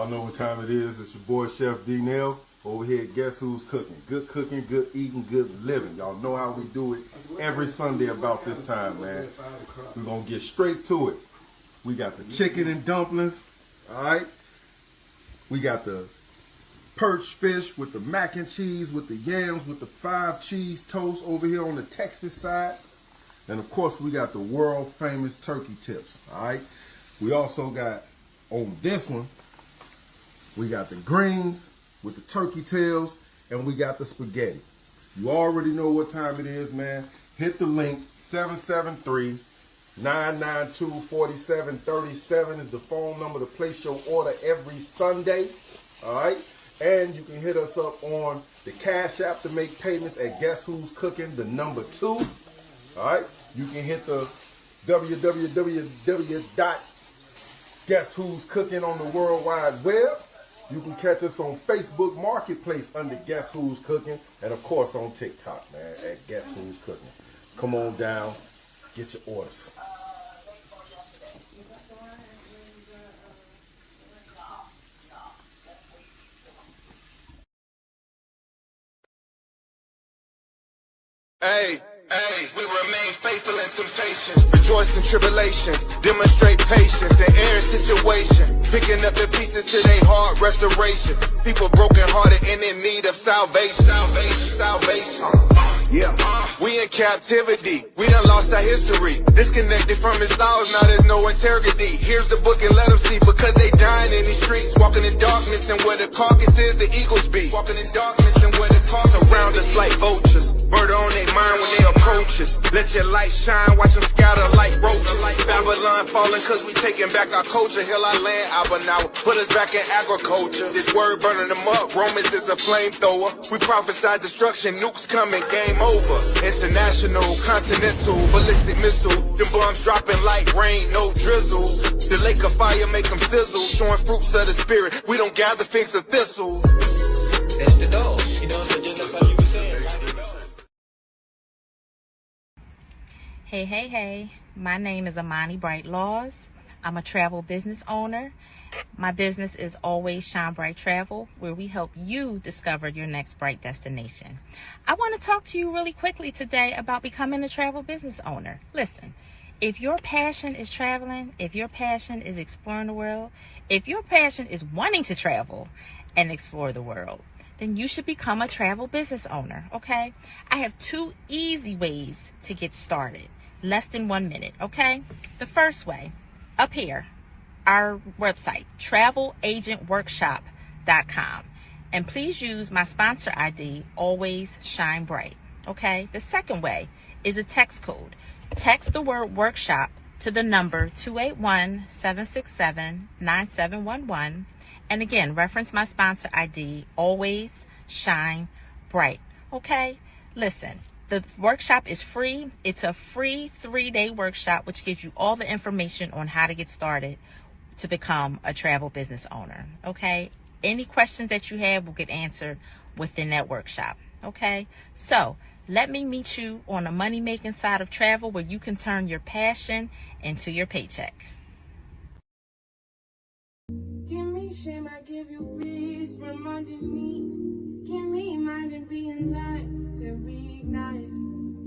Y'all know what time it is. It's your boy Chef D-Nail over here at Guess Who's Cooking. Good cooking, good eating, good living. Y'all know how we do it every Sunday about this time, man. We're going to get straight to it. We got the chicken and dumplings, all right? We got the perch fish with the mac and cheese, with the yams, with the 5 cheese toast over here on the Texas side. And of course, we got the world famous turkey tips, all right? We also got, on this one, we got the greens with the turkey tails, and we got the spaghetti. You already know what time it is, man. Hit the link, 773-992-4737 is the phone number to place your order every Sunday, all right? And you can hit us up on the Cash App to make payments at Guess Who's Cooking, the number 2, all right? You can hit the www.guesswho'scooking on the World Wide Web. You can catch us on Facebook Marketplace under Guess Who's Cooking, and of course on TikTok, man, at Guess Who's Cooking. Come on down, get your orders. Hey, we remain faithful in temptations, rejoice in tribulations, demonstrate patience in every situation, picking up the pieces to their heart restoration. People broken-hearted and in need of salvation. We in captivity, we done lost our history, disconnected from his laws, now there's no integrity. Here's the book and let them see, because they dying in these streets, walking in darkness, and where the carcass is, the eagles be. Walking in darkness, and where the carcass around us like vultures, murder on their mind when they approach us. Let your light shine, watch them scatter like roaches. Babylon falling cause we taking back our culture. Heal our land, Abba now put us back in agriculture. This word burning them up, Romans is a flamethrower. We prophesy destruction, nukes coming, game over. International, continental, ballistic missile. Them bombs dropping like rain, no drizzle. The lake of fire make them sizzle, showing fruits of the spirit. We don't gather figs of thistles. That's the dog, you know, so just like you were saying. Hey, my name is Amani Bright Laws. I'm a travel business owner. My business is Always Shine Bright Travel, where we help you discover your next bright destination. I want to talk to you really quickly today about becoming a travel business owner. Listen, if your passion is traveling, if your passion is exploring the world, if your passion is wanting to travel and explore the world, then you should become a travel business owner, okay? I have 2 easy ways to get started. Less than 1 minute, okay? The first way, up here, our website, travelagentworkshop.com. And please use my sponsor ID, Always Shine Bright, okay? The second way is a text code. Text the word workshop to the number 281-767-9711. And again, reference my sponsor ID, Always Shine Bright, okay? Listen. The workshop is free. It's a free 3-day workshop, which gives you all the information on how to get started to become a travel business owner, okay? Any questions that you have will get answered within that workshop, okay? So let me meet you on the money-making side of travel, where you can turn your passion into your paycheck. Give me shame, I give you peace from underneath. Give me mind and be a light to reignite.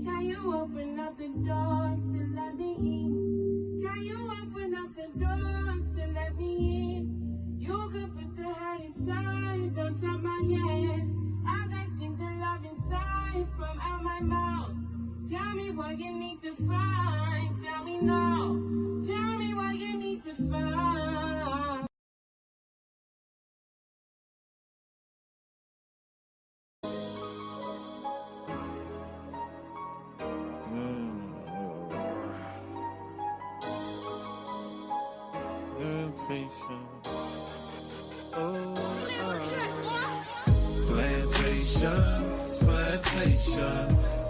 Can you open up the doors to let me in? Can you open up the doors to let me in? You could put the heart inside, don't touch my head. As I sing the love inside from out my mouth. Tell me what you need to find. Tell me now. Tell me what you need to find. Plantation.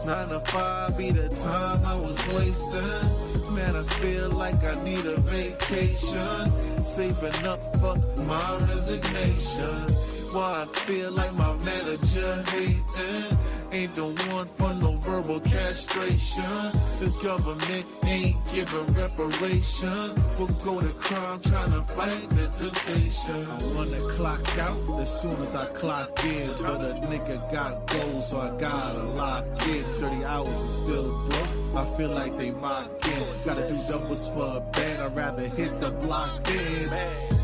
9 to 5 be the time I was wasting. Man, I feel like I need a vacation. Saving up for my resignation. Why I feel like my manager hating. ain't the one for no verbal castration. This government ain't giving reparation. We'll go to crime trying to fight the temptation. I wanna clock out as soon as I clock in, but a nigga got goals, so I gotta lock in. 30 hours is still broke. I feel like they mocking. Gotta do doubles for a band. I'd rather hit the block then.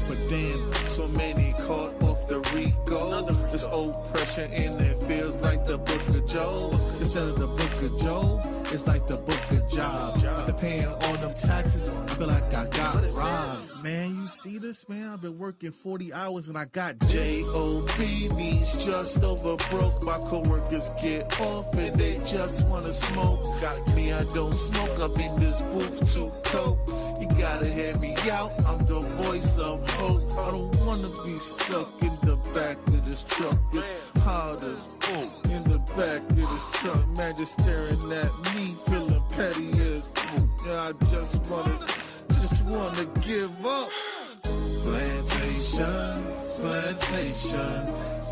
But damn, so many caught off the Rico. This oppression in it feels like the Book of Job. Instead of the Book of Job, it's like the Book of Job. After paying all them taxes, I feel like I got robbed. Man, you see this, man? I've been working 40 hours and I got J.O.P. Means just over broke. My coworkers get off and they just wanna smoke. Got me, I don't smoke. I'm in this booth to cope. You gotta hear me out. I'm the voice of hope. I don't wanna be stuck in the back of this truck. It's hard as fuck in the back of this truck. Man, just staring at me, feeling petty as fuck. Yeah, I just wanna give up. Plantation.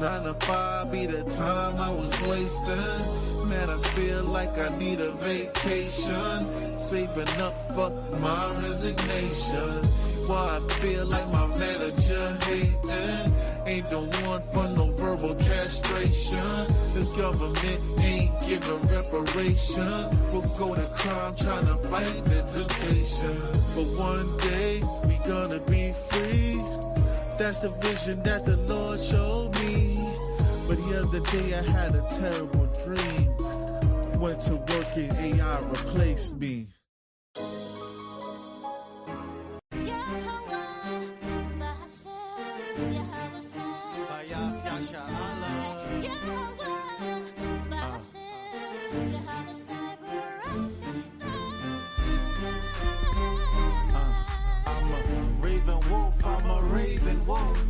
9 to 5 be the time I was wasting. Man, I feel like I need a vacation. Saving up for my resignation. Why I feel like my manager hating. Ain't the one for no verbal castration. This government ain't giving reparation. We'll go to crime trying to fight the temptation. But one day we gonna be free. That's the vision that the Lord showed me. But the other day I had a terrible dream. Went to work and AI replaced me.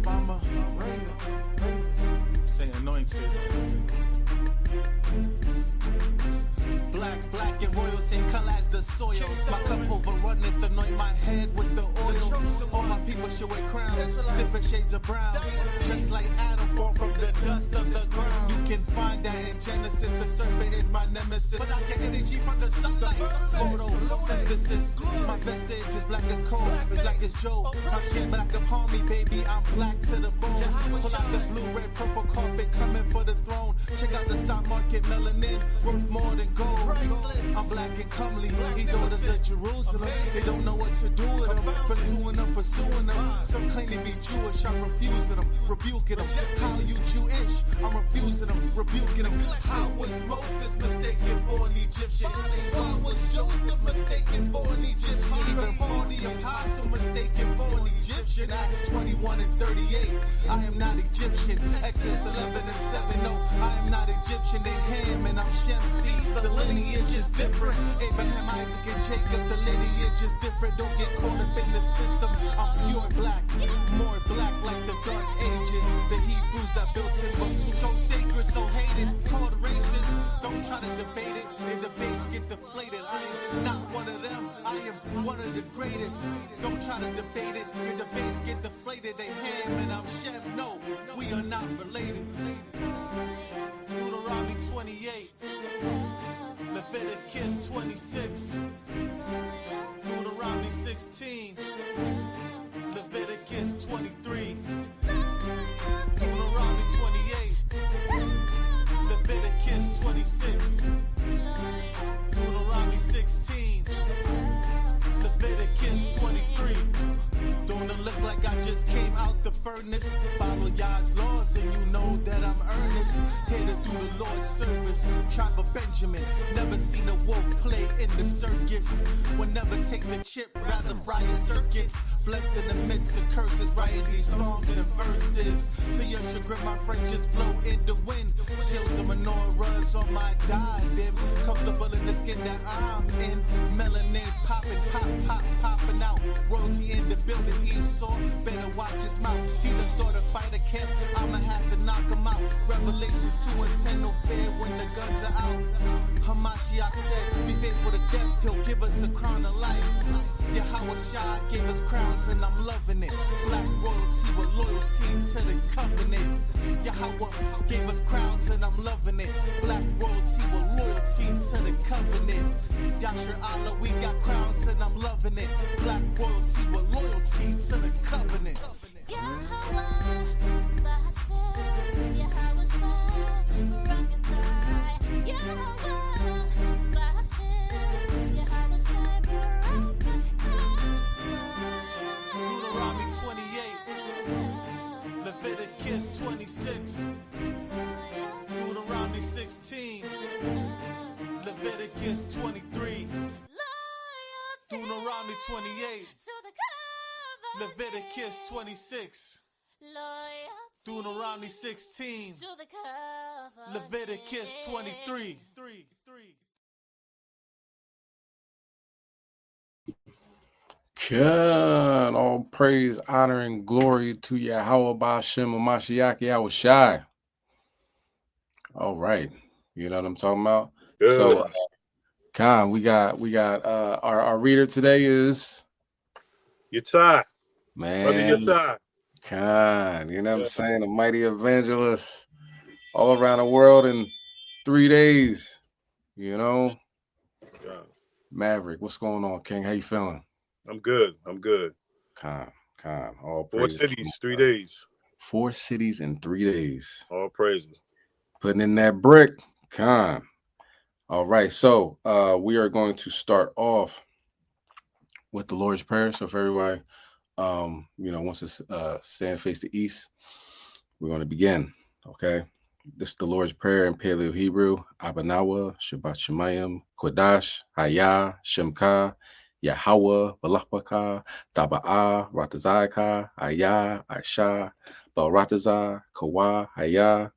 I'm a raven. Say anointed. Black and royal, same color as the soil. My cup overrunneth, anoint my head with the oil. All my people should wear crowns, different shades of brown. Just like Adam, formed from the dust of the ground. You can find that in Genesis, the serpent is my nemesis. But I get energy from the sunlight. Photosynthesis, my message is black as coal, black as Joe. I'm skin black upon me, baby, I'm black to the bone. Pull out the blue, red, purple carpet, coming for the throne. Check out the stock market, melanin, worth more than gold. I'm black and comely, he daughters of Jerusalem. They don't know what to do with them, pursuing them. Some claim to be Jewish, I'm refusing them, rebuking them. How you Jewish? I'm refusing them, rebuking them. How was Moses mistaken for an Egyptian? Why was Joseph mistaken for an Egyptian? Even Paul the apostle mistaken for an Egyptian. Acts 21 and 38, I am not Egyptian. Exodus 11 and 7, no, I am not Egyptian. They Ham and I'm Shem. See, the lineage is different. Abraham, Isaac, and Jacob, the lineage is different. Don't get caught up in the system. I'm pure black, more black like the dark ages. The Hebrews that built him up to so sacred, so hated, called racist. Don't try to debate it, the debates get deflated. I am not one of them, I am one of the greatest. Don't try to debate it, your debates get deflated. They Ham and I'm Shem, no, we are not related. Deuteronomy 28, Leviticus 26, Deuteronomy 16, Leviticus 23, Deuteronomy 28, Leviticus 26, Deuteronomy 16, Leviticus 23. Don't it look like I just came out the furnace? Follow Yah's laws and you know that I'm earnest. Here to do the Lord's service. Tribe of Benjamin, never seen a wolf play in the circus. Will never take the chip, rather fry a circuits. Blessed in the midst of curses, writing these songs and verses. To your chagrin, my friend just blow in the wind. Shields and menorahs on my diadem. Comfortable in the skin that I'm in. Melanin popping, popping out. Royalty in the building, Esau. Better watch his mouth. He done started a fight a camp. I'ma have to knock him out. Revelations 2 and 10, no fear when the guns are out. Hamashiach said, be faithful to death, he'll give us a crown of life. Yahweh Shai gave us crowns and I'm loving it. Black royalty with loyalty to the covenant. Yahweh gave us crowns and I'm I'm loving it. Black royalty with loyalty to the covenant. Yashar Allah, we got crowns and I'm loving it. Black royalty with loyalty to the covenant. Yahweh, Bahashem, Yahweh Shai, Barakatah. Yahweh, Bahashem, Yahweh Shai, Barakatah. Deuteronomy 28, Leviticus 26, Deuteronomy 16, Leviticus 23, Deuteronomy 28, Leviticus 26, Deuteronomy 16, Leviticus 23. God, all praise, honor, and glory to Yahweh Ba'ashem Mashiach Yahweh Shai. All right, you know what I'm talking about. Good. So, Khan, we got our reader today is Yatai. man. Brother Yatai. Khan, you know what I'm saying, a mighty evangelist all around the world in 3 days. You know, Maverick, what's going on, King? How you feeling? I'm good. Khan, all 4 praises. cities, 3 days. 4 cities in 3 days. All praises. Putting in that brick, Khan. All right, so we are going to start off with the Lord's Prayer. So if everybody, wants to stand face the east, we're going to begin. Okay, this is the Lord's Prayer in Paleo Hebrew. Abanawa, Shabbat Shemayim, Kodash, Haya, Shemka, Yahweh, Balapaka, Taba'a, Ratazaka, Aya, Aisha, Baratazah, Kawa, Haya,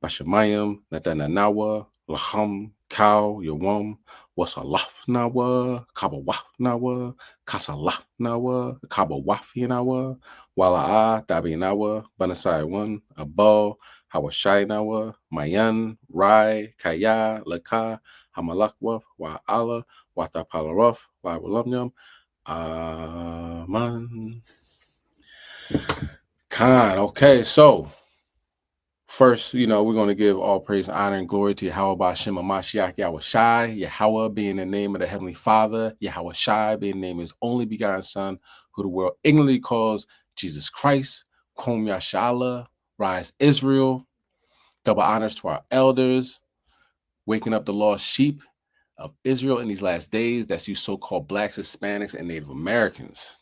Bashamayim, Natananawa, Laham, Kau, Yawam, Wasalaf Nawa, Kabawaf Nawa, Kasalaf Nawa, Kabawafi Nawa, Wala'a, Dabi Nawa, Banasai 1, Abal, Hawashai Nawa, Mayan, Rai, Kaya, Laka, Hamalakwaf, Wa'ala, Watapalaraf, Wa'alamnyam, Aman. Khan, okay, so first, we're going to give all praise, honor, and glory to Yahweh Ba'ashem Mashiach Yahweh Shai, Yahweh being the name of the Heavenly Father, Yahweh Shai being the name of His only begotten Son, who the world ignorantly calls Jesus Christ, Kom Yashala, Rise Israel, double honors to our elders, waking up the lost sheep of Israel in these last days. That's you so-called Blacks, Hispanics, and Native Americans.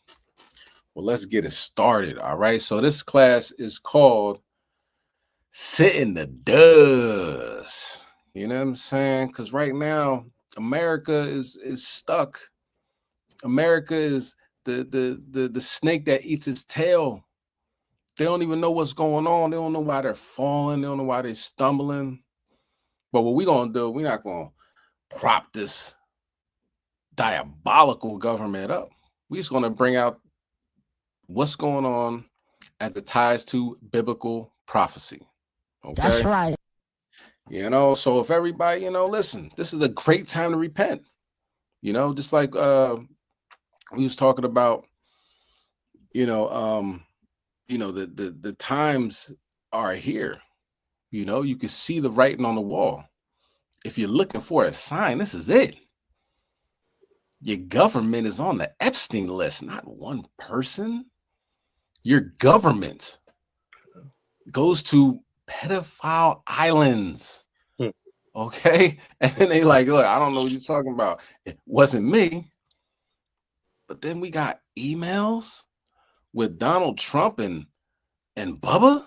Well, let's get it started, all right? So this class is called Sit in the Dust. You know what I'm saying? Because right now, America is stuck. America is the snake that eats its tail. They don't even know what's going on. They don't know why they're falling. They don't know why they're stumbling. But what we're going to do, we're not going to prop this diabolical government up. We're just going to bring out what's going on as it ties to biblical prophecy. Okay? That's right. So if everybody, listen, this is a great time to repent. Just like we was talking about, the times are here. You can see the writing on the wall. If you're looking for a sign, this is it. Your government is on the Epstein list, not one person. Your government goes to pedophile islands. Okay? And then they like, look, I don't know what you're talking about. It wasn't me. But then we got emails with Donald Trump and Bubba.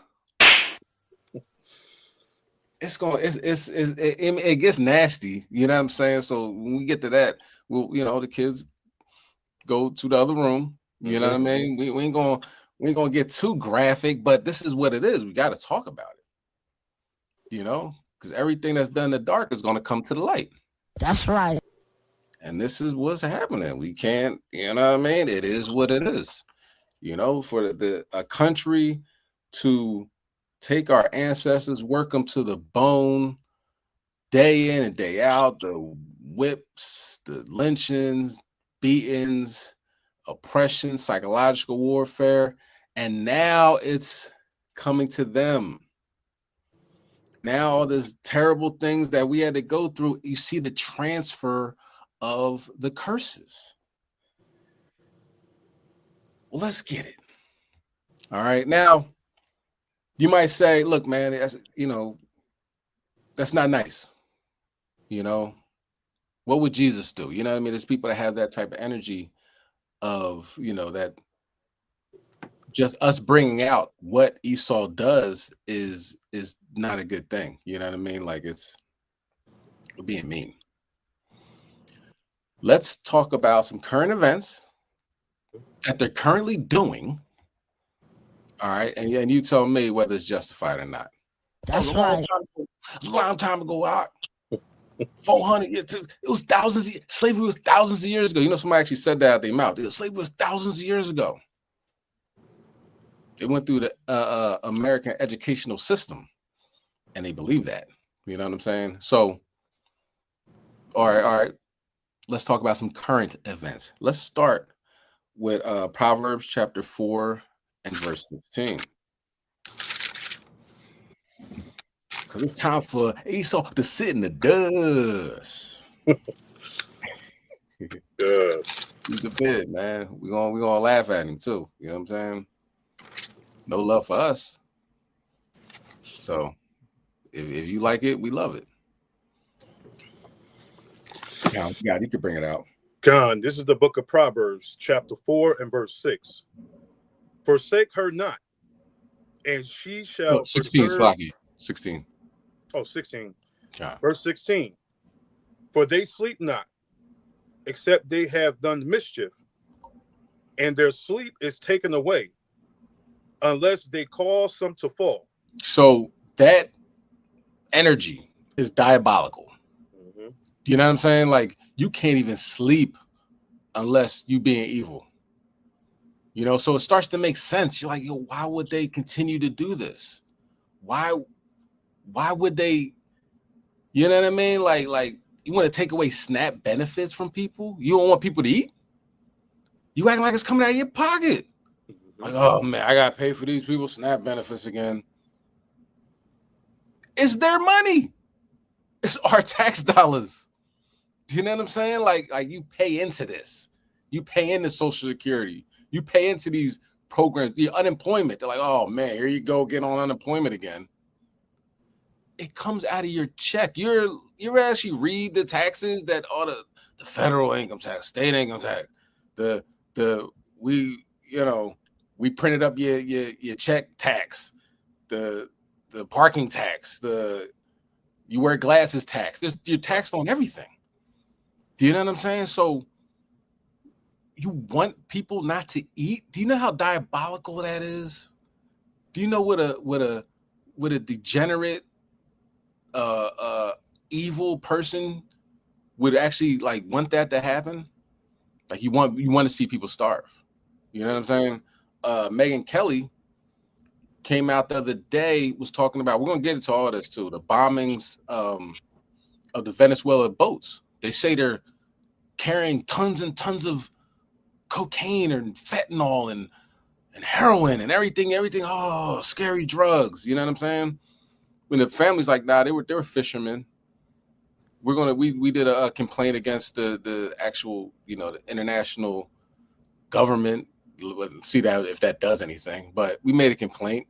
It gets nasty, you know what I'm saying? So when we get to that, we'll, the kids go to the other room, you know what I mean? We ain't gonna get too graphic, but this is what it is. We got to talk about it, because everything that's done in the dark is gonna come to the light. That's right. And this is what's happening. We can't, It is what it is. For a country to take our ancestors, work them to the bone, day in and day out, the whips, the lynchings, beatings, oppression, psychological warfare, and now it's coming to them. Now all these terrible things that we had to go through, you see the transfer of the curses. Well, let's get it. All right. Now, you might say, look, man, that's, that's not nice. What would Jesus do? You know what I mean? There's people that have that type of energy of, that just us bringing out what Esau does is not a good thing. You know what I mean? Like it's being mean. Let's talk about some current events that they're currently doing. All right. And you tell me whether it's justified or not. That's right. A long time ago, 400 years. It was thousands. Slavery was thousands of years ago. Somebody actually said that out their mouth. Slavery was thousands of years ago. They went through the American educational system, and they believe that. You know what I'm saying? So, all right. Let's talk about some current events. Let's start with Proverbs chapter 4 and verse 16. Because it's time for Esau to sit in the dust. He's a bit, man. We're gonna laugh at him too. You know what I'm saying? No love for us. So if you like it, we love it. God, you could bring it out. God, this is the book of Proverbs, chapter 4 and verse 6. Forsake her not, and she shall 16, Slocky. 16. Oh, 16. God. Verse 16. For they sleep not, except they have done mischief, and their sleep is taken away, unless they cause some to fall. So that energy is diabolical. Mm-hmm. You know what I'm saying? Like you can't even sleep unless you being evil. So it starts to make sense. You're like, yo, why would they continue to do this? Why would they? You know what I mean? Like you want to take away SNAP benefits from people? You don't want people to eat? You acting like it's coming out of your pocket. Like, oh man, I gotta pay for these people's SNAP benefits again. It's their money. It's our tax dollars. Do you know what I'm saying? Like you pay into this. You pay into Social Security. You pay into these programs, the unemployment. They're like, oh man, here you go, get on unemployment again. It comes out of your check. You actually read the taxes that all the federal income tax, state income tax, we printed up your check tax, the parking tax, you wear glasses tax. You're taxed on everything. Do you know what I'm saying? So you want people not to eat? Do you know how diabolical that is? Do you know what a degenerate evil person would actually like want that to happen? Like you want to see people starve. You know what I'm saying? Megyn Kelly came out the other day, was talking about, we're gonna get into all this too, the bombings of the Venezuela boats. They say they're carrying tons and tons of cocaine and fentanyl and heroin and everything. Oh, scary drugs. You know what I'm saying? When the family's like, nah, they were fishermen. We did a complaint against the actual, the international government. See that if that does anything, but we made a complaint.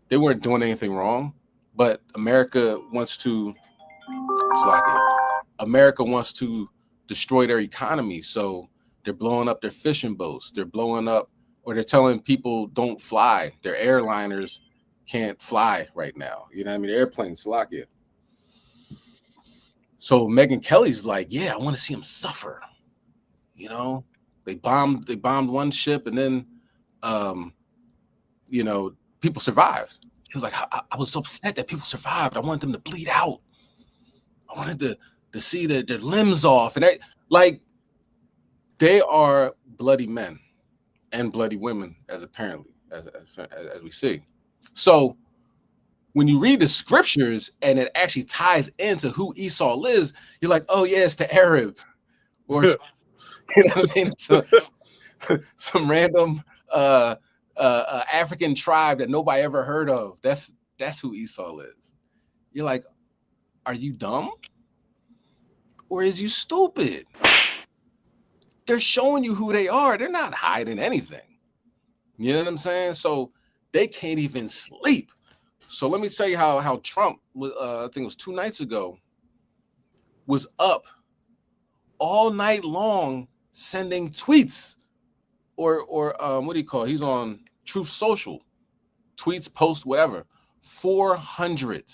They weren't doing anything wrong, but America wants to destroy their economy. So they're blowing up their fishing boats. They're blowing up, or they're telling people don't fly. Their airliners can't fly right now. You know what I mean? The airplanes, Slovakia. So Megyn Kelly's like, yeah, I want to see them suffer. They bombed one ship, and then, people survived. She was like, I was so upset that people survived. I wanted them to bleed out. I wanted to see their limbs off, and they are bloody men and bloody women, as we see. So when you read the scriptures and it actually ties into who Esau is, you're like, oh yeah, it's the Arab, or you know what I mean? So, some random African tribe that nobody ever heard of. That's who Esau is. you're like, are you dumb? Or is you stupid? They're showing you who they are. They're not hiding anything. You know what I'm saying? So they can't even sleep. So let me tell you how Trump, I think it was 2 nights ago, was up all night long sending tweets or what do you call it? He's on Truth Social, tweets, posts, whatever. 400.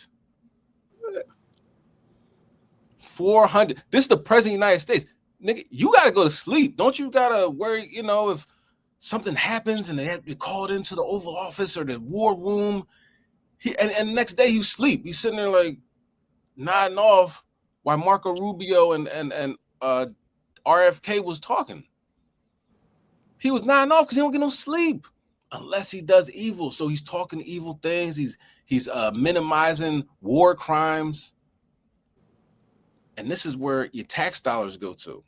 This is the president of the United States. Nigga, you got to go to sleep. Don't you got to worry, if something happens and they have to be called into the Oval Office or the war room. And the next day he's asleep. He's sitting there like nodding off while Marco Rubio and RFK was talking. He was nodding off because he don't get no sleep unless he does evil. So he's talking evil things. He's minimizing war crimes. And this is where your tax dollars go to.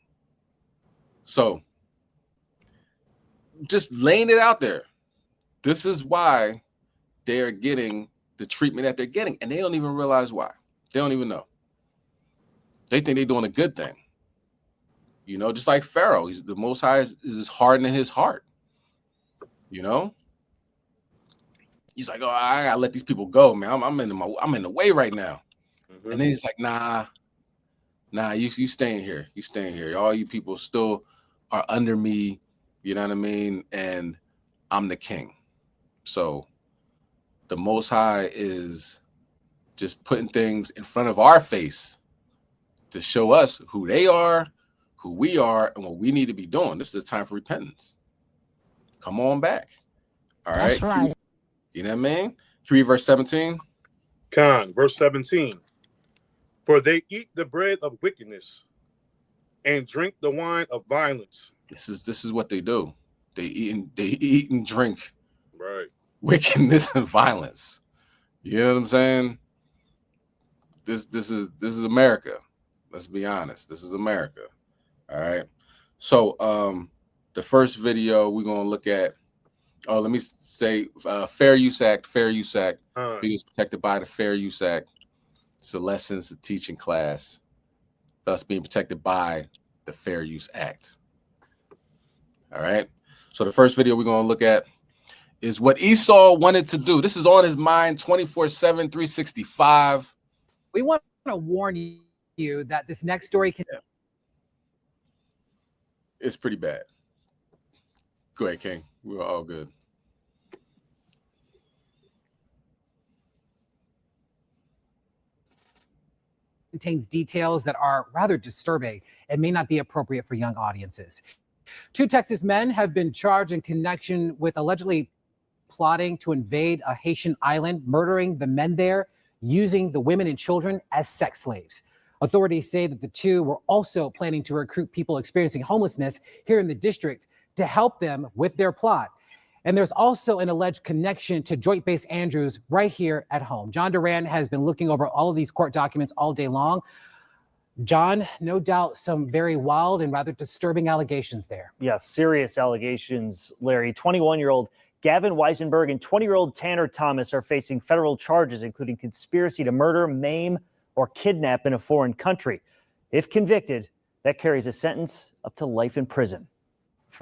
So just laying it out there. This is why they're getting the treatment that they're getting. And they don't even realize why. They don't even know. They think they're doing a good thing. Just like Pharaoh. He's the Most High is hardening his heart. He's like, oh, I gotta let these people go, man. I'm in the way right now. Mm-hmm. And then he's like, nah, you staying here. You staying here. All you people still are under me. You know what I mean? And I'm the king. So the Most High is just putting things in front of our face to show us who they are, who we are, and what we need to be doing. This is the time for repentance. Come on back. All right. That's right. You know what I mean? Can you read verse 17? Con, verse 17. For they eat the bread of wickedness and drink the wine of violence. This is what they do. They eat and drink right wickedness and violence. You know what I'm saying? This is America. Let's be honest. This is America. All right. So the first video we're gonna look at. Oh, let me say Fair Use Act. Fair Use Act. Videos protected by the Fair Use Act. It's a lessons to teaching class, thus being protected by the Fair Use Act. All right. So the first video we're going to look at is what Esau wanted to do. This is on his mind 24/7, 365. We want to warn you that this next story can. It's pretty bad. Go ahead, King. We're all good. Contains details that are rather disturbing and may not be appropriate for young audiences. 2 Texas men have been charged in connection with allegedly plotting to invade a Haitian island, murdering the men there, using the women and children as sex slaves. Authorities say that the 2 were also planning to recruit people experiencing homelessness here in the district to help them with their plot. And there's also an alleged connection to Joint Base Andrews right here at home. John Duran has been looking over all of these court documents all day long. John, no doubt some very wild and rather disturbing allegations there. Yes, serious allegations, Larry. 21-year-old Gavin Weisenberg and 20-year-old Tanner Thomas are facing federal charges, including conspiracy to murder, maim, or kidnap in a foreign country. If convicted, that carries a sentence up to life in prison.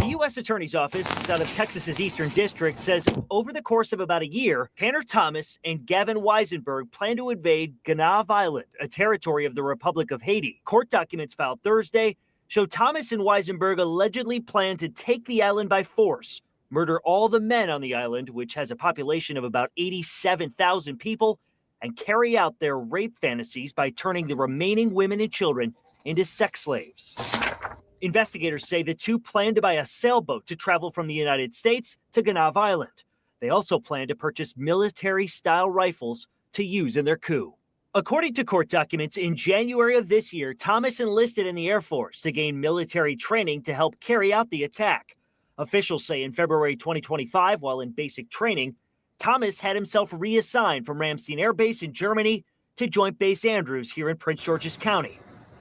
The U.S. Attorney's Office out of Texas's Eastern District says over the course of about a year, Tanner Thomas and Gavin Weisenberg plan to invade Gonave Island, a territory of the Republic of Haiti. Court documents filed Thursday show Thomas and Weisenberg allegedly plan to take the island by force, murder all the men on the island, which has a population of about 87,000 people, and carry out their rape fantasies by turning the remaining women and children into sex slaves. Investigators say the 2 plan to buy a sailboat to travel from the United States to Gonave Island. They also plan to purchase military-style rifles to use in their coup. According to court documents, in January of this year, Thomas enlisted in the Air Force to gain military training to help carry out the attack. Officials say in February 2025, while in basic training, Thomas had himself reassigned from Ramstein Air Base in Germany to Joint Base Andrews here in Prince George's County.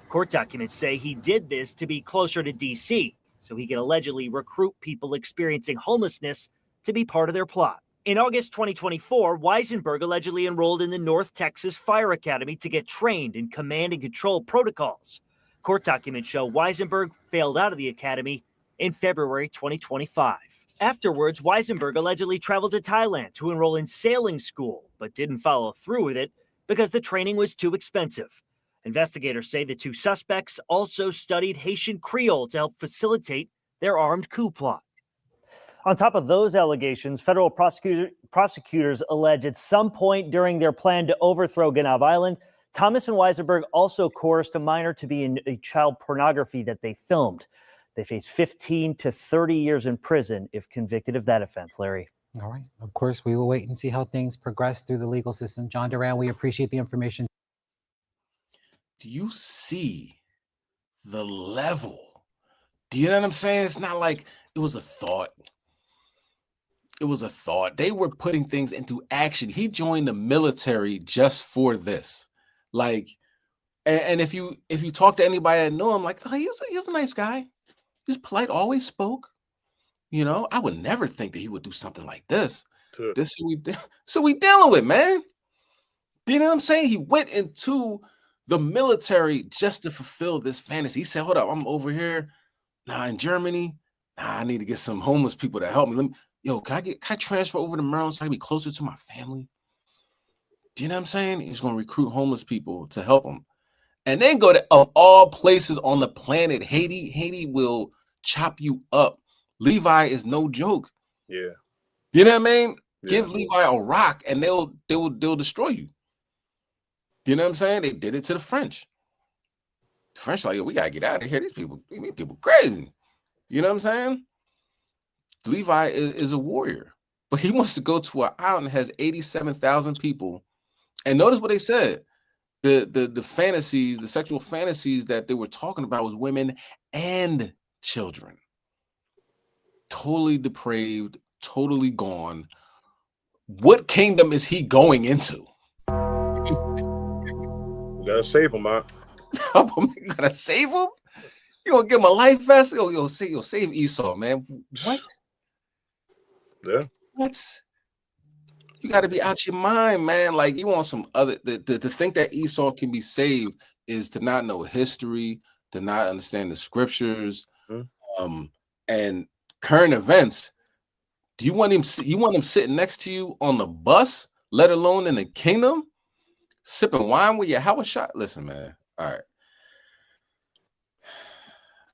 Court documents say he did this to be closer to D.C., so he could allegedly recruit people experiencing homelessness to be part of their plot. In August 2024, Weisenberg allegedly enrolled in the North Texas Fire Academy to get trained in command and control protocols. Court documents show Weisenberg failed out of the academy in February 2025. Afterwards, Weisenberg allegedly traveled to Thailand to enroll in sailing school, but didn't follow through with it because the training was too expensive. Investigators say the two suspects also studied Haitian Creole to help facilitate their armed coup plot. On top of those allegations, federal prosecutors allege at some point during their plan to overthrow Ganav Island, Thomas and Weisenberg also coerced a minor to be in a child pornography that they filmed. They face 15 to 30 years in prison if convicted of that offense, Larry. All right. Of course, we will wait and see how things progress through the legal system. John Duran, we appreciate the information. Do you see the level? Do you know what I'm saying? It's not like it was a thought. It was a thought. They were putting things into action. He joined the military just for this. Like, and if you talk to anybody that know him, like, oh, he was a nice guy. He was polite, always spoke. You know, I would never think that he would do something like this. Sure. So we dealing with, man. You know what I'm saying? He went into the military just to fulfill this fantasy. He said, hold up, I'm over here. Nah, in Germany. Nah, I need to get some homeless people to help me. Can I transfer over to Maryland so I can be closer to my family? Do you know what I'm saying? He's going to recruit homeless people to help him. And then go to, of all places on the planet, Haiti. Haiti will chop you up. Levi is no joke. Yeah. You know what I mean? Yeah. Give Levi a rock and they'll destroy you. You know what I'm saying? They did it to the French. The French like, we got to get out of here. These people crazy. You know what I'm saying? Levi is a warrior, but he wants to go to an island that has 87,000 people. And notice what they said. The fantasies, the sexual fantasies that they were talking about was women and children. Totally depraved, totally gone. What kingdom is he going into? You gotta save him, man. You gotta save him? You gonna give him a life vest? You'll save Esau, man. What? Yeah. What? You got to be out your mind, man. Like, you want some other to think that Esau can be saved is to not know history, to not understand the scriptures, and current events. Do you want him? You want him sitting next to you on the bus, let alone in the kingdom, sipping wine with your house shot? Listen, man. All right.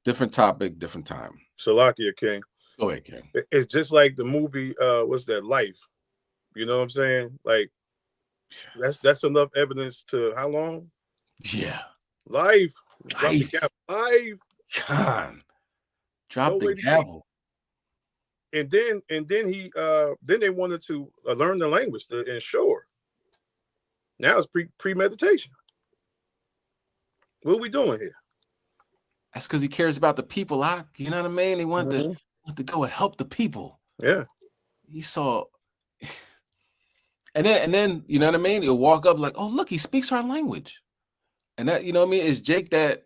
Different topic, different time. Salakia, King. Go ahead, King. It's just like the movie, what's that, Life? You know what I'm saying? Like, that's enough evidence to how long? Yeah. Life. Life. Life. Drop the gavel. And then they wanted to learn the language to ensure. Now it's premeditation. What are we doing here? That's because he cares about the people. You know what I mean? They want to go and help the people. Yeah. He saw, and then you know what I mean? He'll walk up like, oh, look, he speaks our language. And that, you know what I mean? It's Jake that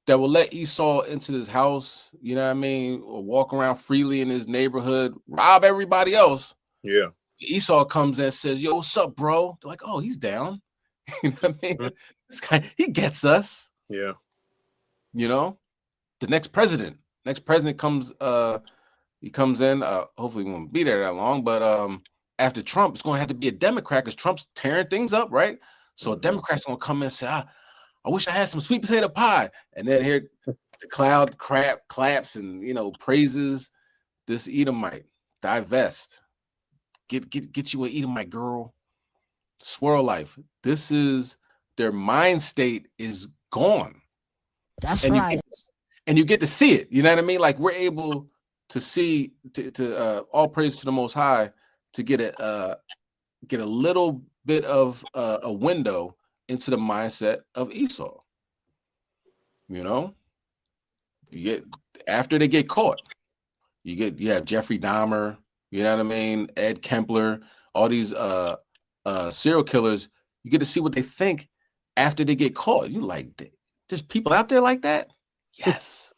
will let Esau into his house, you know what I mean? Or walk around freely in his neighborhood, rob everybody else. Yeah. Esau comes in and says, yo, what's up, bro? They're like, oh, he's down. You know what I mean? This guy, he gets us. Yeah. You know, the next president comes, he comes in, hopefully he won't be there that long, but after Trump, it's going to have to be a Democrat because Trump's tearing things up, right? So a Democrat's going to come in and say, I wish I had some sweet potato pie. And then here the cloud claps and, you know, praises this Edomite. Divest. Get you an Edomite, girl. Swirl life. This is, their mind state is gone. That's and right. You get to see it. You know what I mean? Like, we're able to see, to all praise to the Most High, to get a little bit of a window into the mindset of Esau. You know, after they get caught, you have Jeffrey Dahmer, you know what I mean, Ed Kempler, all these serial killers. You get to see what they think after they get caught. You like, there's people out there like that? Yes.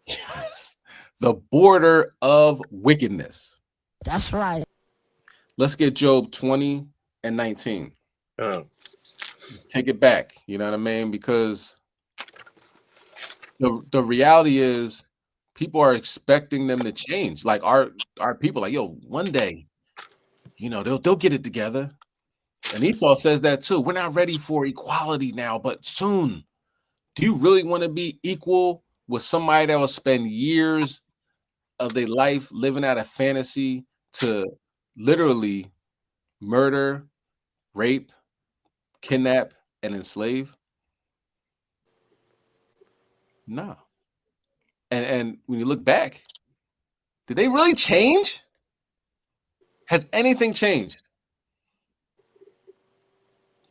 Yes. The border of wickedness. That's right. Let's get Job 20 and 19. Let's take it back. You know what I mean? Because the reality is people are expecting them to change. Like our people, like, yo, one day, you know, they'll get it together. And Esau says that too. We're not ready for equality now, but soon. Do you really want to be equal with somebody that will spend years of their life living out a fantasy to literally murder, rape, kidnap, and enslave? No. And when you look back, did they really change? Has anything changed?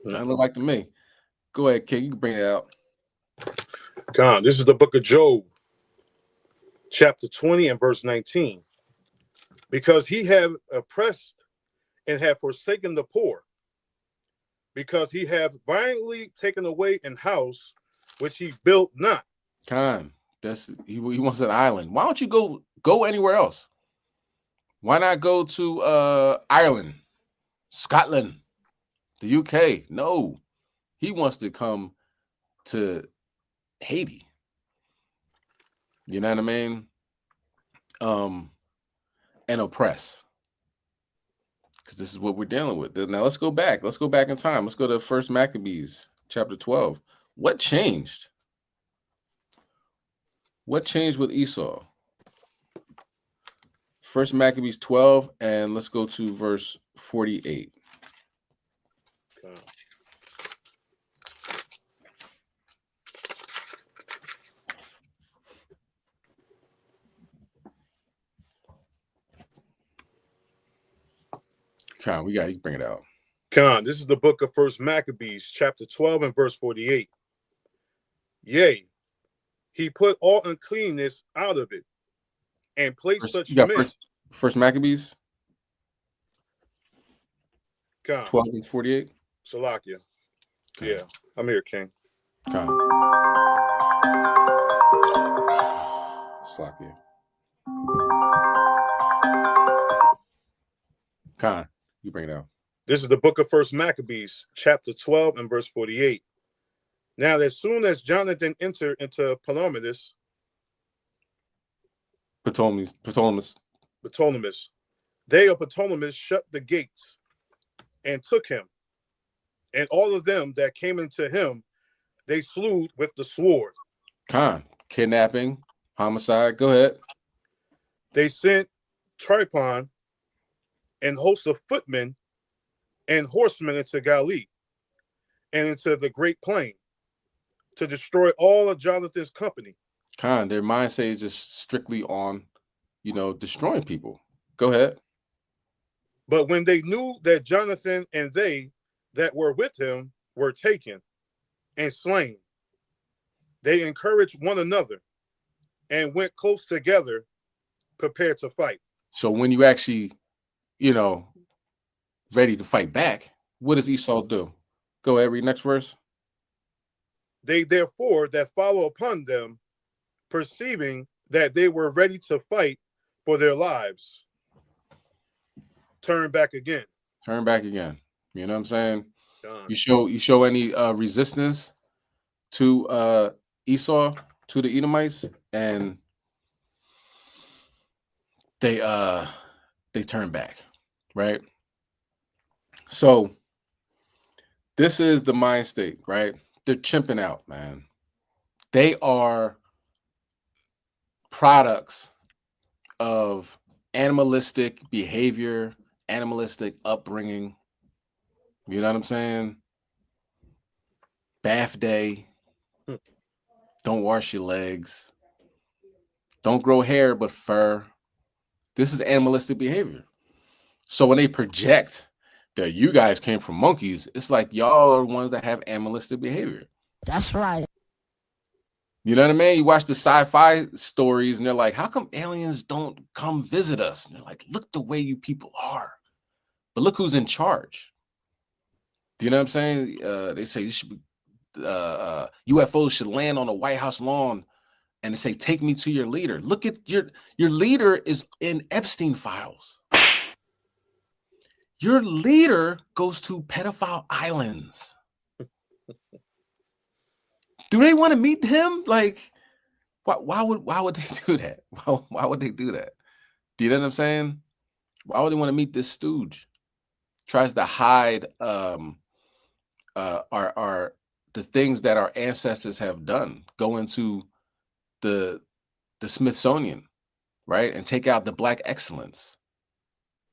Doesn't look like to me. Go ahead, King. You can bring it out. God, this is the book of Job, chapter 20 and verse 19. Because he have oppressed and have forsaken the poor, because he have violently taken away an house which he built not. Khan, he wants an island. Why don't you go anywhere else? Why not go to Ireland, Scotland, the UK? No, he wants to come to Haiti. You know what I mean? And oppress. Because this is what we're dealing with. Now let's go back. Let's go back in time. Let's go to 1 Maccabees, chapter 12. What changed? What changed with Esau? 1 Maccabees 12, and let's go to verse 48. Con, you can bring it out. Con, this is the book of 1 Maccabees, chapter 12 and verse 48. Yea, he put all uncleanness out of it, and placed such men. First Maccabees? Con. 12 and 48? Salakia. Yeah, I'm here, King. Con. Salakia. Con, you bring it out. This is the book of 1 Maccabees, chapter 12 and verse 48. Now, as soon as Jonathan entered into Ptolemais, they of Ptolemais shut the gates and took him, and all of them that came into him, they slew with the sword. Con, kidnapping, homicide. Go ahead. They sent Tryphon and hosts of footmen and horsemen into Galilee and into the great plain to destroy all of Jonathan's company. Con, their mindset is just strictly on, destroying people. Go ahead. But when they knew that Jonathan and they that were with him were taken and slain, they encouraged one another and went close together, prepared to fight. So when you actually, ready to fight back, what does Esau do? Go ahead, read next verse. They therefore that follow upon them, perceiving that they were ready to fight for their lives, turn back again. Turn back again. You know what I'm saying? You show any resistance to Esau, to the Edomites, and they turn back, right? So this is the mind state, right? They're chimping out, man. They are products of animalistic behavior, animalistic upbringing. You know what I'm saying? Bath day. Don't wash your legs. Don't grow hair but fur. This is animalistic behavior. So when they project that you guys came from monkeys, it's like y'all are the ones that have animalistic behavior. That's right. You know what I mean? You watch the sci-fi stories and they're like, how come aliens don't come visit us? And they're like, look the way you people are. But look who's in charge. Do you know what I'm saying? They say you should UFOs should land on the White House lawn and they say, take me to your leader. Look at your leader is in Epstein files. Your leader goes to pedophile islands. Do they want to meet him? Like, why would they do that? Why would they do that? Do you know what I'm saying? Why would they want to meet this stooge? Tries to hide our the things that our ancestors have done. Go into the Smithsonian, right, and take out the Black excellence.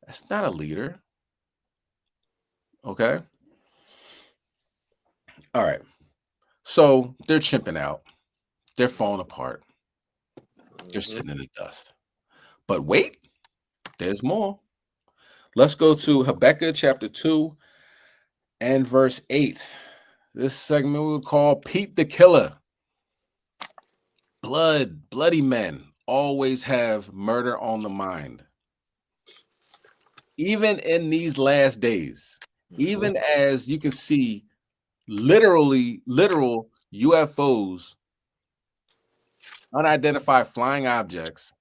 That's not a leader. Okay. All right. So they're chimping out. They're falling apart. They're sitting in the dust. But wait, there's more. Let's go to Habakkuk chapter 2 and verse 8. This segment we'll call Pete the Killer. Bloody men always have murder on the mind. Even in these last days, even as you can see literal UFOs, unidentified flying objects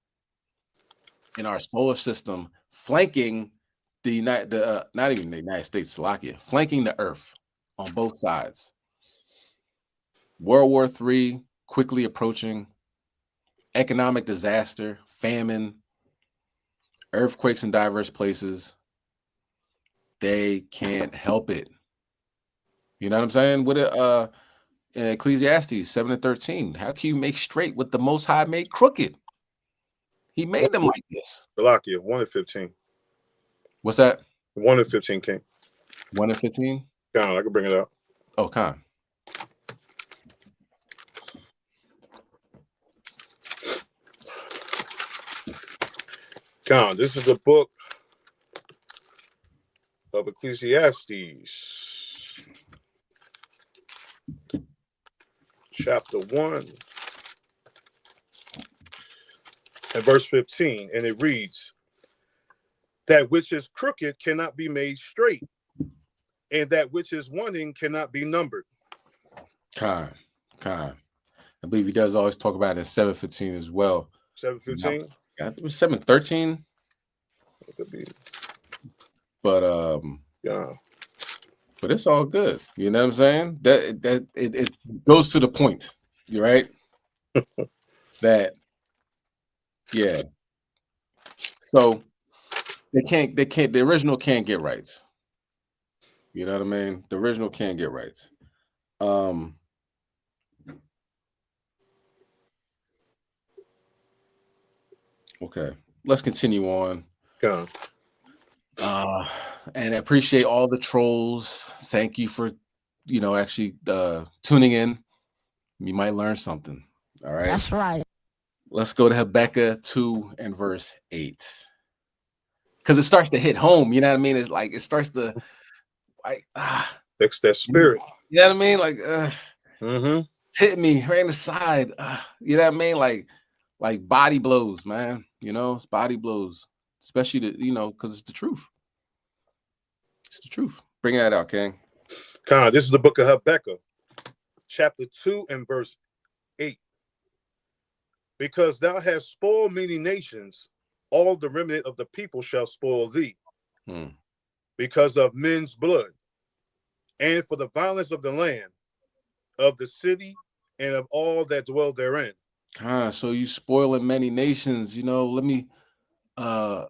in our solar system flanking not even the United States, Slovakia, flanking the Earth on both sides. World War III quickly approaching, economic disaster, famine, earthquakes in diverse places. They can't help it. You know what I'm saying? With in Ecclesiastes 7:13, how can you make straight what the Most High made crooked? He made them like this. Slovakia, 1-15. What's that? 1-15, King. 1-15? Con, I can bring it up. Oh, Con. Con, this is the book of Ecclesiastes, chapter 1 and verse 15, and it reads, that which is crooked cannot be made straight, and that which is wanting cannot be numbered. Con. I believe he does always talk about it in 7:15 as well. 7:15? I think it was 7:13. It could be. But yeah. But it's all good. You know what I'm saying? That it goes to the point, right? That yeah. So they can't the original can't get rights. You know what I mean? The original can't get rights. Okay, let's continue on. Yeah. And I appreciate all the trolls. Thank you for, actually tuning in. You might learn something. All right. That's right. Let's go to Habakkuk 2 and verse 8. Because it starts to hit home. You know what I mean? It's like it starts to fix that spirit. You know what I mean? Like It's hitting me right in the side. You know what I mean? Like body blows, man. It's body blows. Especially because it's the truth. It's the truth. Bring that out, King. Con, this is the book of Habakkuk, chapter 2 and verse 8. Because thou hast spoiled many nations, all the remnant of the people shall spoil thee, because of men's blood, and for the violence of the land, of the city, and of all that dwell therein. So you spoiling many nations. Let me go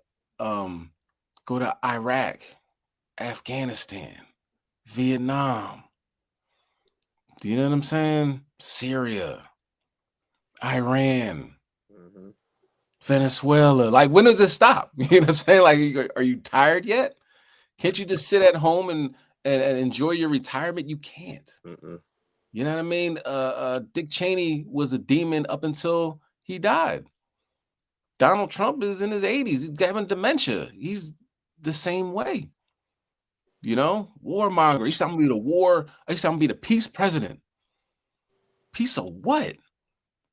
to Iraq, Afghanistan, Vietnam. Do you know what I'm saying? Syria, Iran, Venezuela. Like, when does it stop? You know what I'm saying? Like, are you tired yet? Can't you just sit at home and enjoy your retirement? You can't. You know what I mean? Dick Cheney was a demon up until he died. Donald Trump is in his 80s. He's having dementia. He's the same way. Warmonger. He's talking to be the war. He's talking to be the peace president. Peace of what?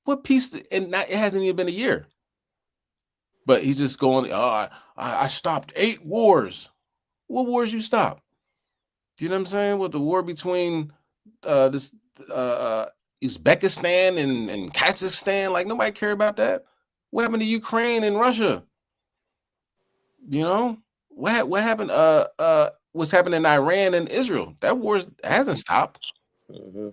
What peace? And it hasn't even been a year. But he's just going, I stopped 8 wars. What wars you stopped? Do you know what I'm saying? With the war between Uzbekistan and Kazakhstan, like nobody cared about that. What happened to Ukraine and Russia? What What happened? What's happening in Iran and Israel? That war hasn't stopped. Mm-hmm.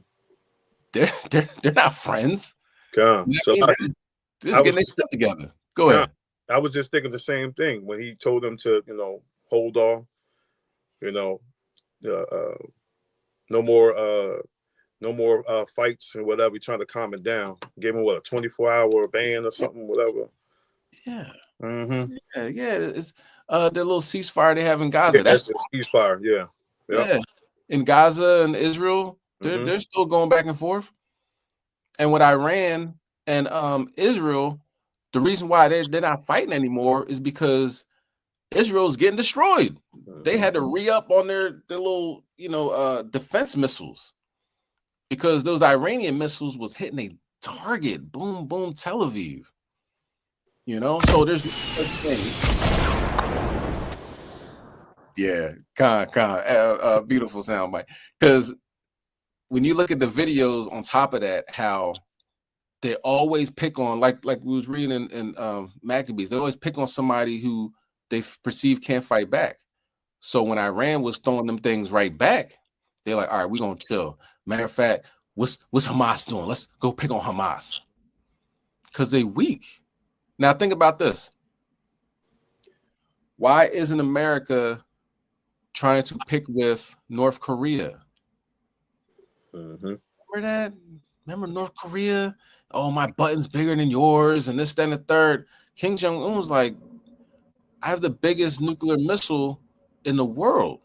They're not friends. God. You know So what I mean? They're just getting their stuff together. Go ahead. I was just thinking the same thing when he told them to, hold on, no more fights and whatever. We're trying to calm it down. Gave him a 24-hour ban or something, whatever. Yeah. Mm-hmm. Yeah. It's the little ceasefire they have in Gaza. Yeah, that's a ceasefire. Yeah. Yeah. In Gaza and Israel, they're still going back and forth. And with Iran and Israel, the reason why they're not fighting anymore is because Israel's getting destroyed. They had to re-up on their little, defense missiles because those Iranian missiles was hitting a target. Boom, boom, Tel Aviv. So there's no such thing. Yeah, beautiful soundbite. Because when you look at the videos on top of that, how they always pick on, like we was reading in Maccabees, they always pick on somebody who they perceive can't fight back. So when Iran was throwing them things right back, they're like, all right, we're gonna chill. Matter of fact, what's Hamas doing? Let's go pick on Hamas. Because they weak. Now think about this. Why isn't America trying to pick with North Korea? Mm-hmm. Remember North Korea? Oh, my button's bigger than yours, and this, that, and the third. Kim Jong-un was like, I have the biggest nuclear missile in the world.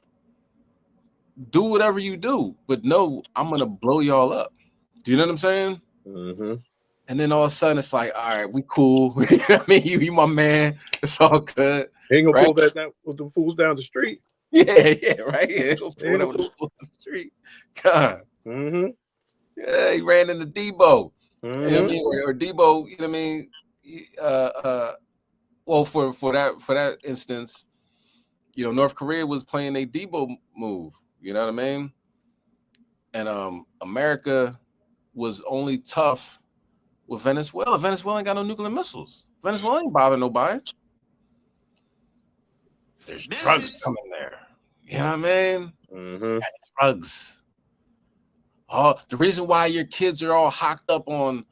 Do whatever you do, but no, I'm gonna blow y'all up. Do you know what I'm saying? Mm-hmm. And then all of a sudden it's like, all right, we cool. I mean, you my man. It's all good. He ain't gonna pull that down with the fools down the street. Yeah, right. Yeah, pull that with the fools down the street. God. Mm-hmm. Yeah, he ran into Debo. Mm-hmm. You know what I mean? Or Debo, you know what I mean? Well, for that instance, North Korea was playing a Debo move. You know what I mean? And America was only tough with Venezuela. Venezuela ain't got no nuclear missiles. Venezuela ain't bothering nobody. There's drugs coming there. You know what I mean? Mm-hmm. Drugs. The reason why your kids are all hocked up on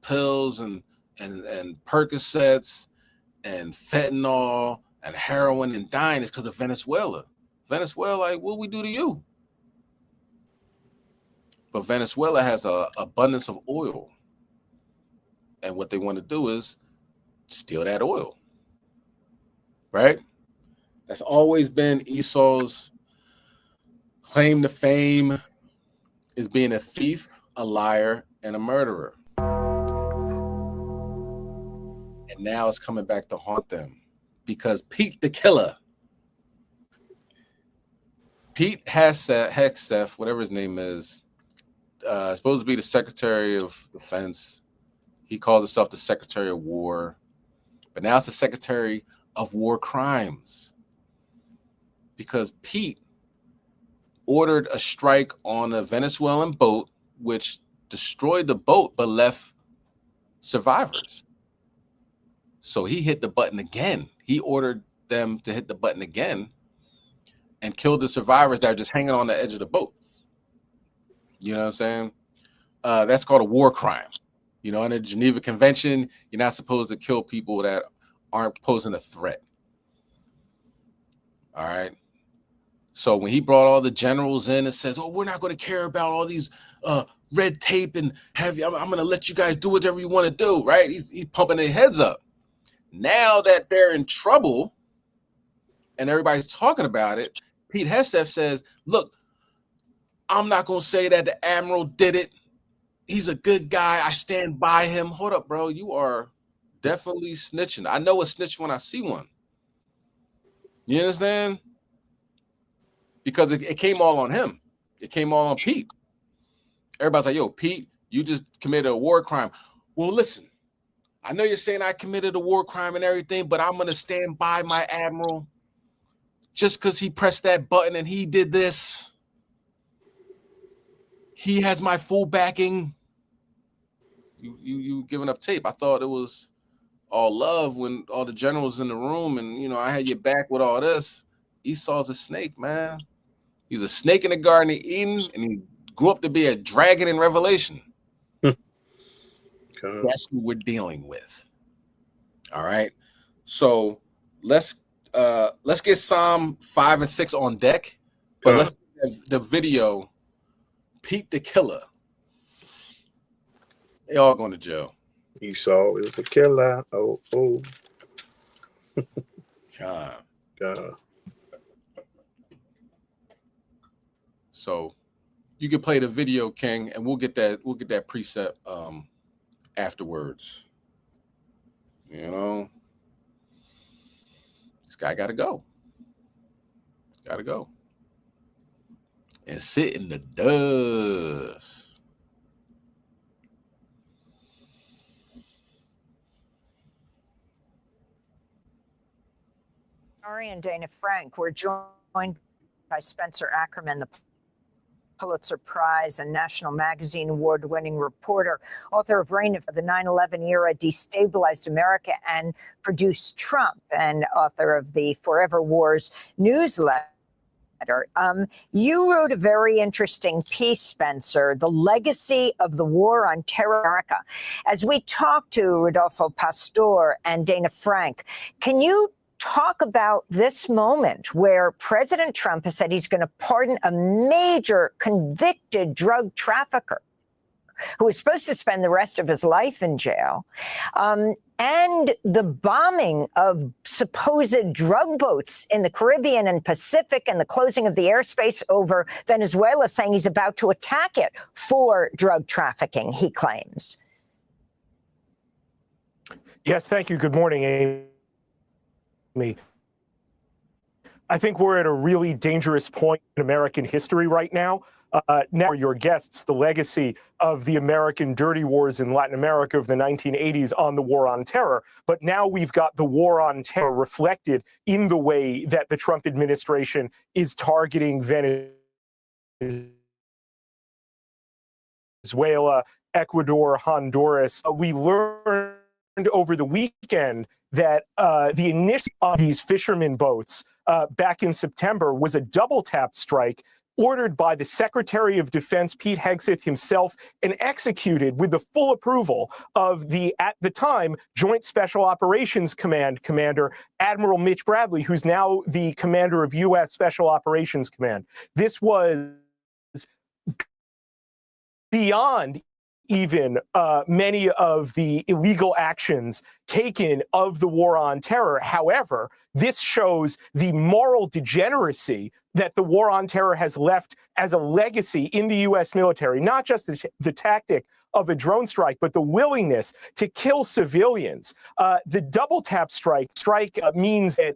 pills and Percocets and fentanyl and heroin and dying is because of Venezuela. Venezuela, like, what we do to you? But Venezuela has an abundance of oil. And what they want to do is steal that oil. Right? That's always been Esau's claim to fame, is being a thief, a liar, and a murderer. And now it's coming back to haunt them because Pete the Killer, Pete Hegseth, whatever his name is, supposed to be the Secretary of Defense. He calls himself the Secretary of War, but now it's the Secretary of War Crimes because Pete ordered a strike on a Venezuelan boat, which destroyed the boat but left survivors. So he hit the button again. He ordered them to hit the button again and killed the survivors that are just hanging on the edge of the boat. You know what I'm saying? That's called a war crime. In the Geneva Convention, you're not supposed to kill people that aren't posing a threat. All right. So when he brought all the generals in and says, "Oh, we're not going to care about all these red tape and heavy. I'm going to let you guys do whatever you want to do." Right? He's pumping their heads up. Now that they're in trouble and everybody's talking about it, Pete Hegseth says, "Look, I'm not going to say that the admiral did it. He's a good guy. I stand by him." Hold up, bro. You are definitely snitching. I know a snitch when I see one. You understand? Because it came all on him. It came all on Pete. Everybody's like, "Yo, Pete, you just committed a war crime." Well, listen, I know you're saying I committed a war crime and everything, but I'm going to stand by my admiral just because he pressed that button and he did this. He has my full backing. You giving up tape. I thought it was all love when all the generals in the room and, you know, I had your back with all this. Esau's a snake, man. He's a snake in the Garden of Eden, and he grew up to be a dragon in Revelation. That's who we're dealing with. All right. So let's get Psalm 5 and 6 on deck, but let's have the video. Pete the Killer. They all going to jail. Esau is the killer. Oh. God. So you can play the video, King, and we'll get that preset afterwards. You know, this guy got to go. And sit in the dust. Ari and Dana Frank were joined by Spencer Ackerman, the Pulitzer Prize and National Magazine award-winning reporter, author of Reign of the 9/11 Era Destabilized America and Produced Trump, and author of the Forever Wars newsletter. You wrote a very interesting piece, Spencer, The Legacy of the War on Terror America. As we talk to Rodolfo Pastor and Dana Frank, can you talk about this moment where President Trump has said he's going to pardon a major convicted drug trafficker who is supposed to spend the rest of his life in jail, and the bombing of supposed drug boats in the Caribbean and Pacific and the closing of the airspace over Venezuela, saying he's about to attack it for drug trafficking, he claims? Yes, thank you. Good morning, Amy. I think we're at a really dangerous point in American history right now. Now, your guests, the legacy of the American dirty wars in Latin America of the 1980s on the war on terror. But now we've got the war on terror reflected in the way that the Trump administration is targeting Venezuela, Ecuador, Honduras. We learned over the weekend that the initial of these fishermen boats back in September was a double tap strike ordered by the Secretary of Defense, Pete Hegseth himself, and executed with the full approval of the, at the time, Joint Special Operations Command Commander, Admiral Mitch Bradley, who's now the commander of U.S. Special Operations Command. This was beyond even many of the illegal actions taken of the war on terror. However, this shows the moral degeneracy that the war on terror has left as a legacy in the U.S. military, not just the tactic of a drone strike, but the willingness to kill civilians. The double tap strike means that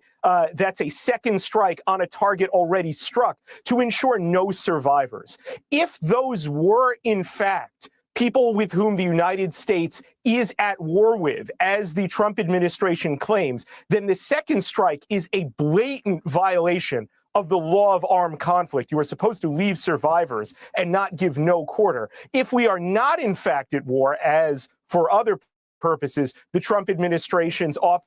that's a second strike on a target already struck to ensure no survivors. If those were, in fact, people with whom the United States is at war with, as the Trump administration claims, then the second strike is a blatant violation of the law of armed conflict. You are supposed to leave survivors and not give no quarter. If we are not, in fact, at war, as for other purposes, the Trump administration's Office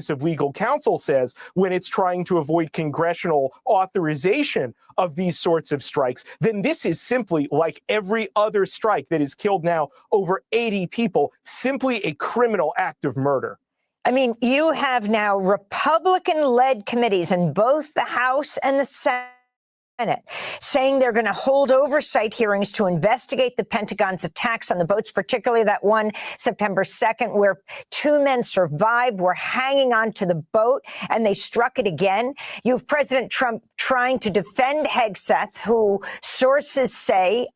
of Legal Counsel says when it's trying to avoid congressional authorization of these sorts of strikes, then this is simply like every other strike that has killed now over 80 people, simply a criminal act of murder. I mean, you have now Republican-led committees in both the House and the Senate saying they're going to hold oversight hearings to investigate the Pentagon's attacks on the boats, particularly that one September 2nd, where two men survived, were hanging onto the boat, and they struck it again. You have President Trump trying to defend Hegseth, who sources say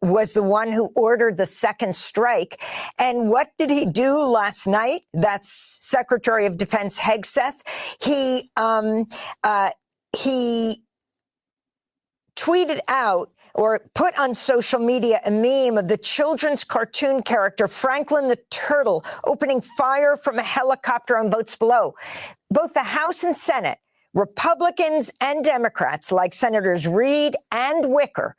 was the one who ordered the second strike. And what did he do last night? That's Secretary of Defense Hegseth. He tweeted out or put on social media a meme of the children's cartoon character Franklin the Turtle opening fire from a helicopter on boats below. Both the House and Senate Republicans and Democrats, like Senators Reid and Wicker,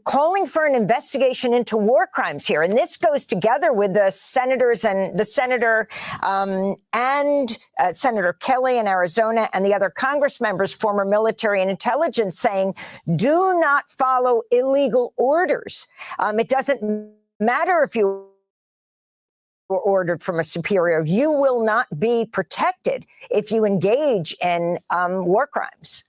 calling for an investigation into war crimes here. And this goes together with the senators and the senator and Senator Kelly in Arizona and the other Congress members, former military and intelligence, saying, do not follow illegal orders. It doesn't matter if you were ordered from a superior. You will not be protected if you engage in war crimes.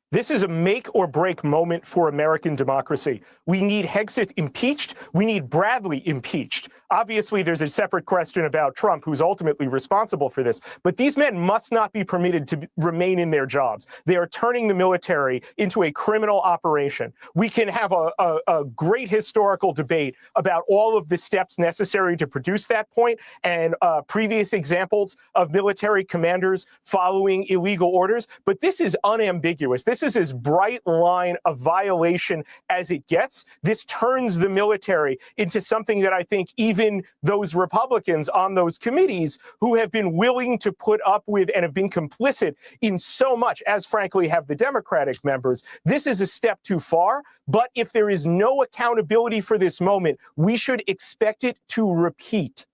This is a make or break moment for American democracy. We need Hegseth impeached. We need Bradley impeached. Obviously, there's a separate question about Trump, who's ultimately responsible for this. But these men must not be permitted to remain in their jobs. They are turning the military into a criminal operation. We can have a great historical debate about all of the steps necessary to produce that point and previous examples of military commanders following illegal orders. But this is unambiguous. This is as bright line of violation as it gets. This turns the military into something that I think even those Republicans on those committees who have been willing to put up with and have been complicit in so much, as frankly have the Democratic members, this is a step too far. But if there is no accountability for this moment, we should expect it to repeat.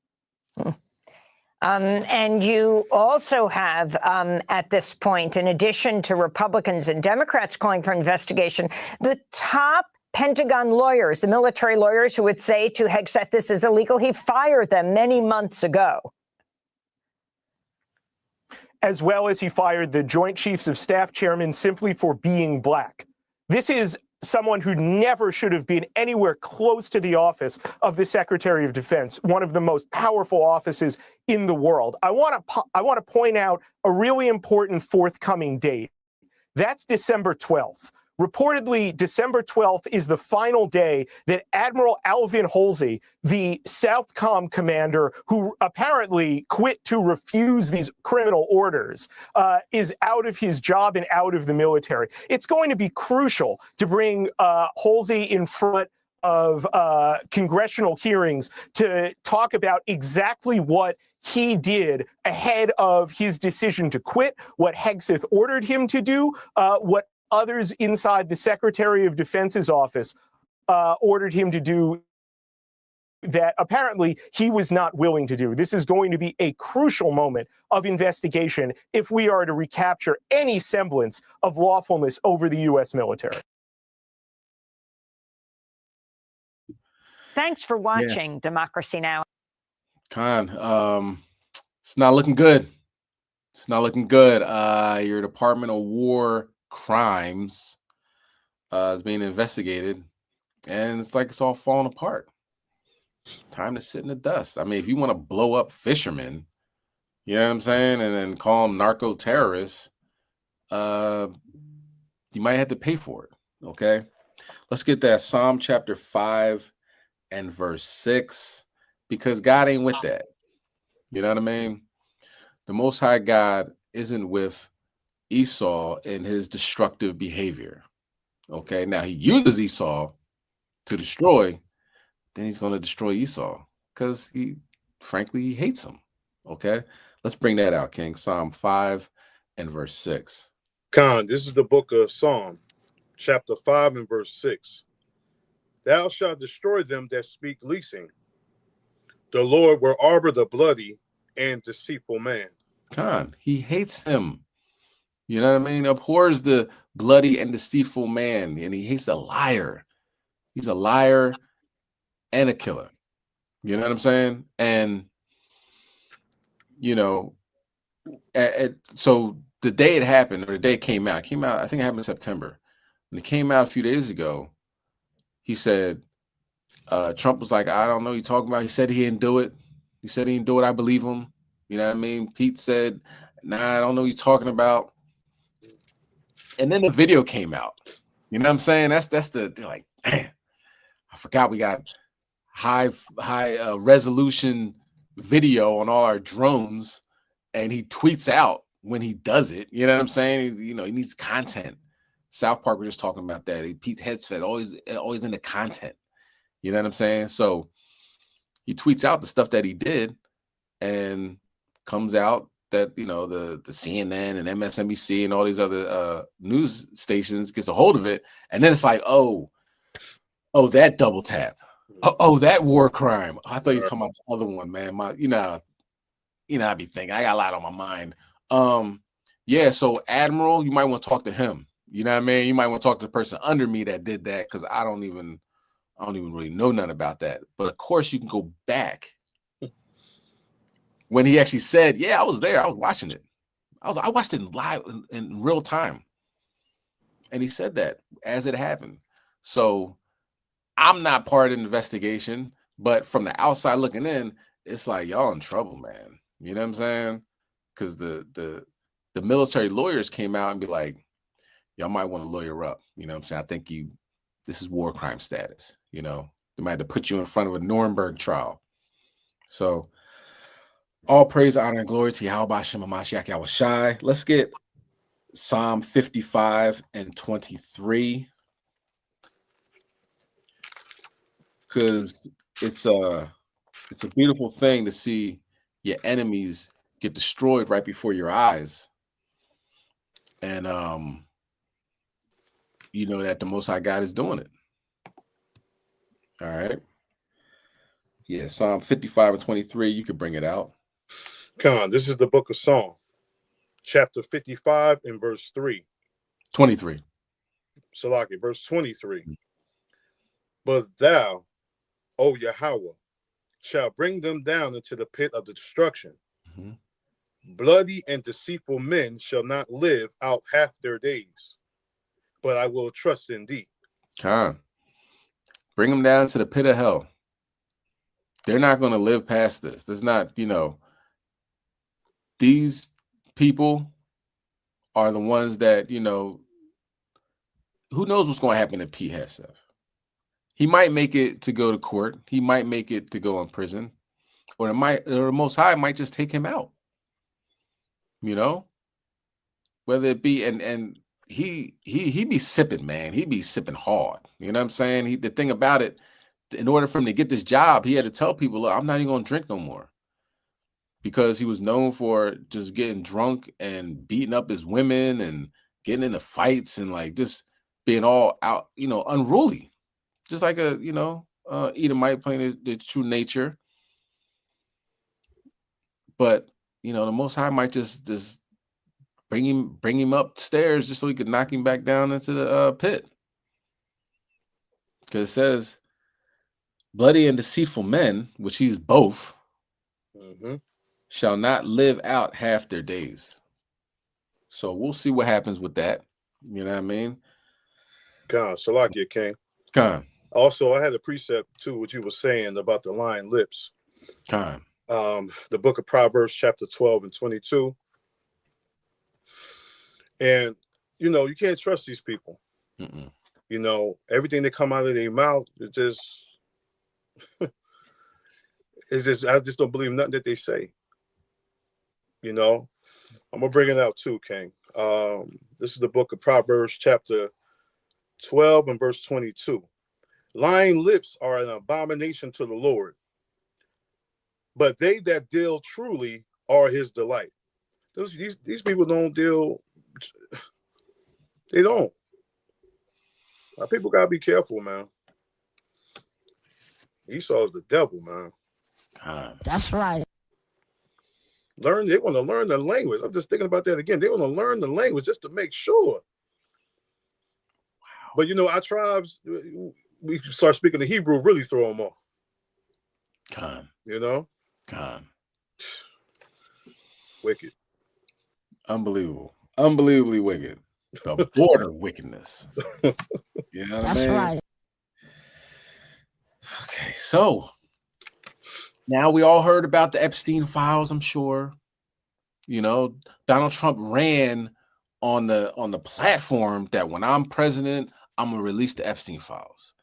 And you also have, at this point, in addition to Republicans and Democrats calling for investigation, the top Pentagon lawyers, the military lawyers who would say to Hegseth, this is illegal. He fired them many months ago. As well as he fired the Joint Chiefs of Staff chairman simply for being black. This is someone who never should have been anywhere close to the office of the Secretary of Defense, one of the most powerful offices in the world. I want to point out a really important forthcoming date. That's December 12th. Reportedly, December 12th is the final day that Admiral Alvin Halsey, the Southcom commander who apparently quit to refuse these criminal orders, is out of his job and out of the military. It's going to be crucial to bring Halsey in front of congressional hearings to talk about exactly what he did ahead of his decision to quit, what Hegseth ordered him to do, what others inside the Secretary of Defense's office ordered him to do that apparently he was not willing to do. This is going to be a crucial moment of investigation if we are to recapture any semblance of lawfulness over the U.S. military. Thanks for watching Democracy Now! Khan, it's not looking good. It's not looking good. Your Department of War crimes is being investigated, and it's like it's all falling apart. Time to sit in the dust. I mean, if you want to blow up fishermen, you know what I'm saying, and then call them narco terrorists, you might have to pay for it. Okay, let's get that Psalm chapter 5 and verse 6, because God ain't with that. You know what I mean? The Most High God isn't with Esau in his destructive behavior. Okay, now he uses Esau to destroy, then he's going to destroy Esau because frankly, he hates him. Okay, let's bring that out, King. Psalm 5 and verse 6. Khan, this is the book of Psalm, chapter 5 and verse 6. Thou shalt destroy them that speak leasing. The Lord will arbor the bloody and deceitful man. Khan, he hates him. You know what I mean? Abhors the bloody and deceitful man, and he hates a liar. He's a liar and a killer. You know what I'm saying? And, you know, so the day it happened, or the day it came out, I think it happened in September. When it came out a few days ago, he said, Trump was like, I don't know what you're talking about. He said he didn't do it. He said he didn't do it. I believe him. You know what I mean? Pete said, nah, I don't know what you're talking about. And then the video came out. You know what I'm saying? That's they're like, damn, I forgot we got high resolution video on all our drones, and he tweets out when he does it. You know what I'm saying? He needs content. South Park was just talking about that. Pete Hegseth always into content. You know what I'm saying? So he tweets out the stuff that he did, and comes out that the CNN and MSNBC and all these other news stations gets a hold of it, and then it's like, oh, that double tap, oh, that war crime. I thought you were talking about the other one, man. I be thinking I got a lot on my mind. Yeah, so Admiral, you might want to talk to him. You know what I mean? You might want to talk to the person under me that did that, because I don't even really know nothing about that. But of course, you can go back when he actually said, "Yeah, I was there. I was watching it. I watched it live in real time," and he said that as it happened. So I'm not part of the investigation, but from the outside looking in, it's like y'all in trouble, man. You know what I'm saying? Because the military lawyers came out and be like, y'all might want to lawyer up. You know what I'm saying? I think this is war crime status. They might have to put you in front of a Nuremberg trial. So all praise, honor, and glory to Yahweh Hashem HaMashiach Yahweh Shai. Let's get Psalm 55 and 23. Because it's a beautiful thing to see your enemies get destroyed right before your eyes. And you know that the Most High God is doing it. All right. Yeah, Psalm 55 and 23, you could bring it out. Come on, this is the book of Psalm, chapter 55 and verse 3. 23. Salaki, verse 23. But thou, O Yahweh, shall bring them down into the pit of the destruction. Bloody and deceitful men shall not live out half their days, but I will trust in thee. Bring them down to the pit of hell. They're not going to live past this. There's not, these people are the ones that, who knows what's going to happen to Pete Hegseth. He might make it to go to court. He might make it to go in prison, or the Most High might just take him out. Whether it be, and he be sipping, man. He be sipping hard. You know what I'm saying? The thing about it, in order for him to get this job, he had to tell people, look, I'm not even going to drink no more. Because he was known for just getting drunk and beating up his women and getting into fights and like just being all out, unruly. Just like a, Edomite playing the true nature. But, the Most High might just bring him upstairs just so he could knock him back down into the pit. Because it says, bloody and deceitful men, which he's both, shall not live out half their days. So we'll see what happens with that. You know what I mean? God, Salakia, King. God. Also, I had a precept too, what you were saying about the lying lips. God. The book of Proverbs, chapter 12 and 22. And, you can't trust these people. Everything that come out of their mouth, it's just, I just don't believe nothing that they say. I'm going to bring it out too, King. This is the book of Proverbs, chapter 12 and verse 22. Lying lips are an abomination to the Lord, but they that deal truly are his delight. These people don't deal. They don't. People got to be careful, man. Esau is the devil, man. That's right. They want to learn the language. I'm just thinking about that again. They want to learn the language just to make sure. Wow. But our tribes, we start speaking the Hebrew, really throw them off. Wicked. Unbelievable. Unbelievably wicked. The border wickedness. You know what I mean? That's right. Okay, so now we all heard about the Epstein files, I'm sure. Donald Trump ran on the platform that when I'm president, I'm gonna release the Epstein files.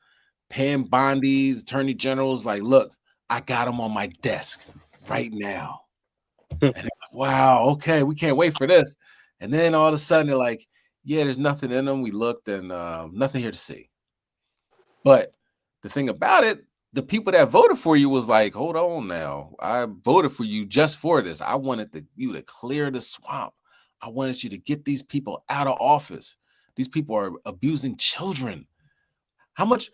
Paying bondies, attorney generals, like, look, I got them on my desk right now. And they're like, wow, okay, we can't wait for this. And then all of a sudden they're like, yeah, there's nothing in them. We looked and nothing here to see. But the thing about it, the people that voted for you was like, hold on now. I voted for you just for this. I wanted you to clear the swamp. I wanted you to get these people out of office. These people are abusing children. How much,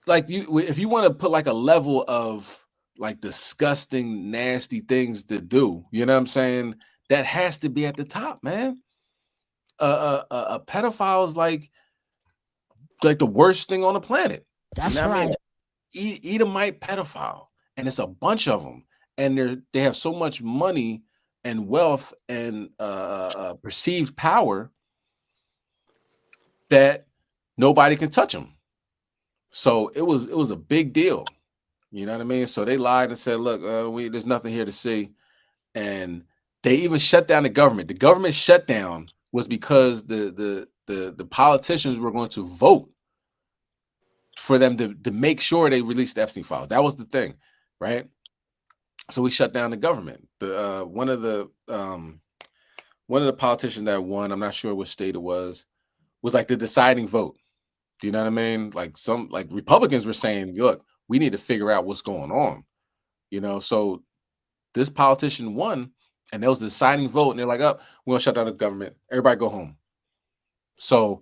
like, if you want to put like a level of like disgusting, nasty things to do, you know what I'm saying? That has to be at the top, man. A pedophile is like the worst thing on the planet. That's you know what I right. mean? Edomite pedophile, and it's a bunch of them, and they have so much money and wealth and perceived power that nobody can touch them. So it was a big deal. You know what I mean? So they lied and said, "Look, there's nothing here to see," and they even shut down the government. The government shutdown was because the politicians were going to vote for them to make sure they released the Epstein files. That was the thing, right? So we shut down the government. The one of the politicians that won, I'm not sure which state it was like the deciding vote. Do you know what I mean? Like some Republicans were saying, look, we need to figure out what's going on. You know, so this politician won, and there was the deciding vote, and they're like, oh, we're gonna shut down the government. Everybody go home. So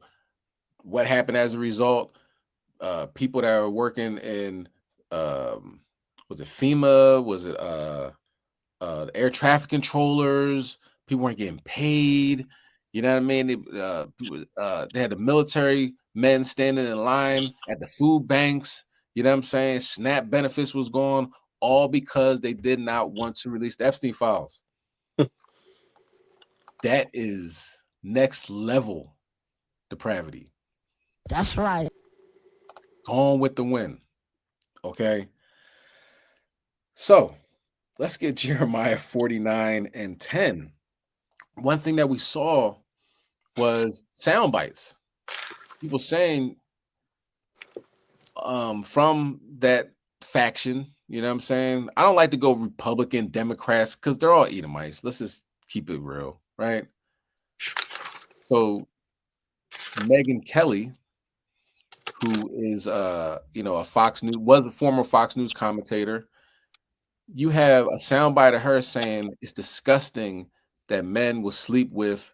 what happened as a result? People that are working in was it FEMA? Was it air traffic controllers? People weren't getting paid. You know what I mean? They had the military men standing in line at the food banks. You know what I'm saying? SNAP benefits was gone, all because they did not want to release the Epstein files. That is next level depravity. That's right. Gone with the wind. Okay. So let's get Jeremiah 49 and 10. One thing that we saw was sound bites. People saying from that faction, you know what I'm saying? I don't like to go Republican, Democrats, because they're all Edomites. Let's just keep it real, right? So Megyn Kelly, who is a Fox News, was a former Fox News commentator. You have a soundbite of her saying it's disgusting that men will sleep with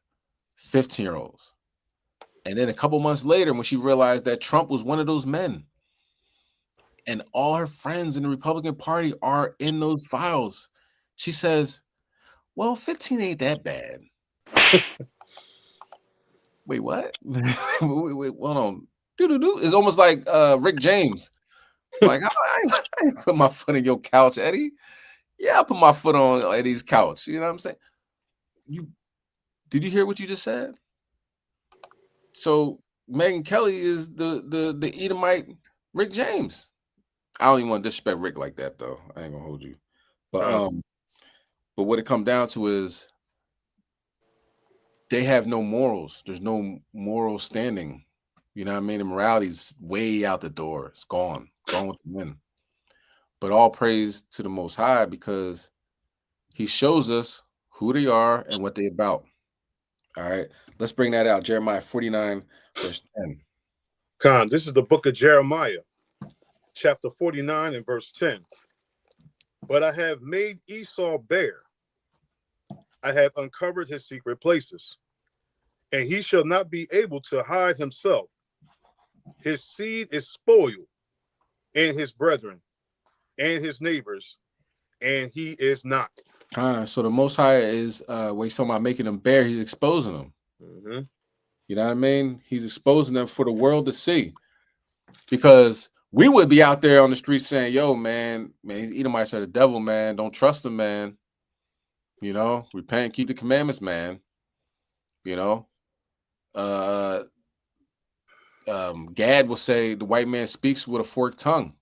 15-year-olds. And then a couple months later, when she realized that Trump was one of those men, and all her friends in the Republican Party are in those files, she says, well, 15 ain't that bad. Wait, what? wait, hold on. It's almost like Rick James. Like, I ain't put my foot in your couch, Eddie. Yeah, I put my foot on Eddie's couch. You know what I'm saying? Did you hear what you just said? So Megyn Kelly is the Edomite Rick James. I don't even want to disrespect Rick like that, though. I ain't gonna hold you. But what it comes down to is they have no morals. There's no moral standing. You know what I mean? The morality's way out the door. It's gone with the wind. But all praise to the Most High, because he shows us who they are and what they're about. All right, let's bring that out. Jeremiah 49, verse 10. Khan, this is the book of Jeremiah, chapter 49 and verse 10. But I have made Esau bare. I have uncovered his secret places, and he shall not be able to hide himself. His seed is spoiled, and his brethren, and his neighbors, and he is not. So the Most High is when he's talking about making them bare, he's exposing them. Mm-hmm. You know what I mean? He's exposing them for the world to see. Because we would be out there on the street saying, yo, man, these Edomites are the devil, man. Don't trust them, man. You know, repent, keep the commandments, man. You know, Gad will say the white man speaks with a forked tongue.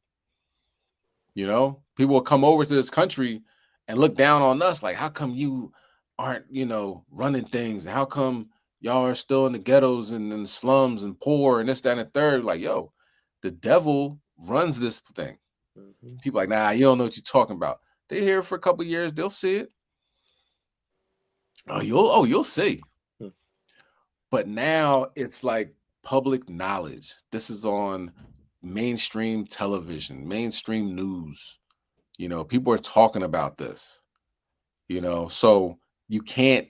You know, people will come over to this country and look down on us like, how come you aren't, running things? How come y'all are still in the ghettos and in the slums and poor and this, that, and the third? Like, yo, the devil runs this thing. Mm-hmm. People like, nah, you don't know what you're talking about. They're here for a couple of years. They'll see it. You'll see. But now it's like public knowledge. This is on mainstream television, mainstream news. You know, people are talking about this, you know, so you can't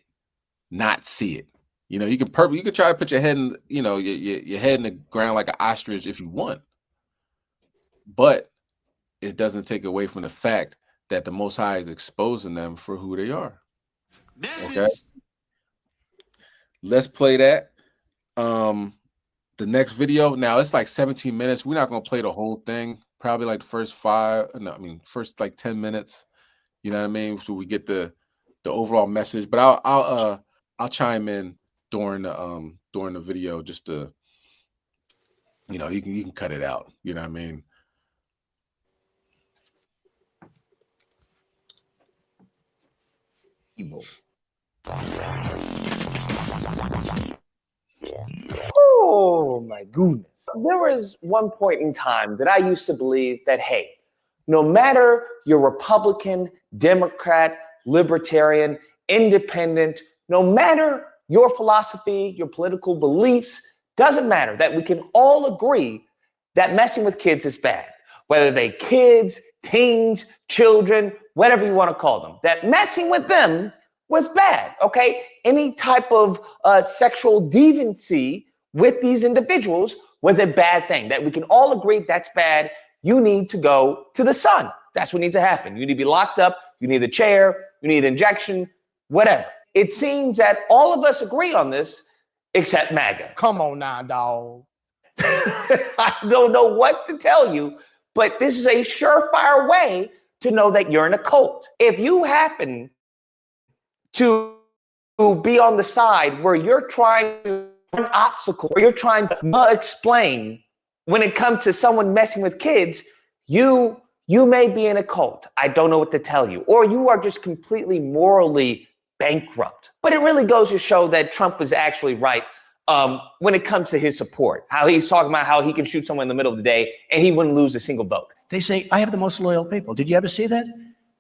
not see it. You know, you could try to put your head in, you know, your head in the ground like an ostrich if you want, but it doesn't take away from the fact that the Most High is exposing them for who they are. Okay, let's play that. The next video, now it's like 17 minutes. We're not gonna play the whole thing. Probably like the first first like 10 minutes. You know what I mean? So we get the overall message. But I'll chime in during the video just to, you know, you can cut it out. You know what I mean? Evil. Oh my goodness. There was one point in time that I used to believe that, hey, no matter you're Republican, Democrat, Libertarian, Independent, no matter your philosophy, your political beliefs, doesn't matter, that we can all agree that messing with kids is bad. Whether they kids, teens, children, whatever you want to call them, that messing with them was bad, okay? Any type of sexual deviancy with these individuals was a bad thing, that we can all agree that's bad. You need to go to the sun. That's what needs to happen. You need to be locked up. You need a chair. You need an injection, whatever. It seems that all of us agree on this except MAGA. Come on now, dog. I don't know what to tell you, but this is a surefire way to know that you're in a cult. If you happen to be on the side where you're trying to an obstacle, where you're trying to explain when it comes to someone messing with kids, you may be in a cult. I don't know what to tell you. Or you are just completely morally bankrupt. But it really goes to show that Trump was actually right when it comes to his support. How he's talking about how he can shoot someone in the middle of the day and he wouldn't lose a single vote. They say, I have the most loyal people. Did you ever see that?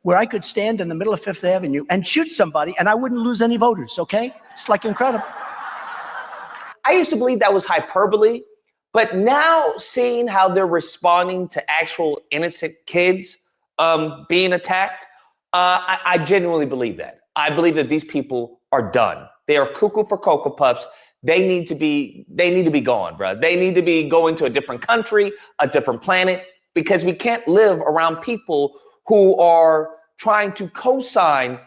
Where I could stand in the middle of Fifth Avenue and shoot somebody and I wouldn't lose any voters, okay? It's like incredible. I used to believe that was hyperbole, but now seeing how they're responding to actual innocent kids being attacked, I genuinely believe that. I believe that these people are done. They are cuckoo for Cocoa Puffs. They need to be gone, bro. They need to be going to a different country, a different planet, because we can't live around people who are trying to co-sign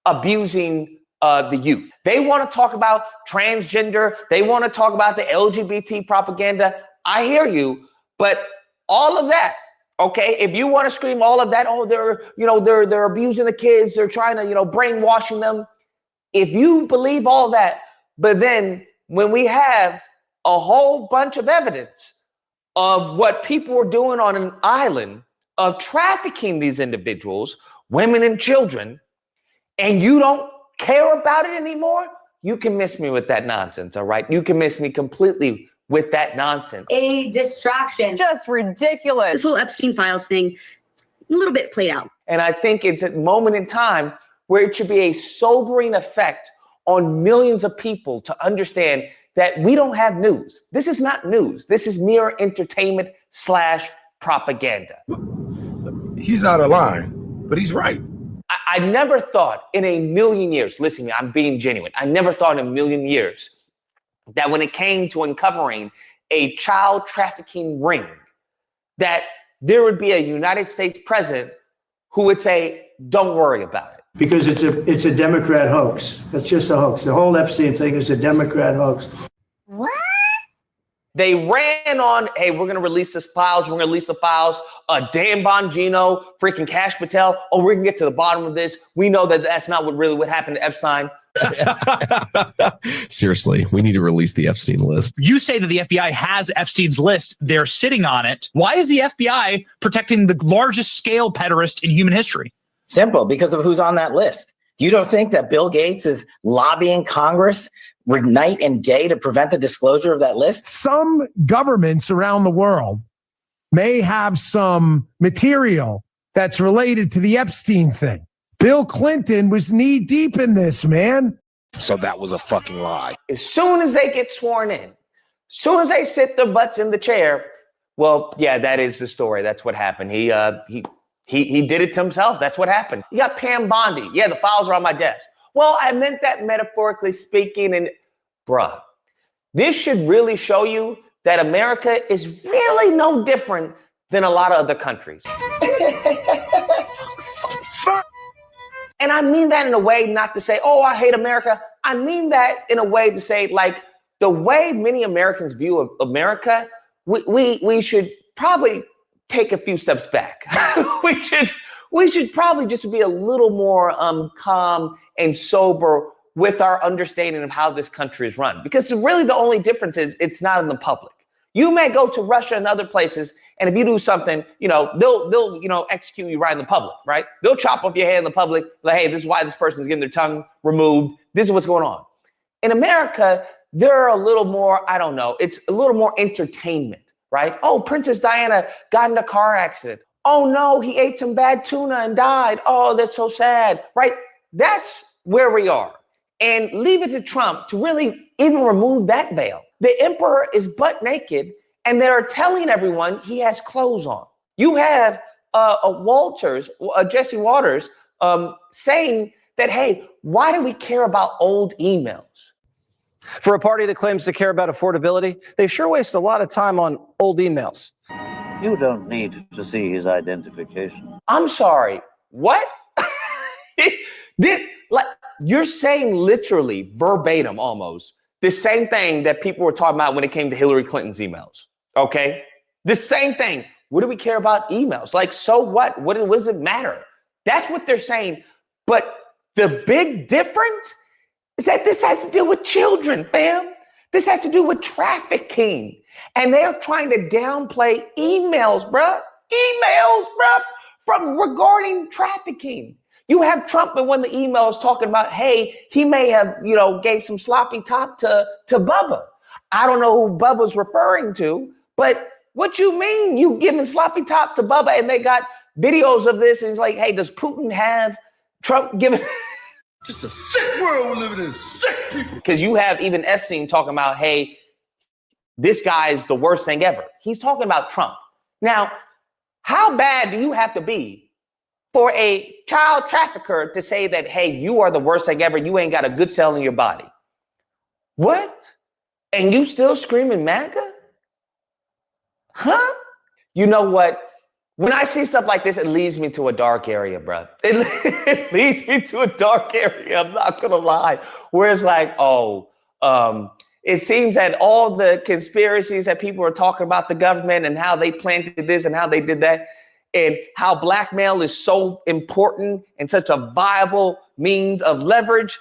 abusing the youth. They want to talk about transgender. They want to talk about the LGBT propaganda. I hear you, but all of that, okay, if you want to scream all of that, oh, they're abusing the kids, they're trying to, brainwashing them. If you believe all that, but then when we have a whole bunch of evidence of what people are doing on an island of trafficking these individuals, women and children, and you don't care about it anymore, you can miss me with that nonsense, all right? You can miss me completely with that nonsense. A distraction. Just ridiculous. This whole Epstein Files thing, a little bit played out. And I think it's a moment in time where it should be a sobering effect on millions of people to understand that we don't have news. This is not news. This is mere entertainment / propaganda. He's out of line, but he's right. I never thought in a million years, listen to me, I'm being genuine. I never thought in a million years that when it came to uncovering a child trafficking ring, that there would be a United States president who would say, don't worry about it. Because it's a Democrat hoax. It's just a hoax. The whole Epstein thing is a Democrat hoax. What? They ran on, hey, we're going to release the files. We're going to release the files. Dan Bongino, freaking Kash Patel. Oh, we're going to get to the bottom of this. We know that that's not what happened to Epstein. Seriously, we need to release the Epstein list. You say that the FBI has Epstein's list. They're sitting on it. Why is the FBI protecting the largest scale pederast in human history? Simple, because of who's on that list. You don't think that Bill Gates is lobbying Congress night and day to prevent the disclosure of that list? Some governments around the world may have some material that's related to the Epstein thing. Bill Clinton was knee deep in this, man. So that was a fucking lie. As soon as they get sworn in, as soon as they sit their butts in the chair, Well, yeah, that is the story. That's what happened. He did it to himself. That's what happened. You got Pam Bondi. Yeah, the files are on my desk. Well, I meant that metaphorically speaking. And bruh, this should really show you that America is really no different than a lot of other countries. And I mean that in a way not to say, oh, I hate America. I mean that in a way to say, like, the way many Americans view America, we should probably take a few steps back. we should probably just be a little more calm and sober with our understanding of how this country is run. Because really the only difference is it's not in the public. You may go to Russia and other places, and if you do something, they'll execute you right in the public, right? They'll chop off your hand in the public, like, hey, this is why this person's getting their tongue removed. This is what's going on. In America, they're a little more, I don't know, it's a little more entertainment, right? Oh, Princess Diana got in a car accident. Oh no, he ate some bad tuna and died. Oh, that's so sad, right? That's where we are. And leave it to Trump to really even remove that veil. The emperor is butt naked, and they're telling everyone he has clothes on. You have Jesse Waters, saying that, hey, why do we care about old emails? For a party that claims to care about affordability, they sure waste a lot of time on old emails. You don't need to see his identification. I'm sorry, what? You're saying literally verbatim almost the same thing that people were talking about when it came to Hillary Clinton's emails, okay? The same thing. What do we care about emails? Like, so what? What does it matter? That's what they're saying. But the big difference is that this has to do with children, fam. This has to do with trafficking. And they're trying to downplay emails, bruh. Emails, bruh, from regarding trafficking. You have Trump in one of the emails talking about, hey, he may have, gave some sloppy top to Bubba. I don't know who Bubba's referring to, but what you mean you giving sloppy top to Bubba and they got videos of this and it's like, hey, does Putin have Trump giving? Just a sick world we're living in, sick people. Because you have even Epstein talking about, hey, this guy is the worst thing ever. He's talking about Trump. Now, how bad do you have to be for a child trafficker to say that, hey, you are the worst thing ever, you ain't got a good cell in your body? What? And you still screaming MAGA? Huh? You know what? When I see stuff like this, it leads me to a dark area, bro. It leads me to a dark area, I'm not gonna lie. Where it's like, it seems that all the conspiracies that people are talking about the government and how they planted this and how they did that, and how blackmail is so important and such a viable means of leverage,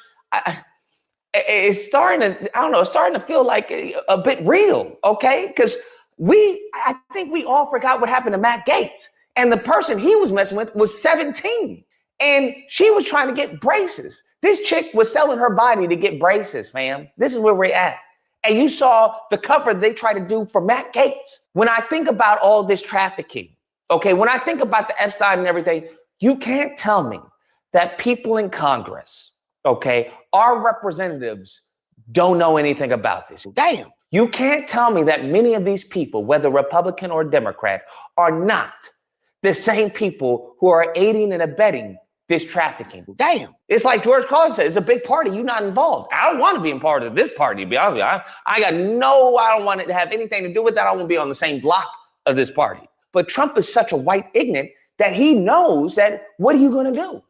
it's starting to feel like a bit real, okay? Because I think we all forgot what happened to Matt Gaetz. And the person he was messing with was 17. And she was trying to get braces. This chick was selling her body to get braces, fam. This is where we're at. And you saw the cover they tried to do for Matt Gaetz. When I think about all this trafficking, okay, when I think about the Epstein and everything, you can't tell me that people in Congress, okay, our representatives don't know anything about this. Damn. You can't tell me that many of these people, whether Republican or Democrat, are not the same people who are aiding and abetting this trafficking. Damn. It's like George Carlin said, it's a big party. You're not involved. I don't want to be a part of this party, to be honest with you. I don't want it to have anything to do with that. I want to be on the same block of this party. But Trump is such a white ignorant that he knows that, what are you going to do?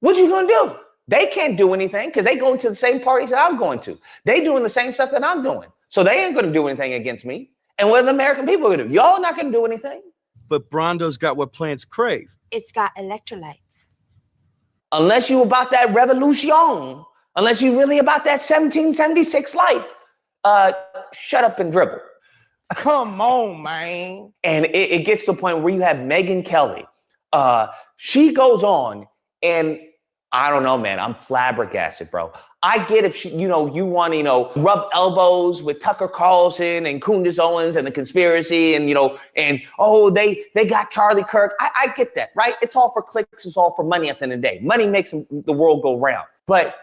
What you going to do? They can't do anything because they go into the same parties that I'm going to. They doing the same stuff that I'm doing. So they ain't going to do anything against me. And what are the American people going to do? Y'all not going to do anything. But Brondo's got what plants crave. It's got electrolytes. Unless you about that revolution, unless you really about that 1776 life, shut up and dribble. Come on, man. And it gets to the point where you have Megyn Kelly. She goes on and I don't know, man, I'm flabbergasted, bro. I get if you want to, rub elbows with Tucker Carlson and Candace Owens and the conspiracy and, they got Charlie Kirk. I get that, right? It's all for clicks. It's all for money at the end of the day. Money makes the world go round. But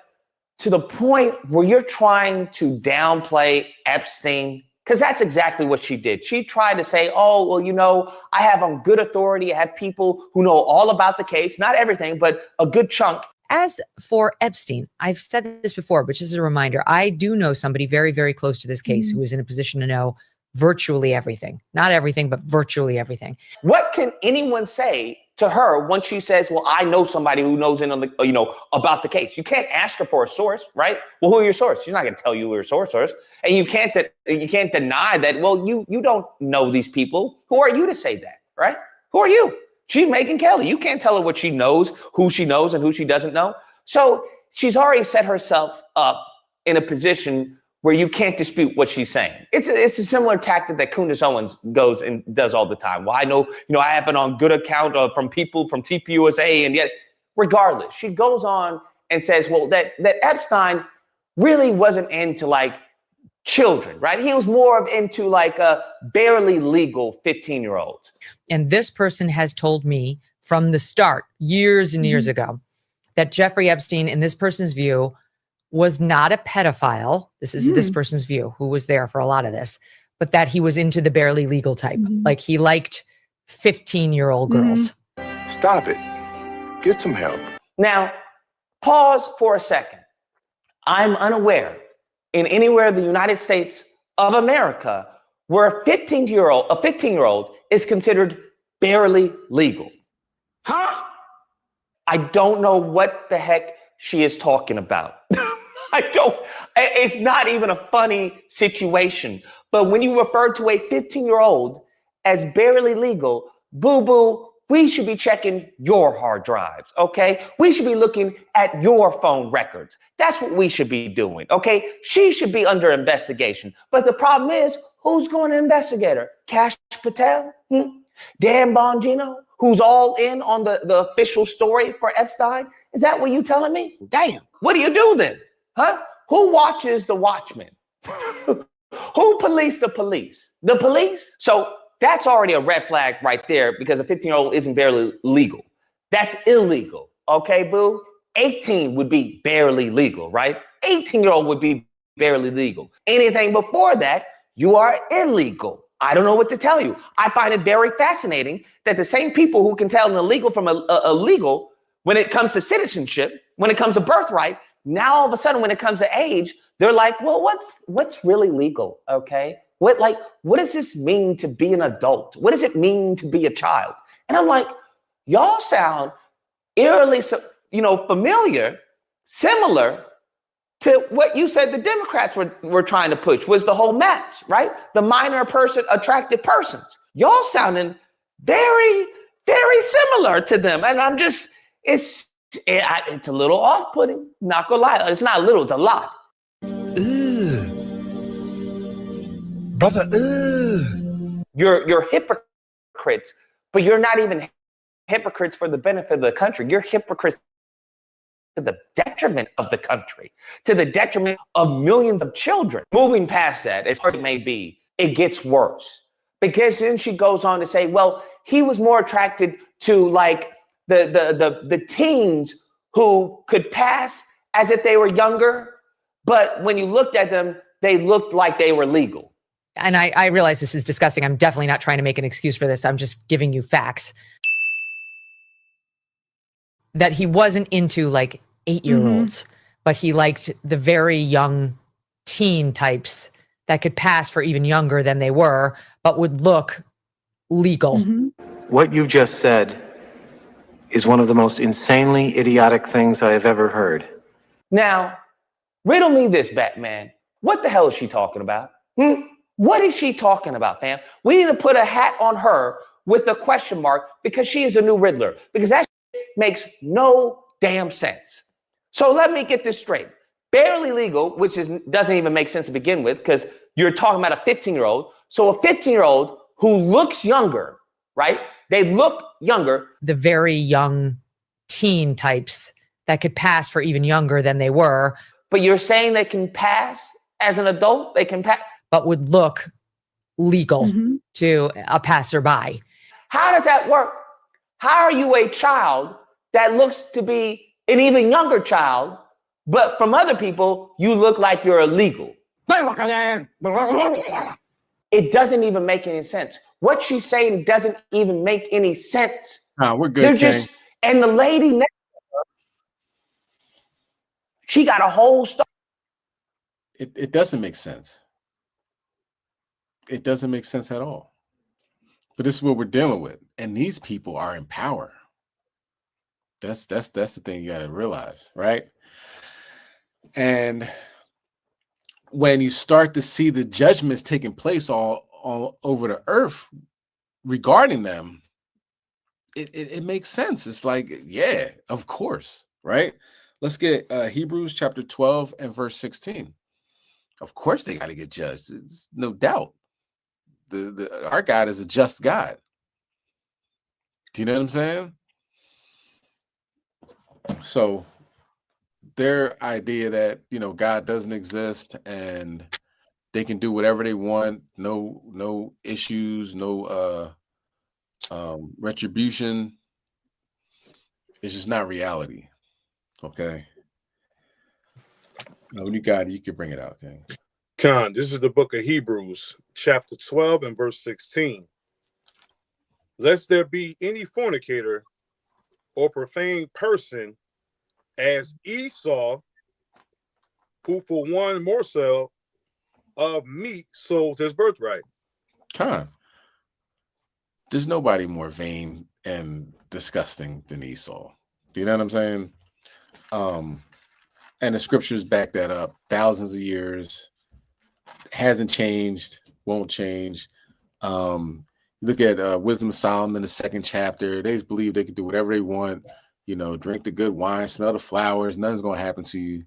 to the point where you're trying to downplay Epstein, Because that's exactly what she did. She tried to say, oh, well, you know, I have on good authority. I have people who know all about the case, not everything, but a good chunk. As for Epstein, I've said this before, but just as a reminder, I do know somebody very, very close to this case who is in a position to know virtually everything. Not everything, but virtually everything. What can anyone say to her once she says, well, I know somebody who knows in on the, you know, about the case? You can't ask her for a source, right? Well, who are your sources? She's not going to tell you who your source is. And you can't deny that, well, you don't know these people. Who are you to say that, right? Who are you? She's Megyn Kelly. You can't tell her what she knows, who she knows and who she doesn't know. So she's already set herself up in a position where you can't dispute what she's saying. It's a similar tactic that Candace Owens goes and does all the time. Well, I know, you know, I have it on good account from people from TPUSA, and yet, regardless, she goes on and says, well, that Epstein really wasn't into like children, right? He was more of into like a barely legal 15-year-olds. And this person has told me from the start, years and years ago, that Jeffrey Epstein, in this person's view, was not a pedophile. This is this person's view, who was there for a lot of this, but that he was into the barely legal type. Like he liked 15-year-old girls. Stop it. Get some help. Now, pause for a second. I'm unaware in anywhere in the United States of America where a 15-year-old is considered barely legal. Huh? I don't know what the heck she is talking about. It's not even a funny situation. But when you refer to a 15-year-old as barely legal, boo-boo, we should be checking your hard drives, okay? We should be looking at your phone records. That's what we should be doing, okay? She should be under investigation. But the problem is, who's going to investigate her? Kash Patel? Dan Bongino, who's all in on the official story for Epstein? Is that what you telling me? Damn. What do you do then? Huh? Who watches the Watchmen? Who police the police? The police? So that's already a red flag right there because a 15-year-old isn't barely legal. That's illegal. Okay, boo? 18 would be barely legal, right? 18-year-old would be barely legal. Anything before that, you are illegal. I don't know what to tell you. I find it very fascinating that the same people who can tell an illegal from a legal when it comes to citizenship, when it comes to birthright, now all of a sudden when it comes to age, they're like, well, what's really legal, okay? What does this mean to be an adult? What does it mean to be a child? And I'm like, y'all sound eerily, familiar, similar to what you said the Democrats were trying to push, was the whole match, right? The minor person, attracted persons. Y'all sounding very, very similar to them. And I'm just, it's a little off-putting, not gonna lie. It's not a little, it's a lot. Brother, You're hypocrites, but you're not even hypocrites for the benefit of the country. You're hypocrites to the detriment of the country, to the detriment of millions of children. Moving past that, as hard as it may be, it gets worse. Because then she goes on to say, well, he was more attracted to like the teens who could pass as if they were younger, but when you looked at them, they looked like they were legal. And I realize this is disgusting. I'm definitely not trying to make an excuse for this. I'm just giving you facts. That he wasn't into like 8-year-olds, but he liked the very young teen types that could pass for even younger than they were, but would look legal. What you just said is one of the most insanely idiotic things I have ever heard. Now, riddle me this, Batman. What the hell is she talking about? What is she talking about, fam? We need to put a hat on her with a question mark because she is a new Riddler. Because that makes no damn sense. So let me get this straight. Barely legal, which doesn't even make sense to begin with because you're talking about a 15-year-old. So a 15-year-old who looks younger, right? They look younger. The very young teen types that could pass for even younger than they were. But you're saying they can pass as an adult? They can pass? But would look legal to a passerby. How does that work? How are you a child that looks to be an even younger child, but from other people, you look like you're illegal? It doesn't even make any sense. What she's saying doesn't even make any sense. Nah, we're good, They're King. just, and the lady next to her, she got a whole story. It doesn't make sense. It doesn't make sense at all. But this is what we're dealing with. And these people are in power. That's the thing you got to realize, right? And when you start to see the judgments taking place all over the earth regarding them, it makes sense. It's like, yeah, of course, right? Let's get Hebrews chapter 12 and verse 16. Of course they got to get judged. It's no doubt. Our God is a just God. Do you know what I'm saying? So their idea that, God doesn't exist and they can do whatever they want, no issues, no retribution, it's just not reality. Okay. Now, when you got it, you can bring it out, okay? Khan, this is the book of Hebrews, chapter 12 and verse 16. Lest there be any fornicator or profane person as Esau, who for one morsel of meat sold his birthright. Khan, there's nobody more vain and disgusting than Esau. Do you know what I'm saying? And the scriptures back that up. Thousands of years. Hasn't changed, won't change. Look at Wisdom of Solomon, the 2nd chapter. They just believe they can do whatever they want, drink the good wine, smell the flowers, nothing's going to happen to you.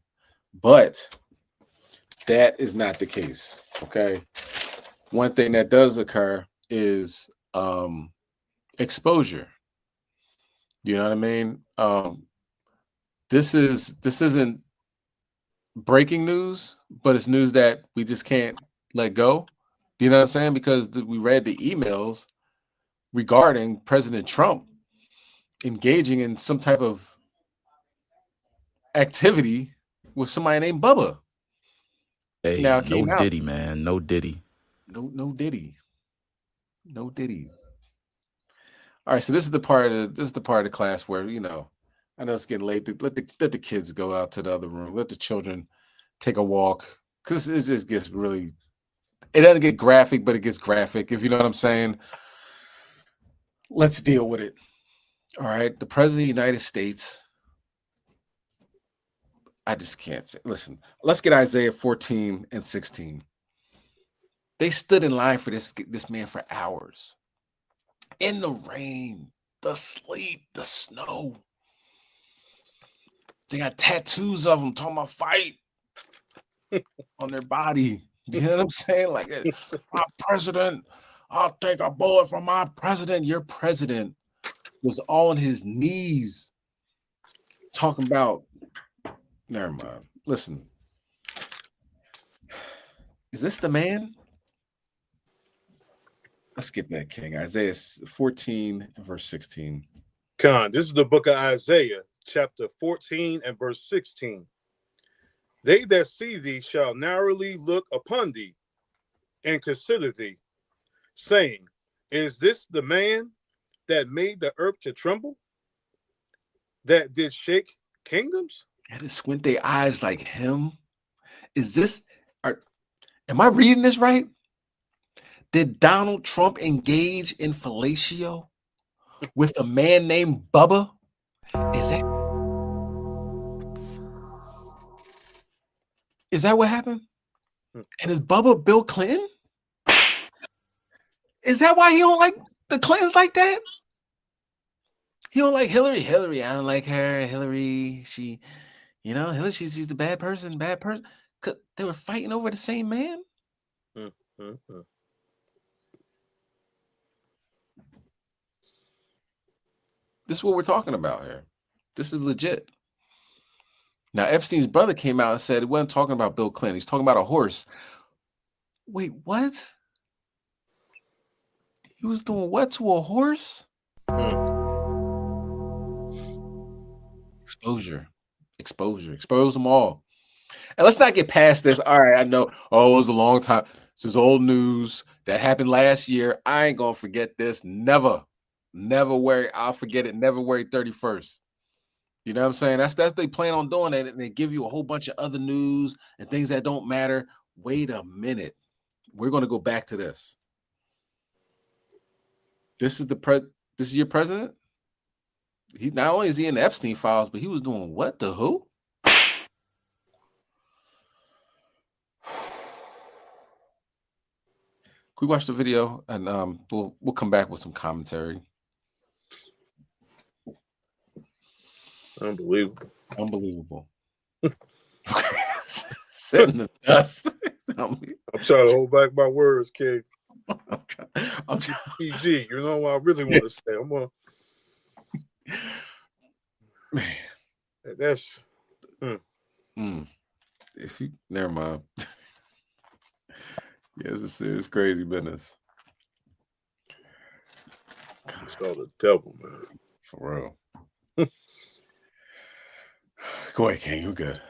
But that is not the case, okay? One thing that does occur is exposure. You know what I mean? This isn't breaking news, but it's news that we just can't let go. Do you know what I'm saying? Because we read the emails regarding President Trump engaging in some type of activity with somebody named Bubba. Hey, Now no Diddy, man. No Diddy. No Diddy. No Diddy. All right, so this is the part of the class where, I know it's getting late. Let the kids go out to the other room. Let the children take a walk. Because it just gets really, it doesn't get graphic, but it gets graphic, if you know what I'm saying. Let's deal with it. All right. The President of the United States. I just can't say. Listen, let's get Isaiah 14 and 16. They stood in line for this man for hours. In the rain, the sleet, the snow. They got tattoos of them talking about fight on their body. You know what I'm saying? Like, my president, I'll take a bullet from my president. Your president was on his knees talking about, never mind. Listen, is this the man? Let's get that, King. Isaiah 14 and verse 16. Khan, this is the book of Isaiah, chapter 14 and verse 16. They that see thee shall narrowly look upon thee and consider thee, saying, is this the man that made the earth to tremble, that did shake kingdoms? Had to squint their eyes like him. Is this, am I reading this right? Did Donald Trump engage in fellatio with a man named Bubba? Is that what happened? And is Bubba Bill Clinton? Is that why he don't like the Clintons like that? He don't like Hillary. Hillary, I don't like her. Hillary, she, Hillary, she's the bad person. They were fighting over the same man. This is what we're talking about here. This is legit. Now, Epstein's brother came out and said he wasn't talking about Bill Clinton. He's talking about a horse. Wait, what? He was doing what to a horse? Exposure. Expose them all. And let's not get past this. All right, I know. Oh, it was a long time. This is old news that happened last year. I ain't gonna forget this. Never worry. I'll forget it. Never worry. 31st. You know what I'm saying? That's they plan on doing that, and they give you a whole bunch of other news and things that don't matter. Wait a minute. We're gonna go back to this. This is this is your president. He not only is he in the Epstein files, but he was doing what the who? Can we watch the video and we'll come back with some commentary. Unbelievable. Sit in the dust. I'm trying to hold back my words, King. I'm trying. PG, you know what I really want to say. I'm gonna. Man, that's. If you never mind. Yeah, it's a serious, crazy business. It's all the devil, man. For real. Go ahead, King. You're good.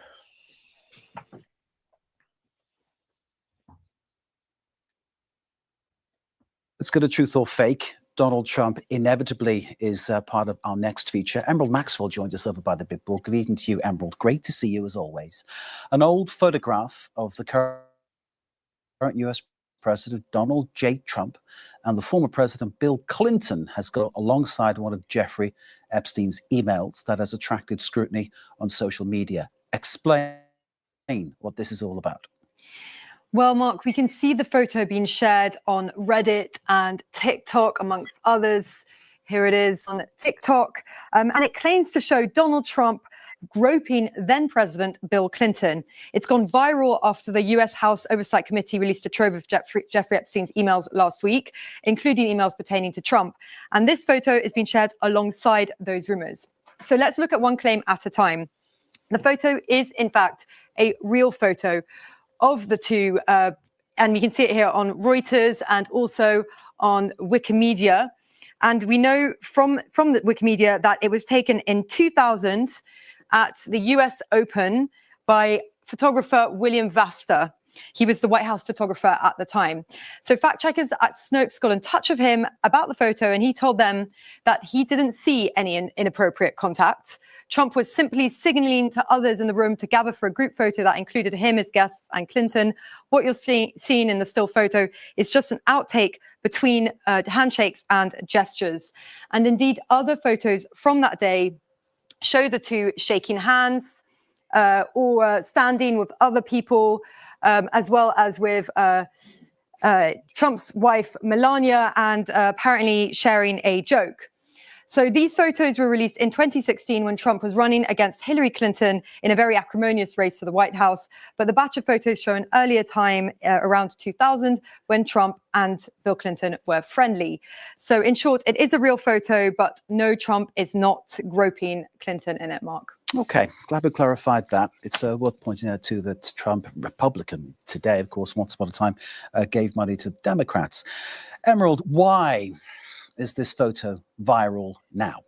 Let's go to Truth or Fake. Donald Trump inevitably is part of our next feature. Emerald Maxwell joined us over by the Big Book. Good evening to you, Emerald. Great to see you as always. An old photograph of the current U.S. President Donald J. Trump and the former President Bill Clinton has got alongside one of Jeffrey Epstein's emails that has attracted scrutiny on social media. Explain what this is all about. Well, Mark, we can see the photo being shared on Reddit and TikTok, amongst others. Here it is on TikTok. And it claims to show Donald Trump groping then President Bill Clinton. It's gone viral after the U.S. House Oversight Committee released a trove of Jeffrey Epstein's emails last week, including emails pertaining to Trump. And this photo is being shared alongside those rumors. So let's look at one claim at a time. The photo is, in fact, a real photo of the two, and you can see it here on Reuters and also on Wikimedia. And we know from the Wikimedia that it was taken in 2000 at the US Open by photographer William Vasta. He was the White House photographer at the time. So fact checkers at Snopes got in touch with him about the photo, and he told them that he didn't see any inappropriate contact. Trump was simply signaling to others in the room to gather for a group photo that included him as guests and Clinton. What you're seeing in the still photo is just an outtake between handshakes and gestures. And indeed, other photos from that day show the two shaking hands or standing with other people, as well as with Trump's wife, Melania, and apparently sharing a joke. So these photos were released in 2016 when Trump was running against Hillary Clinton in a very acrimonious race for the White House. But the batch of photos show an earlier time, around 2000, when Trump and Bill Clinton were friendly. So in short, it is a real photo, but no, Trump is not groping Clinton in it, Mark. Okay, glad we clarified that. It's worth pointing out, too, that Trump, Republican today, of course, once upon a time, gave money to Democrats. Emerald, why is this photo viral now?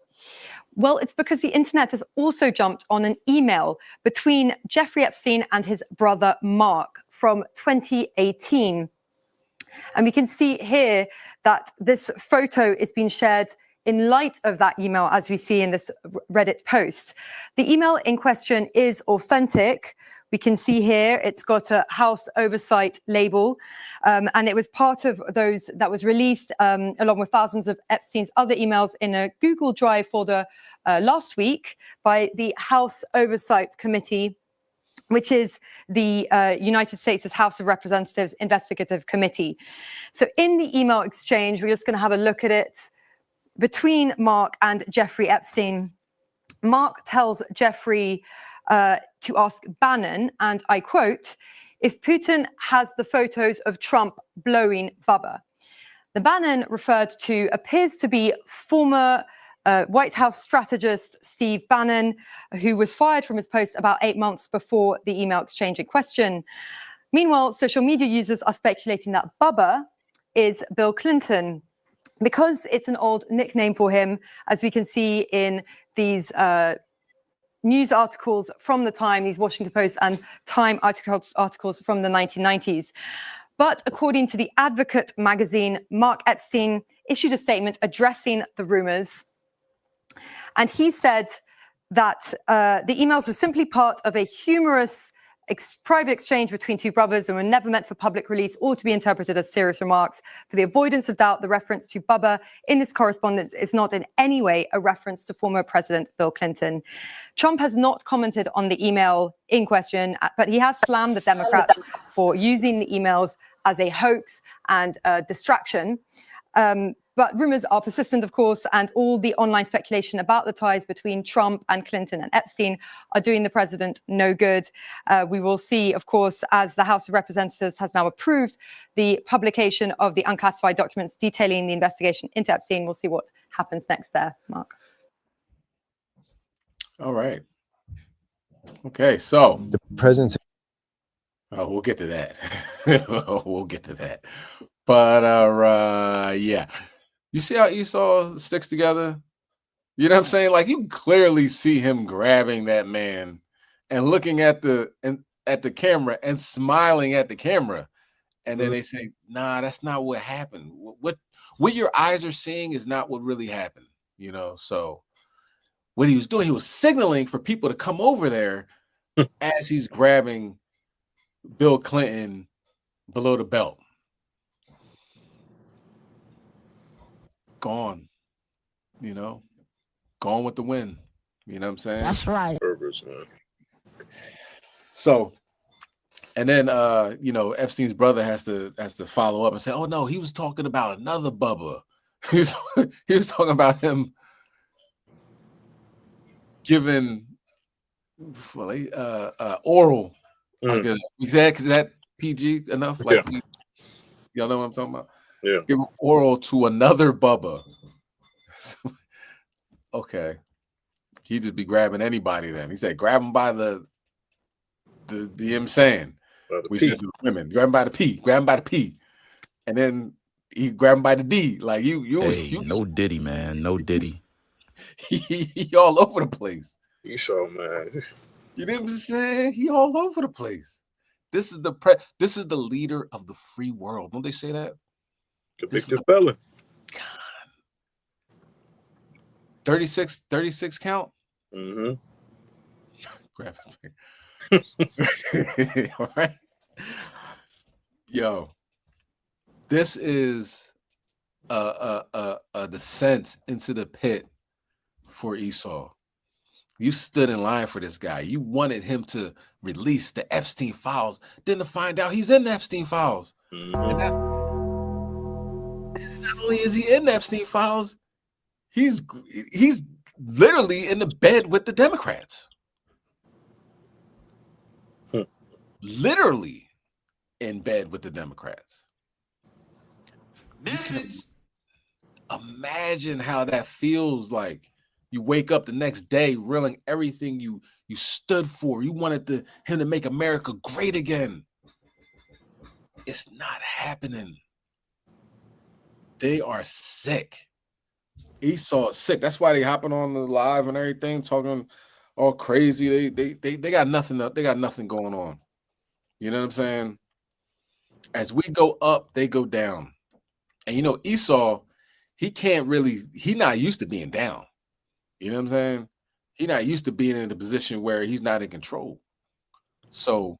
Well, it's because the internet has also jumped on an email between Jeffrey Epstein and his brother Mark from 2018. And we can see here that this photo is being shared in light of that email, as we see in this Reddit post. The email in question is authentic. We can see here it's got a House Oversight label, and it was part of those that was released along with thousands of Epstein's other emails in a Google Drive folder last week by the House Oversight Committee, which is the United States' House of Representatives Investigative Committee. So in the email exchange, we're just going to have a look at it between Mark and Jeffrey Epstein. Mark tells Jeffrey to ask Bannon, and I quote, if Putin has the photos of Trump blowing Bubba. The Bannon referred to appears to be former White House strategist Steve Bannon, who was fired from his post about 8 months before the email exchange in question. Meanwhile, social media users are speculating that Bubba is Bill Clinton, because it's an old nickname for him, as we can see in these news articles from the time, these Washington Post and Time articles from the 1990s. But according to The Advocate magazine, Mark Epstein issued a statement addressing the rumors. And he said that the emails were simply part of a humorous private exchange between two brothers and were never meant for public release or to be interpreted as serious remarks. For the avoidance of doubt, the reference to Bubba in this correspondence is not in any way a reference to former President Bill Clinton. Trump has not commented on the email in question, but he has slammed the Democrats for using the emails as a hoax and a distraction. But rumors are persistent, of course, and all the online speculation about the ties between Trump and Clinton and Epstein are doing the president no good. We will see, of course, as the House of Representatives has now approved the publication of the unclassified documents detailing the investigation into Epstein. We'll see what happens next there, Mark. All right. Okay, so the president's. Oh, we'll get to that. We'll get to that. But yeah. You see how Esau sticks together? You know what I'm saying? Like, you clearly see him grabbing that man and looking at the camera and smiling at the camera. And then they say, nah, that's not what happened. What your eyes are seeing is not what really happened, you know? So what he was doing, he was signaling for people to come over there as he's grabbing Bill Clinton below the belt. Gone, you know, gone with the wind. You know what I'm saying? That's right. So, and then you know, Epstein's brother has to follow up and say, "Oh no, he was talking about another Bubba. he was talking about him giving oral." Is that PG enough? Like, y'all know what I'm talking about? Yeah. Give oral to another Bubba. Okay. He just be grabbing anybody then. He said, grab him by the I'm saying. We said to women, grab him by the P, grab him by the P. And then he grabbed him by the D. Like you no Diddy, man. No Diddy. He all over the place. Esau, man. You know what I'm saying? He all over the place. This is the leader of the free world. Don't they say that? Convicted felon. God. 36 count? Mm-hmm. Grab it. All right. Yo, this is a descent into the pit for Esau. You stood in line for this guy. You wanted him to release the Epstein files. Then to find out he's in the Epstein files. And not only is he in the Epstein files, he's literally in the bed with the Democrats. Literally in bed with the Democrats. You can imagine how that feels like. You wake up the next day reeling everything you stood for. You wanted him to make America great again. It's not happening. They are sick. Esau is sick. That's why they hopping on the live and everything, talking all crazy. They got nothing up. They got nothing going on. You know what I'm saying? As we go up, they go down. And you know, Esau, he's not used to being down. You know what I'm saying? He's not used to being in a position where he's not in control. So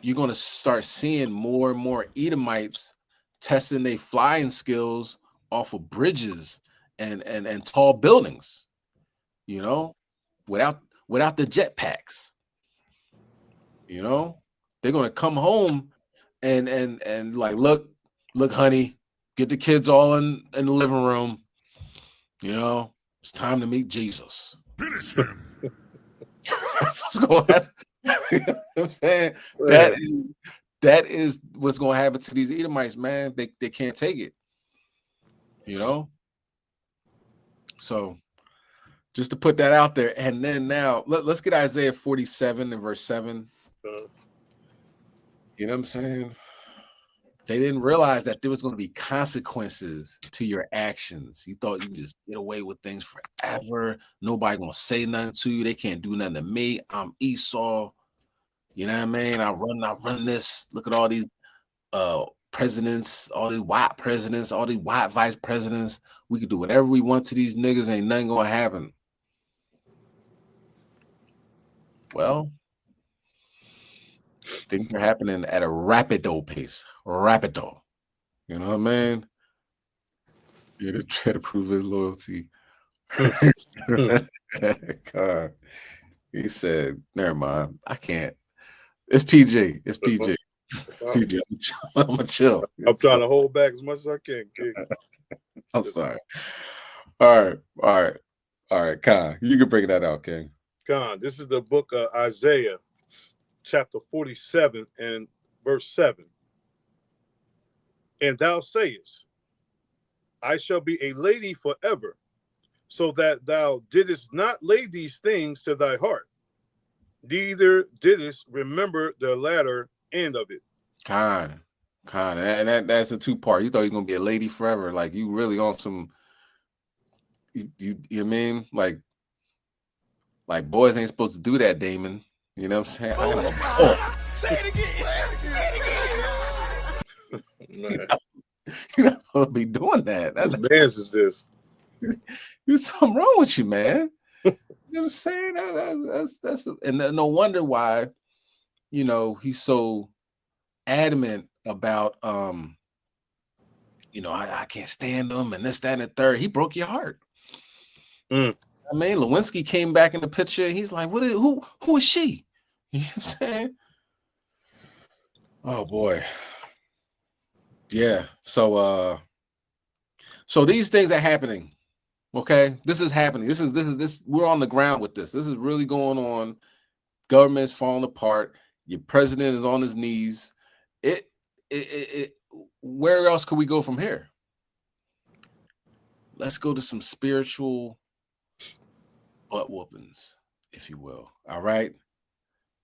you're going to start seeing more and more Edomites testing their flying skills off of bridges and tall buildings, you know, without the jetpacks. You know, they're going to come home and like, look, honey, get the kids all in the living room. You know, it's time to meet Jesus. Finish him. That's what's going to happen. You know what I'm saying? That is what's going to happen to these Edomites, man. They can't take it. You know? So just to put that out there. And then now let's get Isaiah 47 and verse 7. You know what I'm saying? They didn't realize that there was going to be consequences to your actions. You thought you could just get away with things forever. Nobody going to say nothing to you. They can't do nothing to me. I'm Esau. You know what I mean? I run this. Look at all these presidents, all these white presidents, all these white vice presidents. We could do whatever we want to these niggas. Ain't nothing gonna happen. Well, things are happening at a rapido pace. Rapido. You know what I mean? Yeah, to try to prove his loyalty. God. He said, never mind. I can't. It's PG. It's PG. PG. I'm gonna chill. I'm trying to hold back as much as I can, kid. I'm sorry. All right, Khan. You can bring that out, King. Khan, this is the book of Isaiah, chapter 47 and verse 7. And thou sayest, I shall be a lady forever, so that thou didst not lay these things to thy heart, neither didst remember the latter end of it. Khan. And that's a two-part. You thought you was gonna be a lady forever. Like you really on some you know what I mean? Like boys ain't supposed to do that, Damon. You know what I'm saying? Say it again. You're not supposed to be doing that. What dance is this? There's something wrong with you, man. You know what I'm saying? That's and no wonder why, you know, he's so adamant about you know, I can't stand him and this, that, and the third. He broke your heart. I mean, Lewinsky came back in the picture. He's like, who is she? You know what I'm saying? Oh boy. Yeah. So these things are happening. Okay. This is happening. This we're on the ground with this. This is really going on. Government's falling apart. Your president is on his knees. Where else could we go from here? Let's go to some spiritual butt whoopings, if you will. All right.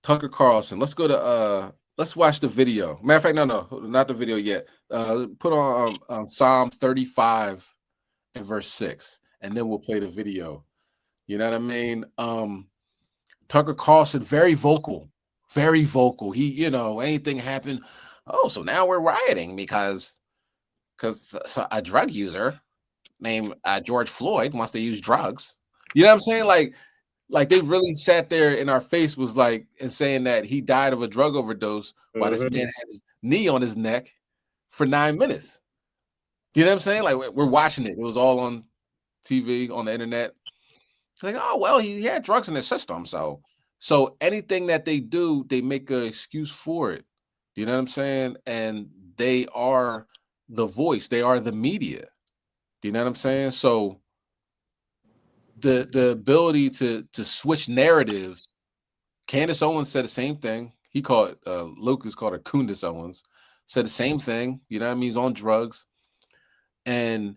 Tucker Carlson. Let's go to let's watch the video. Matter of fact, no, not the video yet. Put on Psalm 35 and verse 6, and then we'll play the video. You know what I mean? Tucker Carlson, very vocal. He, you know, anything happened. Oh, so now we're rioting because a drug user named George Floyd wants to use drugs. You know what I'm saying? Like they really sat there in our face was like and saying that he died of a drug overdose while this man had his knee on his neck for 9 minutes. You know what I'm saying? Like we're watching it. It was all on TV, on the internet. It's like, oh well, he had drugs in his system. So anything that they do, they make an excuse for it. You know what I'm saying? And they are the voice. They are the media. Do you know what I'm saying? So the ability to switch narratives. Candace Owens said the same thing. He called Lucas called her Candace Owens. Said the same thing. You know what I mean? He's on drugs. And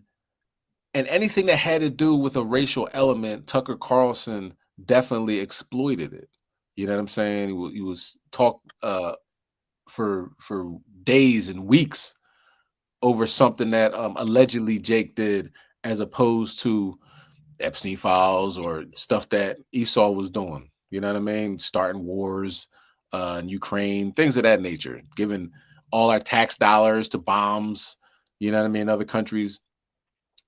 anything that had to do with a racial element, Tucker Carlson definitely exploited it. You know what I'm saying? He was talked for days and weeks over something that allegedly Jake did, as opposed to Epstein files or stuff that Esau was doing. You know what I mean? Starting wars in Ukraine, things of that nature, giving all our tax dollars to bombs, you know what I mean, other countries.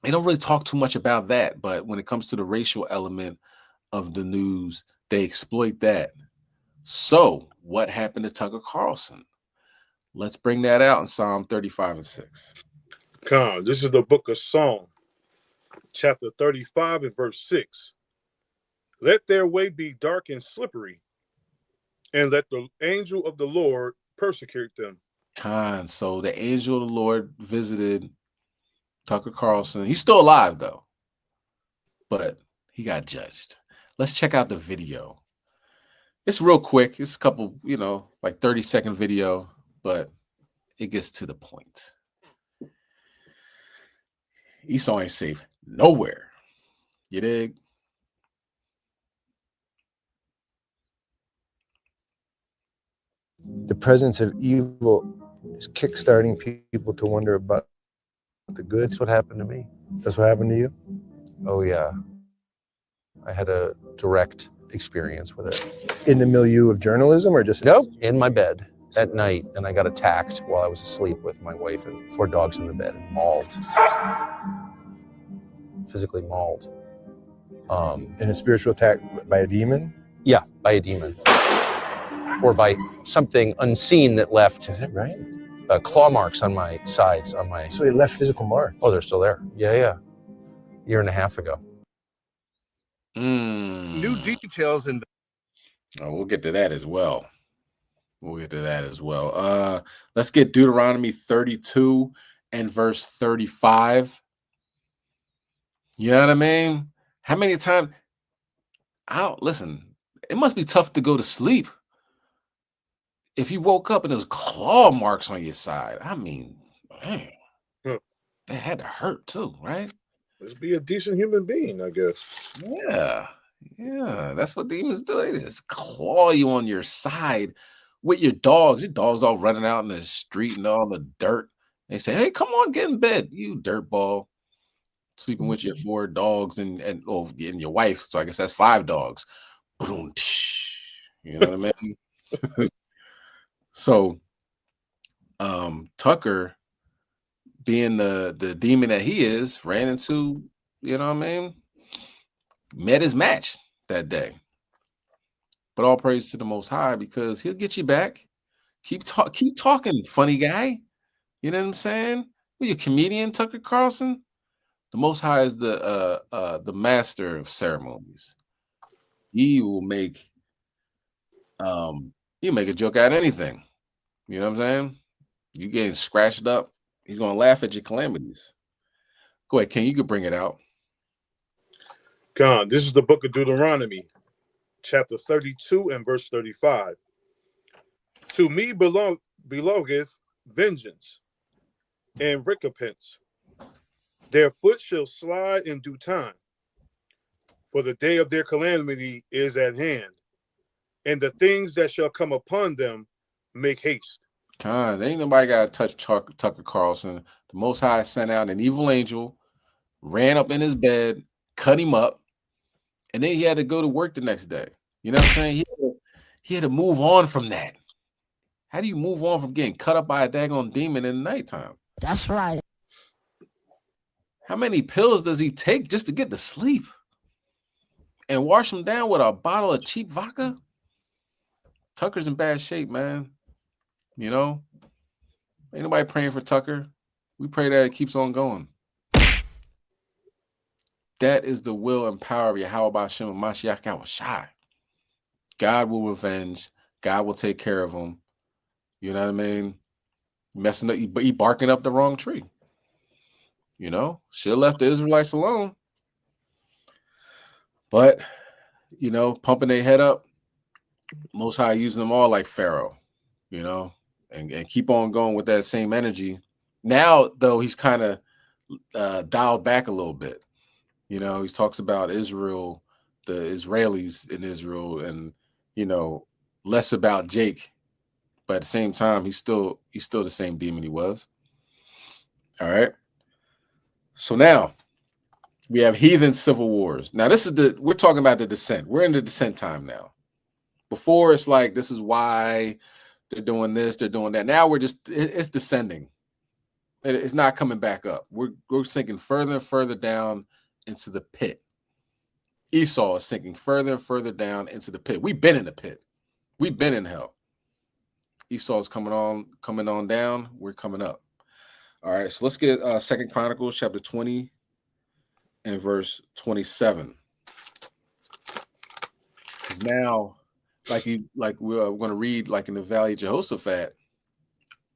They don't really talk too much about that, but when it comes to the racial element of the news, they exploit that. So what happened to Tucker Carlson? Let's bring that out in Psalm 35 and 6. Come, this is the book of Psalm, chapter 35 and verse 6. Let their way be dark and slippery, and let the angel of the Lord persecute them. So the angel of the Lord visited Tucker Carlson. He's still alive, though, but he got judged. Let's check out the video. It's real quick. It's a couple, you know, like 30-second video, but it gets to the point. Esau ain't safe nowhere. You dig? The presence of evil is kickstarting people to wonder about the good. That's what happened to me. That's what happened to you? Oh, yeah. I had a direct experience with it. In the milieu of journalism or just? Nope, in my bed. at night, and I got attacked while I was asleep with my wife and 4 dogs in the bed, and mauled, physically mauled. In a spiritual attack by a demon? Yeah, by a demon, or by something unseen that left. Is that right? Claw marks on my sides, on my. So he left physical marks. Oh, they're still there. Yeah. Year and a half ago. New details in. Oh, we'll get to that as well. Let's get Deuteronomy 32 and verse 35. You know what I mean? How many times? Listen, it must be tough to go to sleep if you woke up and there was claw marks on your side. I mean, man, that had to hurt too, right? Let's be a decent human being, I guess. Yeah, that's what demons do. They just claw you on your side with your dogs. Your dogs all running out in the street and all the dirt. They say, "Hey, come on, get in bed, you dirtball." Sleeping with your 4 dogs and your wife. So I guess that's 5 dogs. Boom, you know what I mean? So Tucker, being the demon that he is, ran into, you know what I mean, met his match that day. But all praise to the Most High, because he'll get you back. Keep talking, funny guy. You know what I'm saying? Are you a comedian, Tucker Carlson? The Most High is the master of ceremonies. He will make a joke out of anything. You know what I'm saying? You getting scratched up, he's gonna laugh at your calamities. Go ahead, Ken. You could bring it out. God, this is the book of Deuteronomy, chapter 32 and verse 35. To me belongeth vengeance and recompense. Their foot shall slide in due time, for the day of their calamity is at hand, and the things that shall come upon them make haste. Ain't nobody got to touch Tucker Carlson. The Most High sent out an evil angel, ran up in his bed, cut him up, and then he had to go to work the next day. You know what I'm saying? He had to move on from that. How do you move on from getting cut up by a daggone demon in the nighttime? That's right. How many pills does he take just to get to sleep? And wash him down with a bottle of cheap vodka? Tucker's in bad shape, man. You know? Ain't nobody praying for Tucker. We pray that it keeps on going. That is the will and power of Yahweh B'Shem Mashiach Yahushai. God will revenge. God will take care of him. You know what I mean? Messing up, he barking up the wrong tree. You know, should have left the Israelites alone. But, you know, pumping their head up, Most High using them all like Pharaoh, you know, and keep on going with that same energy. Now, though, he's kind of dialed back a little bit. You know, he talks about Israel, the Israelis in Israel, and, you know, less about Jake. But at the same time, he's still the same demon he was. All right. So now we have heathen civil wars. Now we're talking about the descent. We're in the descent time now. Before it's like, this is why they're doing this, they're doing that. Now it's descending. It's not coming back up. We're sinking further and further down into the pit. Esau is sinking further and further down into the pit. We've been in the pit. We've been in hell. Esau's coming on down. We're coming up. All right, so let's get 2 Chronicles chapter 20 and verse 27. Because now, we're going to read like in the Valley of Jehoshaphat,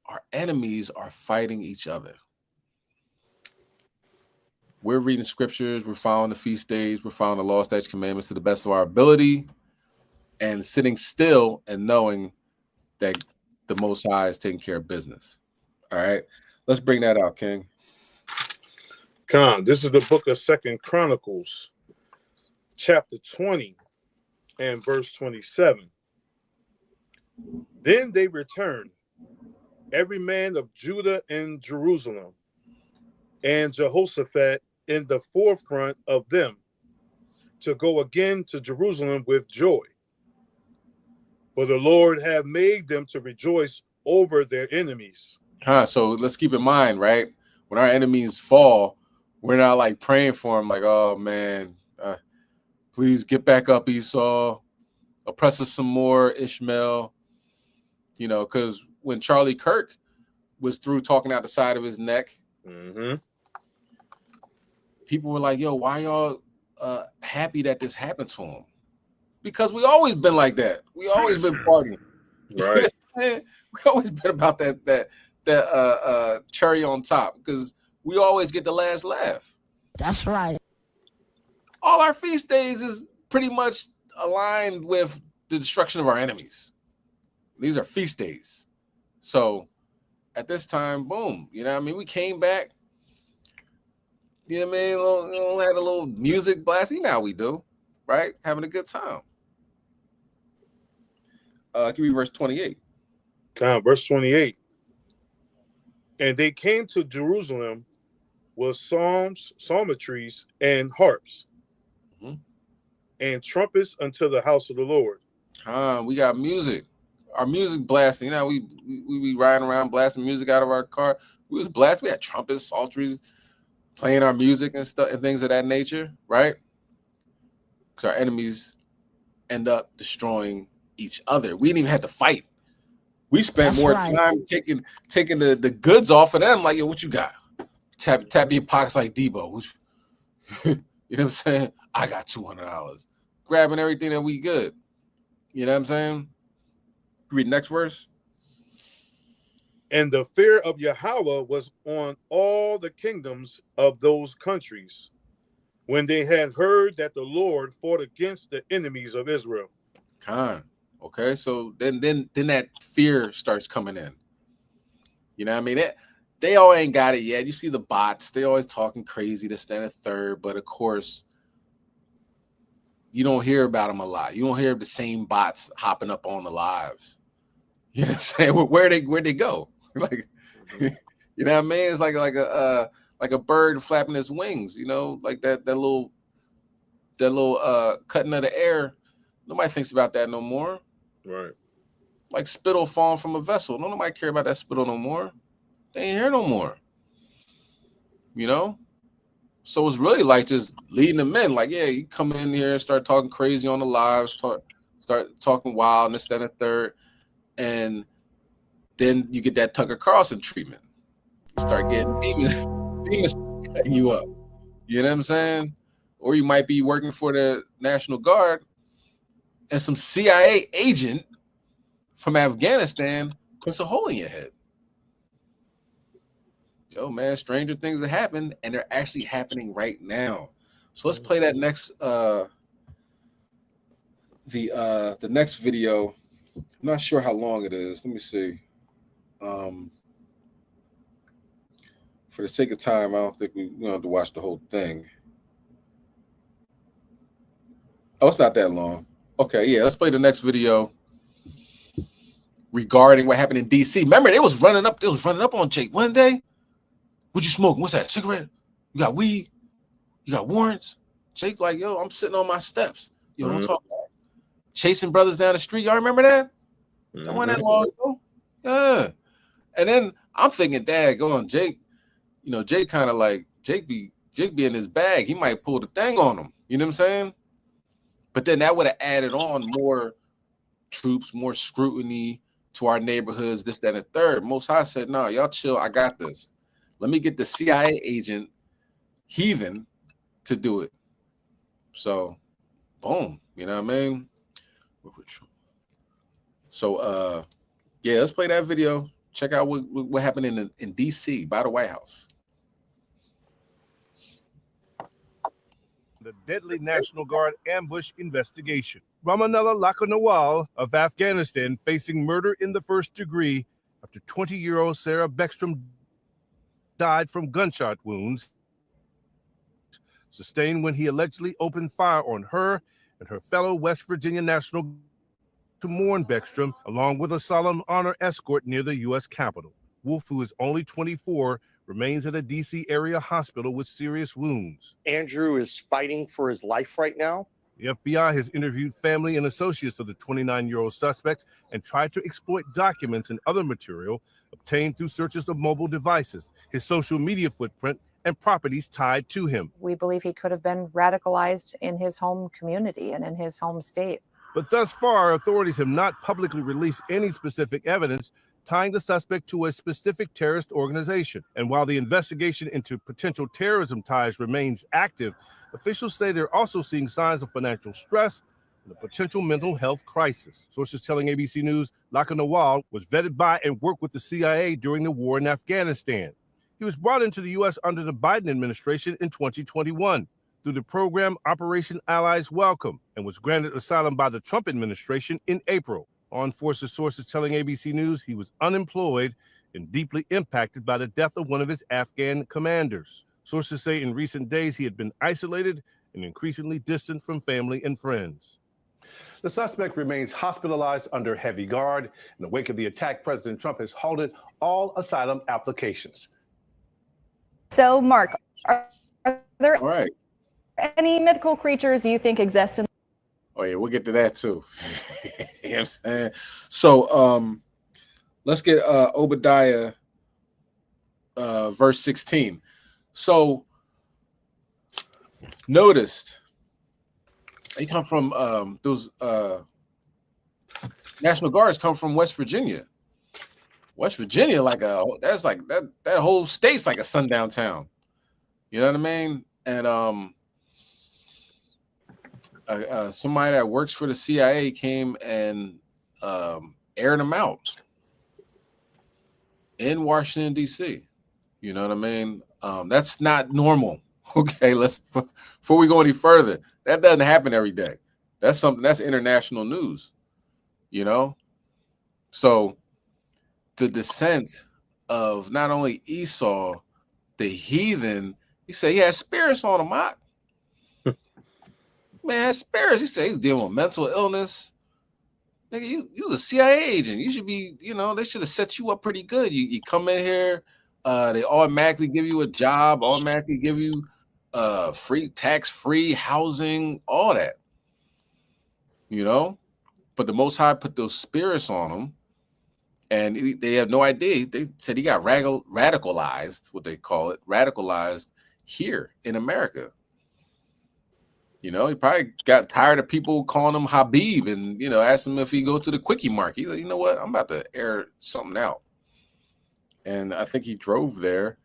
our enemies are fighting each other. We're reading scriptures, we're following the feast days, we're following the law, statutes, commandments to the best of our ability, and sitting still and knowing that the Most High is taking care of business. All right. Let's bring that out, King. This is the book of 2 Chronicles, chapter 20 and verse 27. Then they returned, every man of Judah and Jerusalem, and Jehoshaphat in the forefront of them, to go again to Jerusalem with joy. For the Lord have made them to rejoice over their enemies. So let's keep in mind, right? When our enemies fall, we're not like praying for them, like, oh man, please get back up, Esau. Oppress us some more, Ishmael. You know, because when Charlie Kirk was through talking out the side of his neck, people were like, yo, why y'all happy that this happened to him? Because we always been like that. We always been partying. Right. We always been about that cherry on top, because we always get the last laugh. That's right. All our feast days is pretty much aligned with the destruction of our enemies. These are feast days. So at this time, boom, you know what I mean? We came back, you know what I mean? Had a little music blast. You know how we do, right? Having a good time. Give me verse 28. Verse 28. And they came to Jerusalem with psalms, psalmistries, and harps, and trumpets unto the house of the Lord. We got music. Our music blasting. You know, we be riding around blasting music out of our car. We was blasting. We had trumpets, psalteries, playing our music and stuff and things of that nature, right? Because our enemies end up destroying each other. We didn't even have to fight. We spent more time taking the goods off of them. Like, yo, what you got? Tap your pockets like Debo. You know what I'm saying? I got $200. Grabbing everything that we good. You know what I'm saying? Read next verse. And the fear of Yahweh was on all the kingdoms of those countries when they had heard that the Lord fought against the enemies of Israel. Okay, so then that fear starts coming in. You know what I mean? They all ain't got it yet. You see the bots, they always talking crazy to stand a third, but of course, you don't hear about them a lot. You don't hear the same bots hopping up on the lives. You know what I'm saying? Where'd they go? Like, you know what I mean? It's like a bird flapping its wings, you know, like that little cutting of the air. Nobody thinks about that no more. Right. Like spittle falling from a vessel. Nobody care about that spittle no more. They ain't here no more. You know? So it's really like just leading them in. Like, yeah, you come in here and start talking crazy on the lives, start talking wild and this, that, and third. And then you get that Tucker Carlson treatment. You start getting demons cutting you up. You know what I'm saying? Or you might be working for the National Guard and some CIA agent from Afghanistan puts a hole in your head. Yo, man, stranger things have happened, and they're actually happening right now. So let's play that next the next video. I'm not sure how long it is. Let me see. For the sake of time, I don't think we have to watch the whole thing. Oh, it's not that long. Okay, yeah, let's play the next video regarding what happened in DC. Remember, they was running up on Jake one day. What you smoking? What's that? Cigarette? You got weed? You got warrants? Jake's like, yo, I'm sitting on my steps. Yo, don't talk about it. Chasing brothers down the street. Y'all remember that? That wasn't that long ago. Yeah. And then I'm thinking, Dad, go on, Jake. You know, Jake kind of like Jake be in his bag. He might pull the thing on him. You know what I'm saying? But then that would have added on more troops, more scrutiny to our neighborhoods, this, that, and the third. Most High said, no, y'all chill. I got this. Let me get the CIA agent Heathen to do it. So, boom. You know what I mean? So, yeah, let's play that video. Check out what happened in DC by the White House. The deadly National Guard ambush investigation. Ramanullah Lakanawal of Afghanistan facing murder in the first degree after 20-year-old Sarah Beckstrom died from gunshot wounds sustained when he allegedly opened fire on her and her fellow West Virginia national to mourn Beckstrom, along with a solemn honor escort near the U.S. Capitol. Wolf, who is only 24, remains at a D.C. area hospital with serious wounds. Andrew is fighting for his life right now. The FBI has interviewed family and associates of the 29-year-old suspect and tried to exploit documents and other material obtained through searches of mobile devices, his social media footprint, and properties tied to him. We believe he could have been radicalized in his home community and in his home state. But thus far, authorities have not publicly released any specific evidence tying the suspect to a specific terrorist organization. And while the investigation into potential terrorism ties remains active, officials say they're also seeing signs of financial stress and a potential mental health crisis. Sources telling ABC News Laka Nawal was vetted by and worked with the CIA during the war in Afghanistan. He was brought into the U.S. under the Biden administration in 2021 through the program Operation Allies Welcome and was granted asylum by the Trump administration in April. Armed Forces sources telling ABC News he was unemployed and deeply impacted by the death of one of his Afghan commanders. Sources say in recent days he had been isolated and increasingly distant from family and friends. The suspect remains hospitalized under heavy guard. In the wake of the attack, President Trump has halted all asylum applications. So, Mark, are there any mythical creatures you think exist in? Oh yeah, we'll get to that too. You know what I'm saying? So let's get Obadiah verse 16. So noticed they come from those National Guards come from West Virginia. West Virginia, that's like that whole state's like a sundown town. You know what I mean? And somebody that works for the CIA came and aired them out in Washington, D.C. You know what I mean? That's not normal. Okay, before we go any further, that doesn't happen every day. That's something that's international news, you know? So the descent of not only Esau, the heathen, he said he had spirits on him, Mark. Man, spirits. He said he's dealing with mental illness. Nigga, you was a CIA agent. You should be, they should have set you up pretty good. You come in here, they automatically give you a job, automatically give you free, tax-free housing, all that. But the Most High put those spirits on him, and they have no idea. They said he got radicalized, what they call it, radicalized here in America. He probably got tired of people calling him Habib and, asked him if he go to the Quickie Mart. He's like, you know what? I'm about to air something out. And I think he drove there,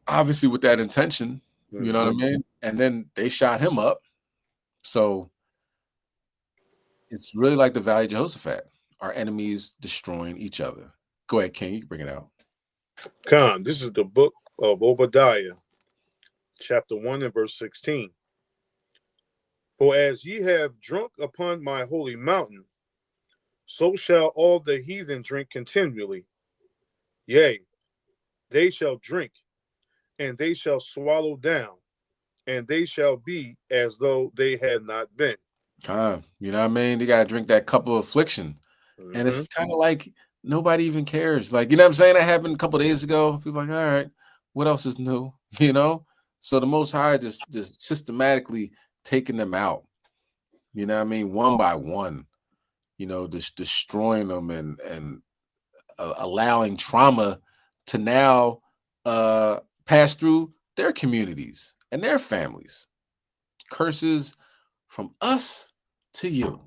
obviously with that intention, you know what I mean? And then they shot him up. So it's really like the Valley of Jehoshaphat. Our enemies destroying each other. Go ahead, King. You can bring it out. Khan, this is the book of Obadiah, chapter 1 and verse 16. For as ye have drunk upon my holy mountain, so shall all the heathen drink continually. Yea, they shall drink, and they shall swallow down, and they shall be as though they had not been. You know what I mean? They got to drink that cup of affliction. And it's kind of like nobody even cares. Like, you know what I'm saying? That happened a couple of days ago. People are like, all right, what else is new? So the Most High just systematically taking them out, you know what I mean, one by one, just destroying them and allowing trauma to now pass through their communities and their families. Curses from us to you.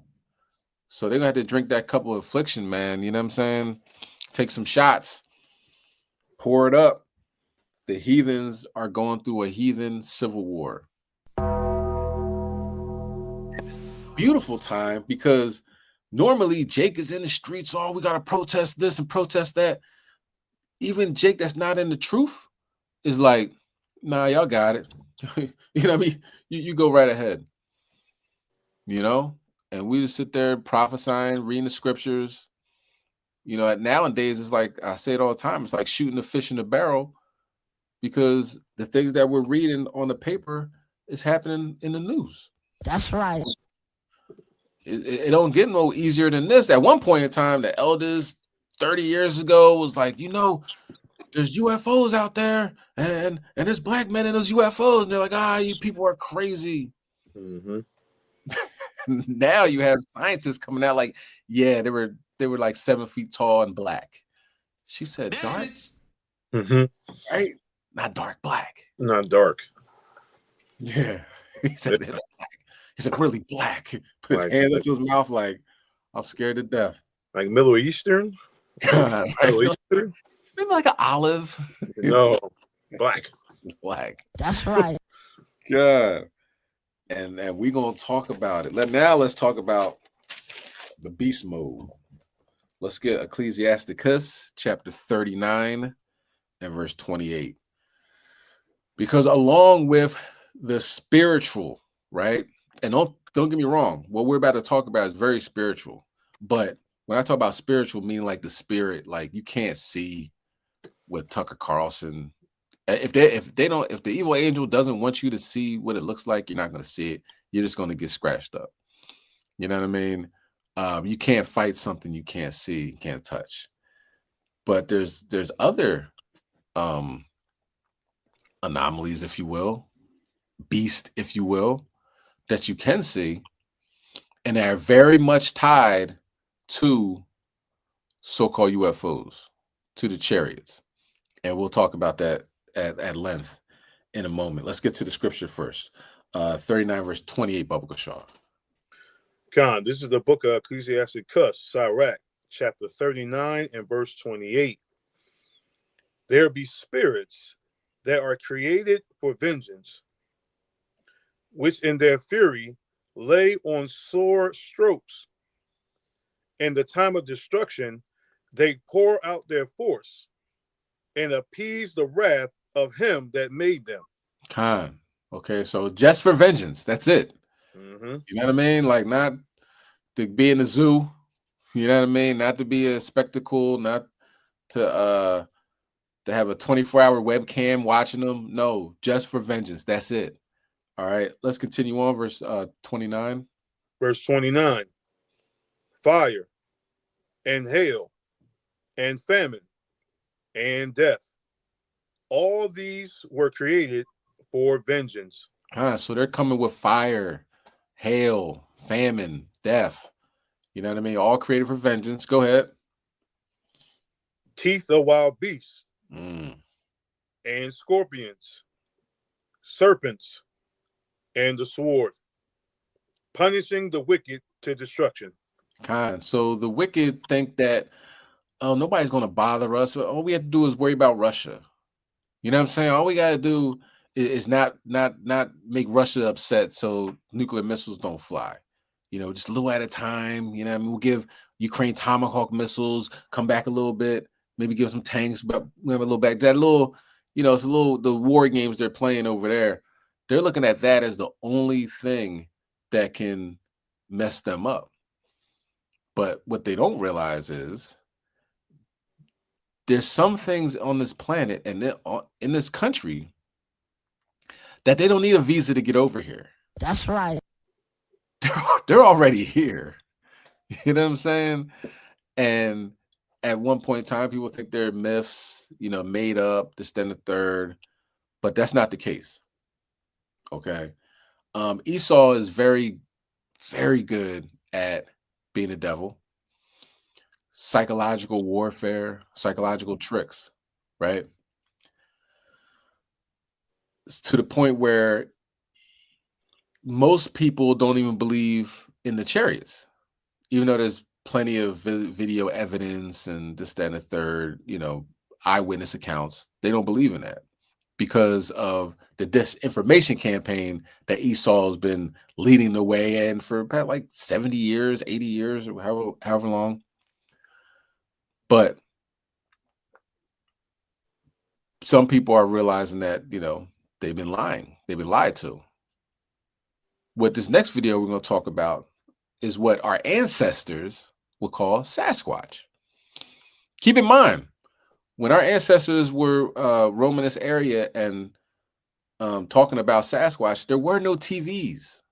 So they're gonna have to drink that cup of affliction, man. You know what I'm saying? Take some shots, pour it up. The heathens are going through a heathen civil war. Beautiful time, because normally Jake is in the streets. Oh, we got to protest this and protest that. Even Jake that's not in the truth is like, nah, y'all got it. You know what I mean? You go right ahead. And we just sit there prophesying, reading the scriptures. Nowadays, it's like, I say it all the time, it's like shooting a fish in a barrel, because the things that we're reading on the paper is happening in the news. That's right. It don't get no easier than this. At one point in time, the elders 30 years ago was like, there's UFOs out there, and there's black men in those UFOs. And they're like, you people are crazy. Mm-hmm. Now you have scientists coming out like, yeah, they were like 7 feet tall and black. She said dark, Mm-hmm. right? Not dark, black. Not dark. Yeah. He said they're not black. He said really black. Put his Like- hand up to his mouth like, I'm scared to death. Like Middle Eastern? God, Middle right? Eastern? Maybe like an olive. No, black. Black. That's right. God. And we're gonna talk about it. Let's talk about the beast mode. Let's get Ecclesiasticus chapter 39 and verse 28. Because along with the spiritual, right? And don't get me wrong, what we're about to talk about is very spiritual. But when I talk about spiritual, meaning like the spirit, like you can't see with Tucker Carlson. If the evil angel doesn't want you to see what it looks like, you're not going to see it. You're just going to get scratched up. You know what I mean? You can't fight something you can't see, can't touch. But there's other anomalies, if you will, beast, if you will, that you can see, and they are very much tied to so-called UFOs, to the chariots. And we'll talk about that at length in a moment. Let's get to the scripture first. 39 verse 28, Bubba Shaw. Khan, this is the book of Ecclesiasticus, Sirach, chapter 39 and verse 28. There be spirits that are created for vengeance, which in their fury lay on sore strokes. In the time of destruction, they pour out their force and appease the wrath of him that made them. Khan. Okay, so just for vengeance. That's it. Mm-hmm. You know what I mean? Like not to be in the zoo. You know what I mean? Not to be a spectacle, not to have a 24-hour webcam watching them. No, just for vengeance. That's it. All right, let's continue on. Verse 29. Verse 29. Fire and hail and famine and death. All these were created for vengeance. So they're coming with fire, hail, famine, death. You know what I mean? All created for vengeance. Go ahead. Teeth of wild beasts Mm. and scorpions, serpents, and the sword, punishing the wicked to destruction. So the wicked think that, oh, nobody's going to bother us. All we have to do is worry about Russia. You know what I'm saying? All we got to do is not make Russia upset so nuclear missiles don't fly. You know, just a little at a time. You know what I mean? We'll give Ukraine Tomahawk missiles, come back a little bit, maybe give some tanks, but we have a little back. That little, you know, it's a little, the war games they're playing over there. They're looking at that as the only thing that can mess them up. But what they don't realize is there's some things on this planet and in this country that they don't need a visa to get over here. That's right. They're already here. You know what I'm saying? And at one point in time, people think they're myths, you know, made up, this, then the third, but that's not the case. Okay. Esau is very, very good at being a devil, psychological warfare, psychological tricks, right? It's to the point where most people don't even believe in the chariots, even though there's plenty of video evidence and this, that, and the third, you know, eyewitness accounts. They don't believe in that because of the disinformation campaign that Esau's been leading the way in for about like 70 years, 80 years, or however long. But some people are realizing that, you know, they've been lying. They've been lied to. What this next video we're going to talk about is what our ancestors would call Sasquatch. Keep in mind, when our ancestors were roaming this area and talking about Sasquatch, there were no TVs,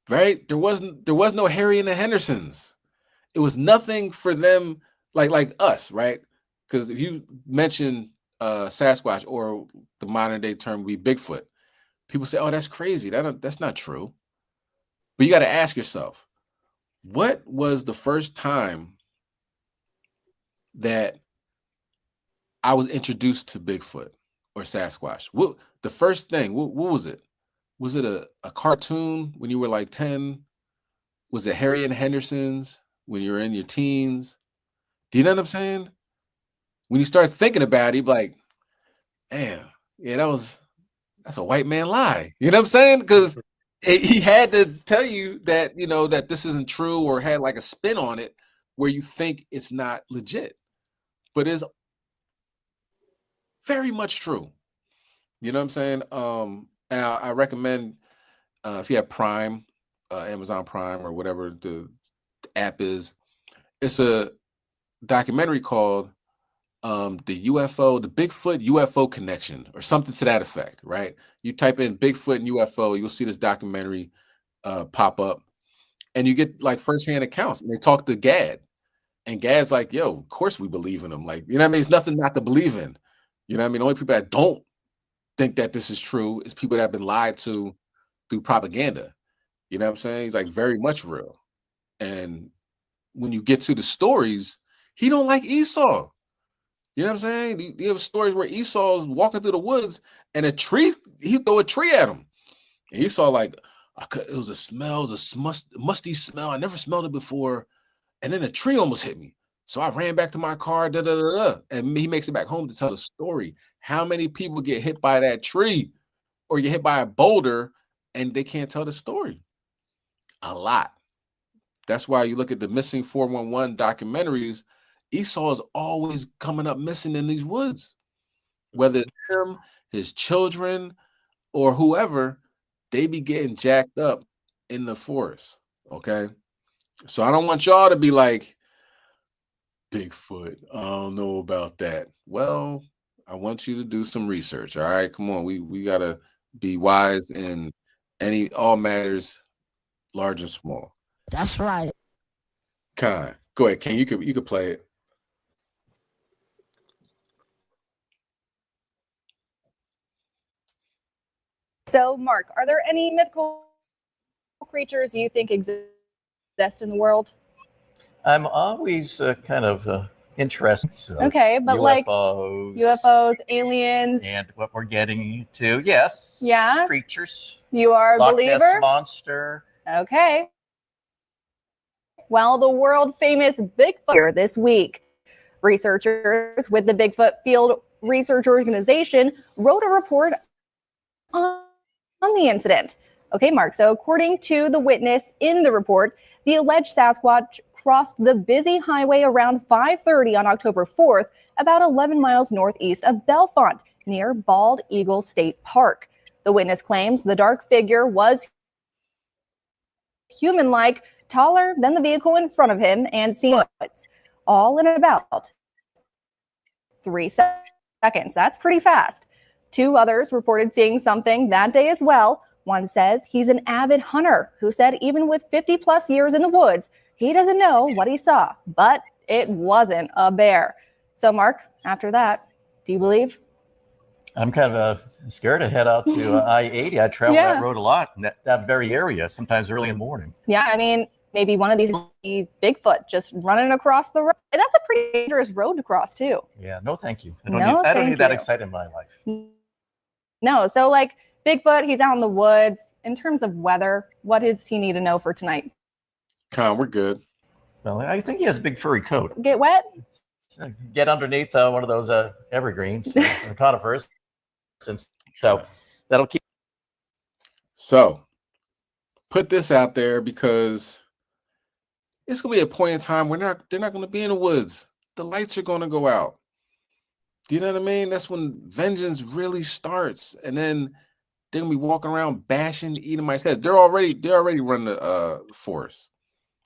right? There was no Harry and the Hendersons. It was nothing for them like us, right? Because if you mention Sasquatch, or the modern day term would be Bigfoot, People say, "Oh, that's crazy. That's not true." But you got to ask yourself, what was the first time that I was introduced to Bigfoot or Sasquatch? What the first thing? What was it? Was it a cartoon when you were like 10? Was it Harry and Henderson's when you were in your teens? Do you know what I'm saying? When you start thinking about it, you're like, damn, yeah, that's a white man lie. You know what I'm saying? Because he had to tell you that, that this isn't true, or had like a spin on it where you think it's not legit, but it's very much true. You know what I'm saying? And I recommend if you have Prime, Amazon Prime, or whatever the app is, it's a documentary called the Bigfoot UFO Connection, or something to that effect, right? You type in Bigfoot and UFO, you'll see this documentary pop up, and you get like firsthand accounts. And they talk to Gad, and Gad's like, "Yo, of course we believe in them. Like, you know what I mean? It's nothing not to believe in. You know what I mean? The only people that don't think that this is true is people that have been lied to through propaganda." You know what I'm saying? He's like, very much real. And when you get to the stories, he don't like Esau. You know what I'm saying? You have stories where Esau's walking through the woods and he throw a tree at him. And Esau like, it was a smell, it was a musty smell. I never smelled it before. And then a tree almost hit me. So I ran back to my car, and he makes it back home to tell the story. How many people get hit by that tree or get hit by a boulder and they can't tell the story? A lot. That's why you look at the Missing 411 documentaries, Esau is always coming up missing in these woods. Whether it's him, his children, or whoever, they be getting jacked up in the forest. Okay. So I don't want y'all to be like, Bigfoot, I don't know about that. Well, I want you to do some research. All right. Come on. We gotta be wise in all matters, large and small. That's right. Khan, go ahead, Ken. You could play it. So, Mark, are there any mythical creatures you think exist in the world? I'm always kind of interested. Okay, but UFOs, UFOs, aliens, and what we're getting to, yes, yeah, creatures. You are a Loch believer? Ness Monster. Okay. Well, the world famous Bigfoot this week. Researchers with the Bigfoot Field Research Organization wrote a report on the incident. Okay, Mark. So according to the witness in the report, the alleged Sasquatch crossed the busy highway around 5:30 on October 4th, about 11 miles northeast of Bellefonte, near Bald Eagle State Park. The witness claims the dark figure was human-like, taller than the vehicle in front of him, and seen all in about 3 seconds. That's pretty fast. 2 others reported seeing something that day as well. One says he's an avid hunter who said even with 50+ years in the woods, he doesn't know what he saw, but it wasn't a bear. So, Mark, after that, do you believe? I'm kind of scared to head out to I-80. I travel Yeah. that road a lot, in that very area, sometimes early in the morning. Yeah, I mean, maybe one of these Bigfoot just running across the road. And that's a pretty dangerous road to cross, too. Yeah, no thank you. I No, don't thank need that you. excited in my life. No, so like Bigfoot, he's out in the woods. In terms of weather, what does he need to know for tonight? Khan, we're good. Well, I think he has a big furry coat. Get wet? Get underneath one of those evergreens, conifers, and so that'll keep. So put this out there because it's gonna be a point in time where they're not gonna be in the woods. The lights are gonna go out. Do you know what I mean? That's when vengeance really starts, and then they're gonna be walking around bashing Edomites' heads. They already run the forest.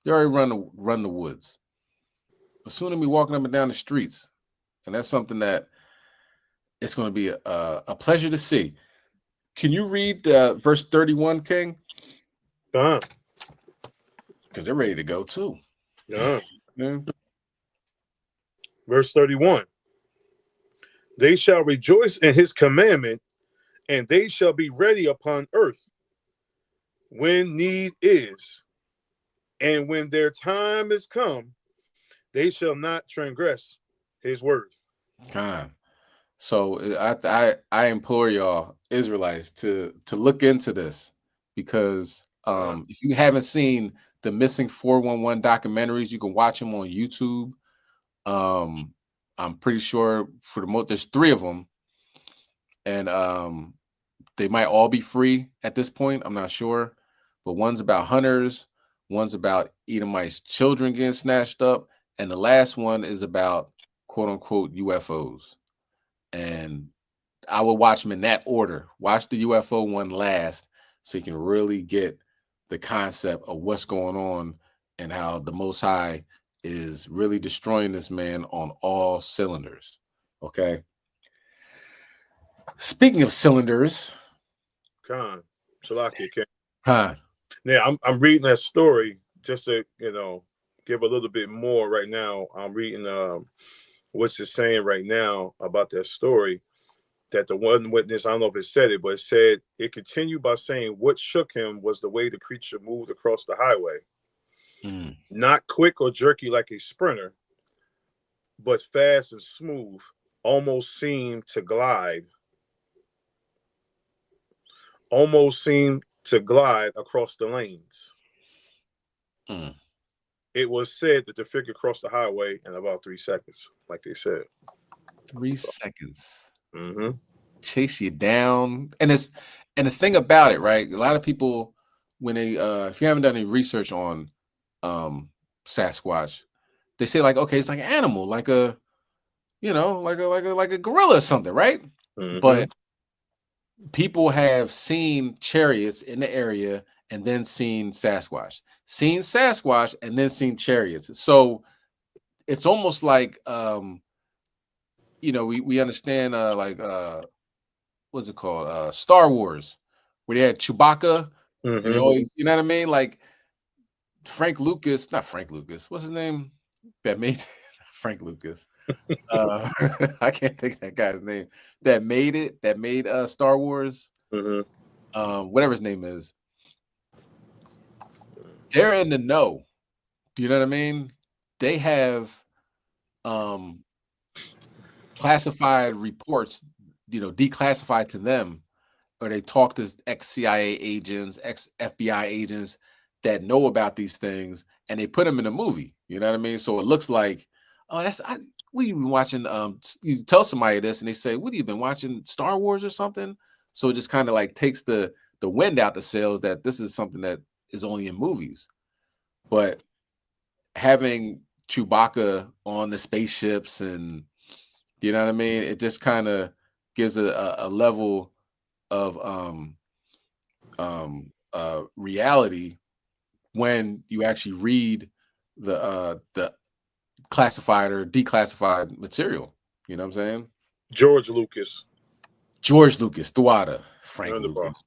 They already run the woods. But soon they'll be walking up and down the streets, and that's something that it's going to be a pleasure to see. Can you read verse 31, King? Because they're ready to go too. Yeah. Yeah. Verse 31. They shall rejoice in his commandment and they shall be ready upon earth when need is, and when their time is come, they shall not transgress his word. God. So I implore y'all Israelites to look into this, because if you haven't seen the Missing 411 documentaries, you can watch them on YouTube. I'm pretty sure for the most, there's 3 of them, and they might all be free at this point. I'm not sure, but one's about hunters, one's about Edomites' children getting snatched up, and the last one is about quote unquote UFOs. And I would watch them in that order. Watch the UFO one last, so you can really get the concept of what's going on and how the Most High is really destroying this man on all cylinders. Okay. Speaking of cylinders, Khan, Shalakia, King. Khan. Now I'm reading that story just to give a little bit more right now. I'm reading what's it saying right now about that story, that the one witness, I don't know if it said it, but it said it continued by saying what shook him was the way the creature moved across the highway. Not quick or jerky like a sprinter, but fast and smooth, almost seemed to glide across the lanes. It was said that the figure crossed the highway in about 3 seconds, like they said. 3 seconds. Mm-hmm. Chase you down. And the thing about it, right? A lot of people, when they if you haven't done any research on Sasquatch, they say like, okay, it's like an animal, like a gorilla or something, right? Mm-hmm. But people have seen chariots in the area and then seen Sasquatch, and then seen chariots. So it's almost like we understand what's it called? Star Wars, where they had Chewbacca, and they always, you know what I mean? Like not Frank Lucas, what's his name? That made Frank Lucas. I can't think of that guy's name. That made Star Wars. Whatever his name is. They're in the know. Do you know what I mean? They have classified reports, declassified to them, or they talk to ex-CIA agents, ex-FBI agents that know about these things, and they put them in a movie. You know what I mean? So it looks like, what you been watching? You tell somebody this, and they say, "What have you been watching? Star Wars or something?" So it just kind of like takes the wind out the sails that this is something that is only in movies. But having Chewbacca on the spaceships, and you know what I mean, it just kind of gives a level of reality when you actually read the classified or declassified material. You know what I'm saying? George Lucas, Thuata, Frank Lucas.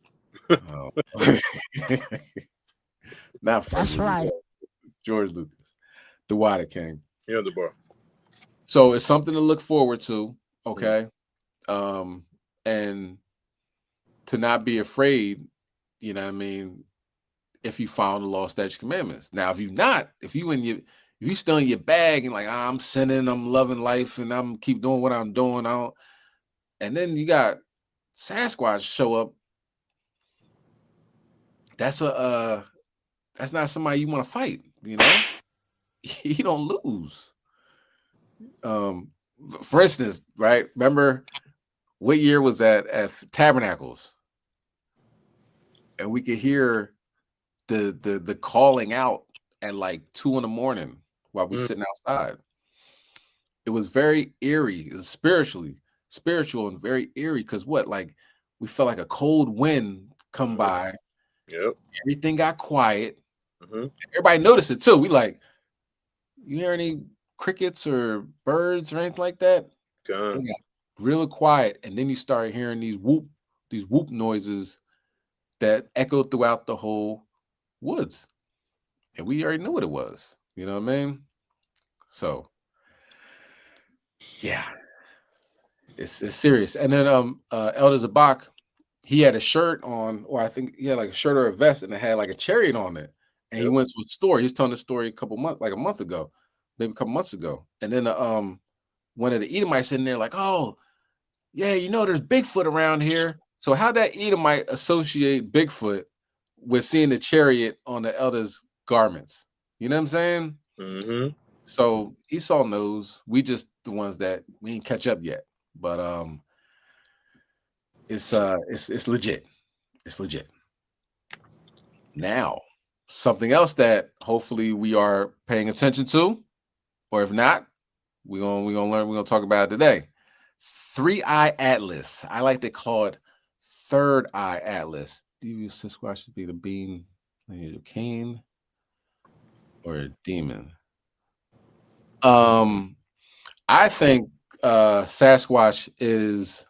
Oh. Not Frank. That's right. George Lucas, Thuata King. You're the bar. So it's something to look forward to. Okay. And to not be afraid, you know what I mean, if you found the lost statute commandments. Now, if you still in your bag and like, I'm sinning, I'm loving life, and I'm keep doing what I'm doing, and then you got Sasquatch show up, that's not somebody you want to fight, you know? He don't lose. For instance, right? Remember what year was that at Tabernacles? And we could hear the calling out at like 2 a.m. while we're sitting outside. It was very eerie. It was spiritual and very eerie, because we felt like a cold wind come by. Yep. Everything got quiet. Everybody noticed it too. We like, you hear any crickets or birds or anything like that? It got really quiet, and then you start hearing these whoop noises that echoed throughout the whole woods, and we already knew what it was. You know what I mean? So, yeah, it's serious. And then Elder Zabak he had a shirt on, or I think he had like a shirt or a vest, and it had like a chariot on it. And he went to a store. He was telling the story a month ago, maybe a couple months ago. And then one of the Edomites in there like, oh, yeah, you know, there's Bigfoot around here. So how that Edomite associate Bigfoot with seeing the chariot on the elder's garments? You know what I'm saying? Mm-hmm. So Esau knows. We just the ones that we ain't catch up yet. But it's legit. It's legit. Now, something else that hopefully we are paying attention to, or if not, we're gonna talk about it today. 3-Eye Atlas. I like to call it Third Eye Atlas. Do you Sasquatch should be the being lineage of Cain or a demon? I think Sasquatch is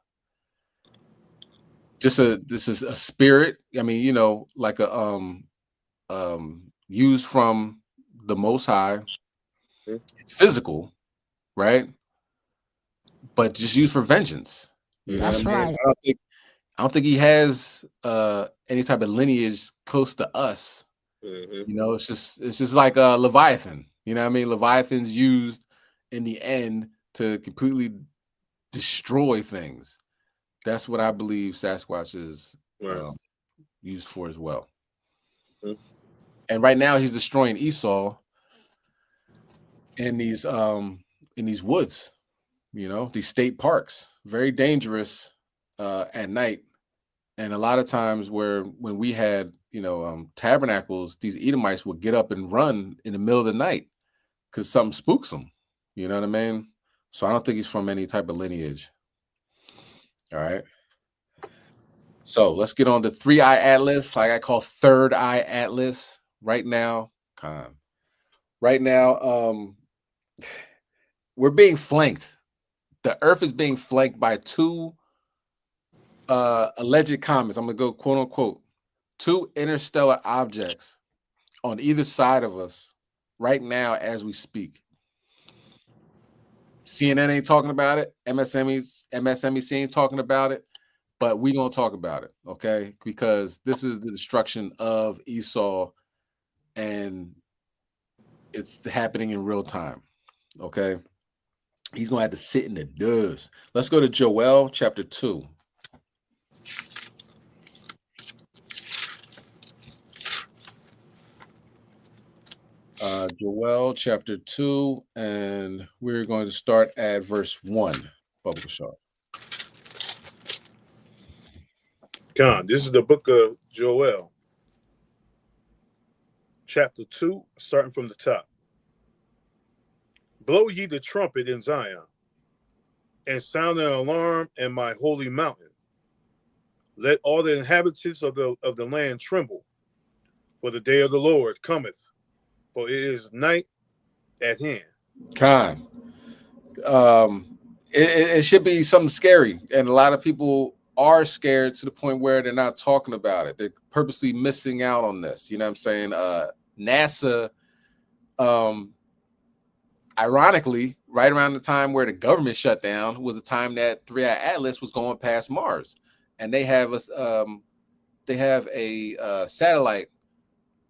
just a spirit. I mean, you know, like a used from the Most High. It's physical, right? But just used for vengeance. You know what I mean? I don't think he has any type of lineage close to us. You know, it's just like Leviathan. You know what I mean? Leviathan's used in the end to completely destroy things. That's what I believe Sasquatch is used for as well. And right now he's destroying Esau in these woods, you know, these state parks. Very dangerous at night. And a lot of times when we had, you know, tabernacles, these Edomites would get up and run in the middle of the night because something spooks them. You know what I mean? So I don't think he's from any type of lineage. All right. So let's get on to 3-Eye Atlas, like I call Third Eye Atlas right now. Right now, we're being flanked. The Earth is being flanked by two alleged comets. I'm gonna go quote unquote 2 interstellar objects on either side of us right now as we speak. CNN ain't talking about it. MSNBC ain't talking about it, but we gonna talk about it, okay? Because this is the destruction of Esau, and it's happening in real time, okay? He's gonna have to sit in the dust. Let's go to Joel chapter 2. Joel chapter 2, and we're going to start at verse 1. Bubba Bashar. God, this is the book of Joel, chapter 2, starting from the top. Blow ye the trumpet in Zion, and sound an alarm in my holy mountain. Let all the inhabitants of the land tremble, for the day of the Lord cometh, for it is night at hand. Khan. It should be something scary, and a lot of people are scared to the point where they're not talking about it. They're purposely missing out on this. You know what I'm saying? NASA, ironically, right around the time where the government shut down was the time that 3-Eye Atlas was going past Mars, and they have a satellite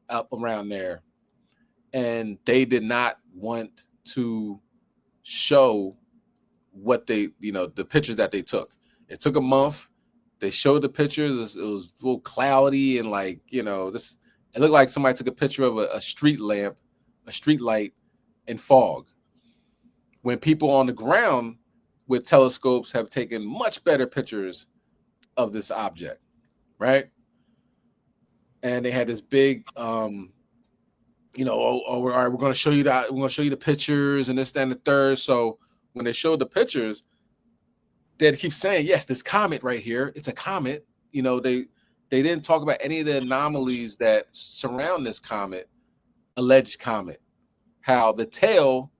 up around there, and they did not want to show what they, you know, the pictures that they took. It took a month. They showed the pictures. It was a little cloudy and like, you know, it looked like somebody took a picture of a street lamp, a street light in fog. When people on the ground with telescopes have taken much better pictures of this object, right? And they had this big, you know, all right, we're going to show you that. We're going to show you the pictures and this, that, and the third. So when they showed the pictures, they'd keep saying, yes, this comet right here, it's a comet. You know, they didn't talk about any of the anomalies that surround this comet, alleged comet, how the tail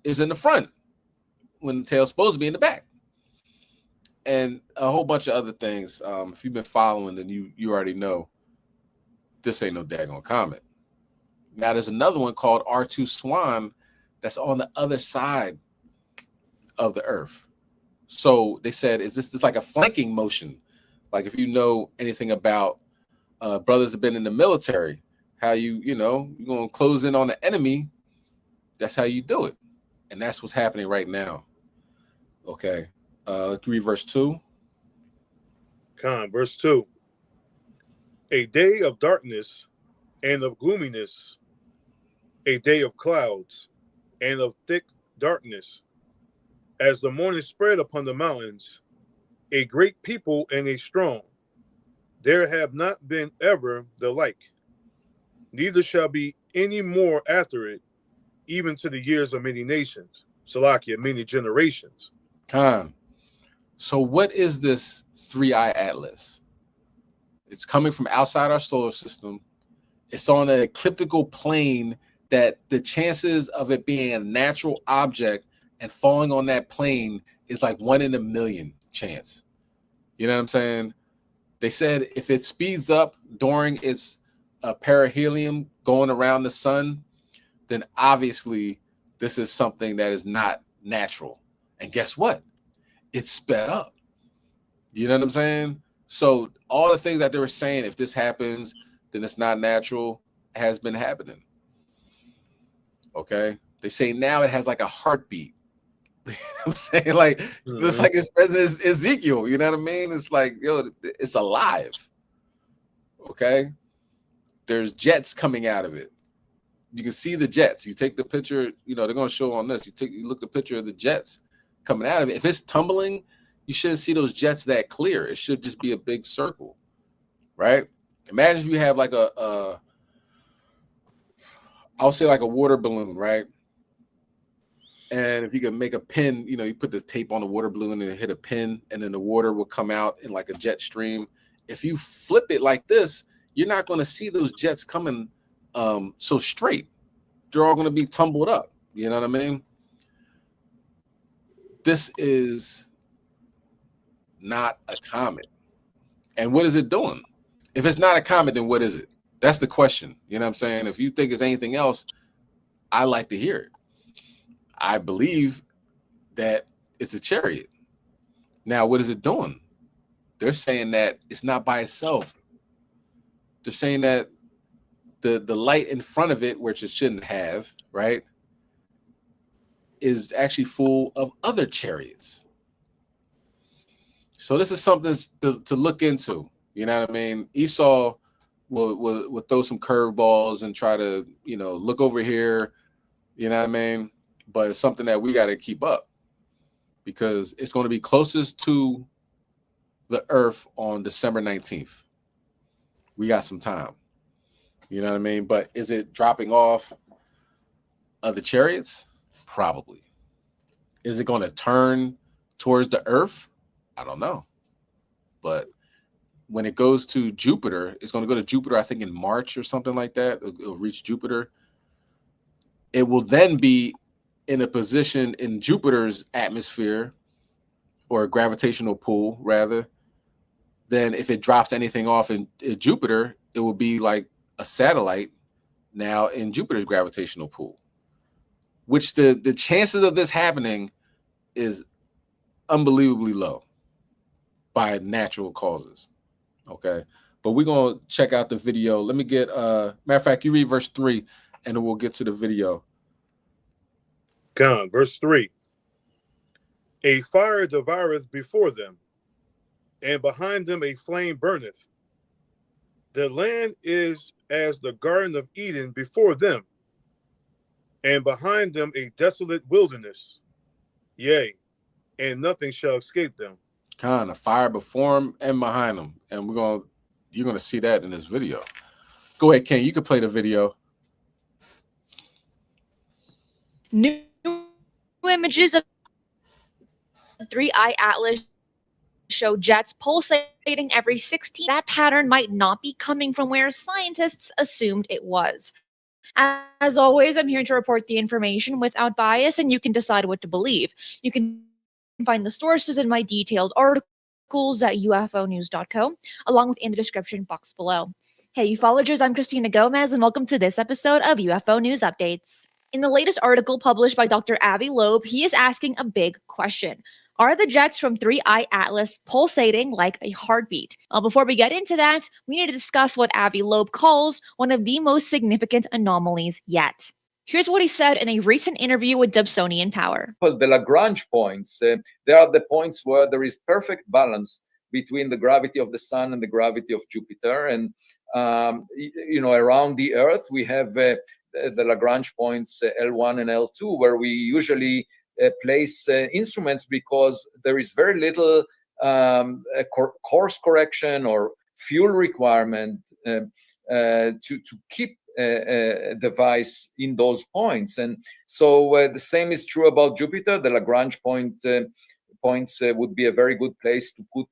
is in the front when the tail's supposed to be in the back, and a whole bunch of other things. If you've been following, then you already know this ain't no daggone comet. Now there's another one called R2 Swan that's on the other side of the Earth. So they said, is this like a flanking motion? Like if you know anything about brothers have been in the military, how you're going to close in on the enemy. That's how you do it. And that's what's happening right now. Okay. Let's read verse 2. Verse 2. A day of darkness and of gloominess, a day of clouds and of thick darkness, as the morning spread upon the mountains, a great people and a strong. There have not been ever the like, neither shall be any more after it, even to the years of many nations. Salakia, many generations. So what is this 3-eye atlas? It's coming from outside our solar system. It's on an ecliptical plane that the chances of it being a natural object and falling on that plane is like 1 in a million chance. You know what I'm saying? They said if it speeds up during its perihelion going around the sun, then obviously this is something that is not natural. And guess what? It's sped up. You know what I'm saying? So all the things that they were saying, if this happens, then it's not natural, has been happening. Okay? They say now it has like a heartbeat. You know what I'm saying? Like, it's like it's President Ezekiel. You know what I mean? It's like, it's alive. Okay? There's jets coming out of it. You can see the jets. You take the picture, they're going to show on this. You look at the picture of the jets coming out of it. If it's tumbling, you shouldn't see those jets that clear. It should just be a big circle, right? Imagine if you have like I'll say like a water balloon, right? And if you can make a pin, you put the tape on the water balloon and hit a pin, and then the water will come out in like a jet stream. If you flip it like this, you're not going to see those jets coming so straight. They're all going to be tumbled up. You know what I mean? This is not a comet. And what is it doing? If it's not a comet, then what is it? That's the question. You know what I'm saying? If you think it's anything else, I like to hear it. I believe that it's a chariot. Now, what is it doing? They're saying that it's not by itself. They're saying that the light in front of it, which it shouldn't have, right, is actually full of other chariots. So this is something to look into. You know what I mean? Esau will throw some curveballs and try to, look over here. You know what I mean? But it's something that we got to keep up because it's going to be closest to the Earth on December 19th. We got some time. You know what I mean? But is it dropping off of the chariots? Probably. Is it going to turn towards the Earth? I don't know. But when it goes to Jupiter, it's going to go to Jupiter, I think in March or something like that. It'll reach Jupiter. It will then be in a position in Jupiter's atmosphere or gravitational pull, rather. Then if it drops anything off in Jupiter, it will be like a satellite now in Jupiter's gravitational pull, which the chances of this happening is unbelievably low by natural causes. Okay. But we're going to check out the video. Let me get, matter of fact, you read verse 3 and then we'll get to the video. Verse 3. A fire devoureth before them, and behind them a flame burneth. The land is as the Garden of Eden before them, and behind them a desolate wilderness. Yea, and nothing shall escape them. A fire before them and behind them. And you're gonna see that in this video. Go ahead, Ken. You can play the video. New images of the 3-eye atlas show jets pulsating every 16. That pattern might not be coming from where scientists assumed it was. As always, I'm here to report the information without bias, and you can decide what to believe. You can find the sources in my detailed articles at ufonews.co, along with in the description box below. Hey, ufologists, I'm Christina Gomez, and welcome to this episode of UFO News Updates. In the latest article published by Dr. Avi Loeb, he is asking a big question. Are the jets from 3I Atlas pulsating like a heartbeat? Before we get into that, we need to discuss what Avi Loeb calls one of the most significant anomalies yet. Here's what he said in a recent interview with Dobsonian Power. Well, the Lagrange points, they are the points where there is perfect balance between the gravity of the sun and the gravity of Jupiter. And, around the Earth, we have the Lagrange points L1 and L2, where we usually place instruments because there is very little course correction or fuel requirement to keep a device in those points. And so the same is true about Jupiter. The Lagrange points would be a very good place to put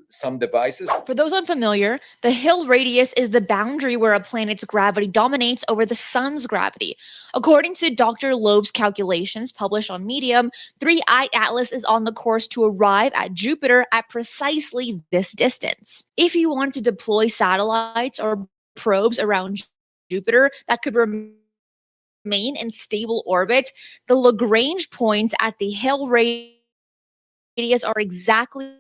some devices. For those unfamiliar, the Hill radius is the boundary where a planet's gravity dominates over the sun's gravity. According to Dr. Loeb's calculations published on Medium, 3I Atlas is on the course to arrive at Jupiter at precisely this distance. If you want to deploy satellites or probes around Jupiter that could remain in stable orbit, the Lagrange points at the Hill radius are exactly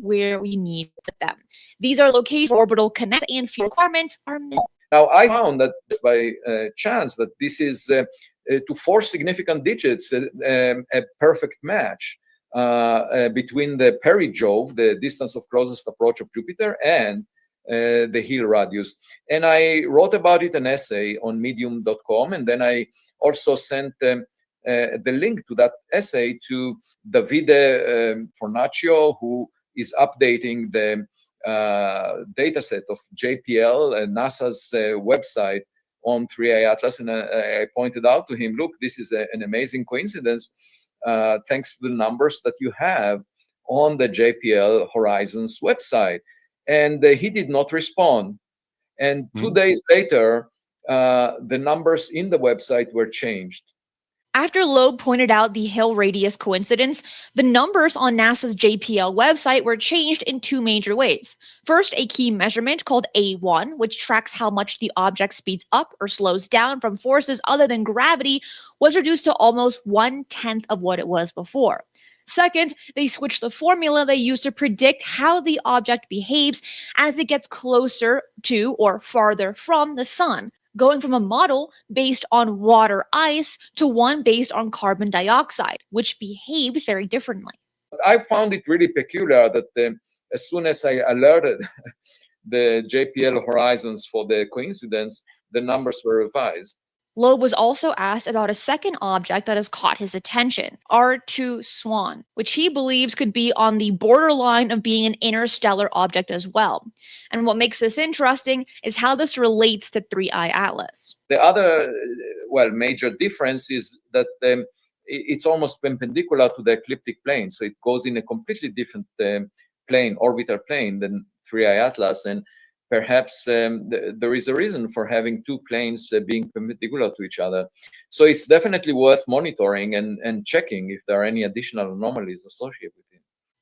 where we need them. These are located orbital connect and fuel requirements are minimal. Now, I found that by chance that this is to 4 significant digits a perfect match between the perigove, the distance of closest approach of Jupiter, and the Hill radius. And I wrote about it an essay on medium.com, and then I also sent the link to that essay to Davide Fornaccio, who is updating the dataset of JPL, NASA's website on 3I Atlas. And I pointed out to him, look, this is an amazing coincidence thanks to the numbers that you have on the JPL Horizons website. And he did not respond. And 2 days later, the numbers in the website were changed. After Loeb pointed out the Hill radius coincidence, the numbers on NASA's JPL website were changed in 2 major ways. First, a key measurement called A1, which tracks how much the object speeds up or slows down from forces other than gravity, was reduced to almost 1/10 of what it was before. Second, they switched the formula they use to predict how the object behaves as it gets closer to or farther from the sun, going from a model based on water ice to one based on carbon dioxide, which behaves very differently. I found it really peculiar that as soon as I alerted the JPL Horizons for the coincidence, the numbers were revised. Loeb was also asked about a second object that has caught his attention, R2 Swan, which he believes could be on the borderline of being an interstellar object as well. And what makes this interesting is how this relates to 3I Atlas. The other, major difference is that it's almost perpendicular to the ecliptic plane. So it goes in a completely different orbital plane than 3I Atlas. And perhaps there is a reason for having 2 planes being perpendicular to each other. So it's definitely worth monitoring and checking if there are any additional anomalies associated with it.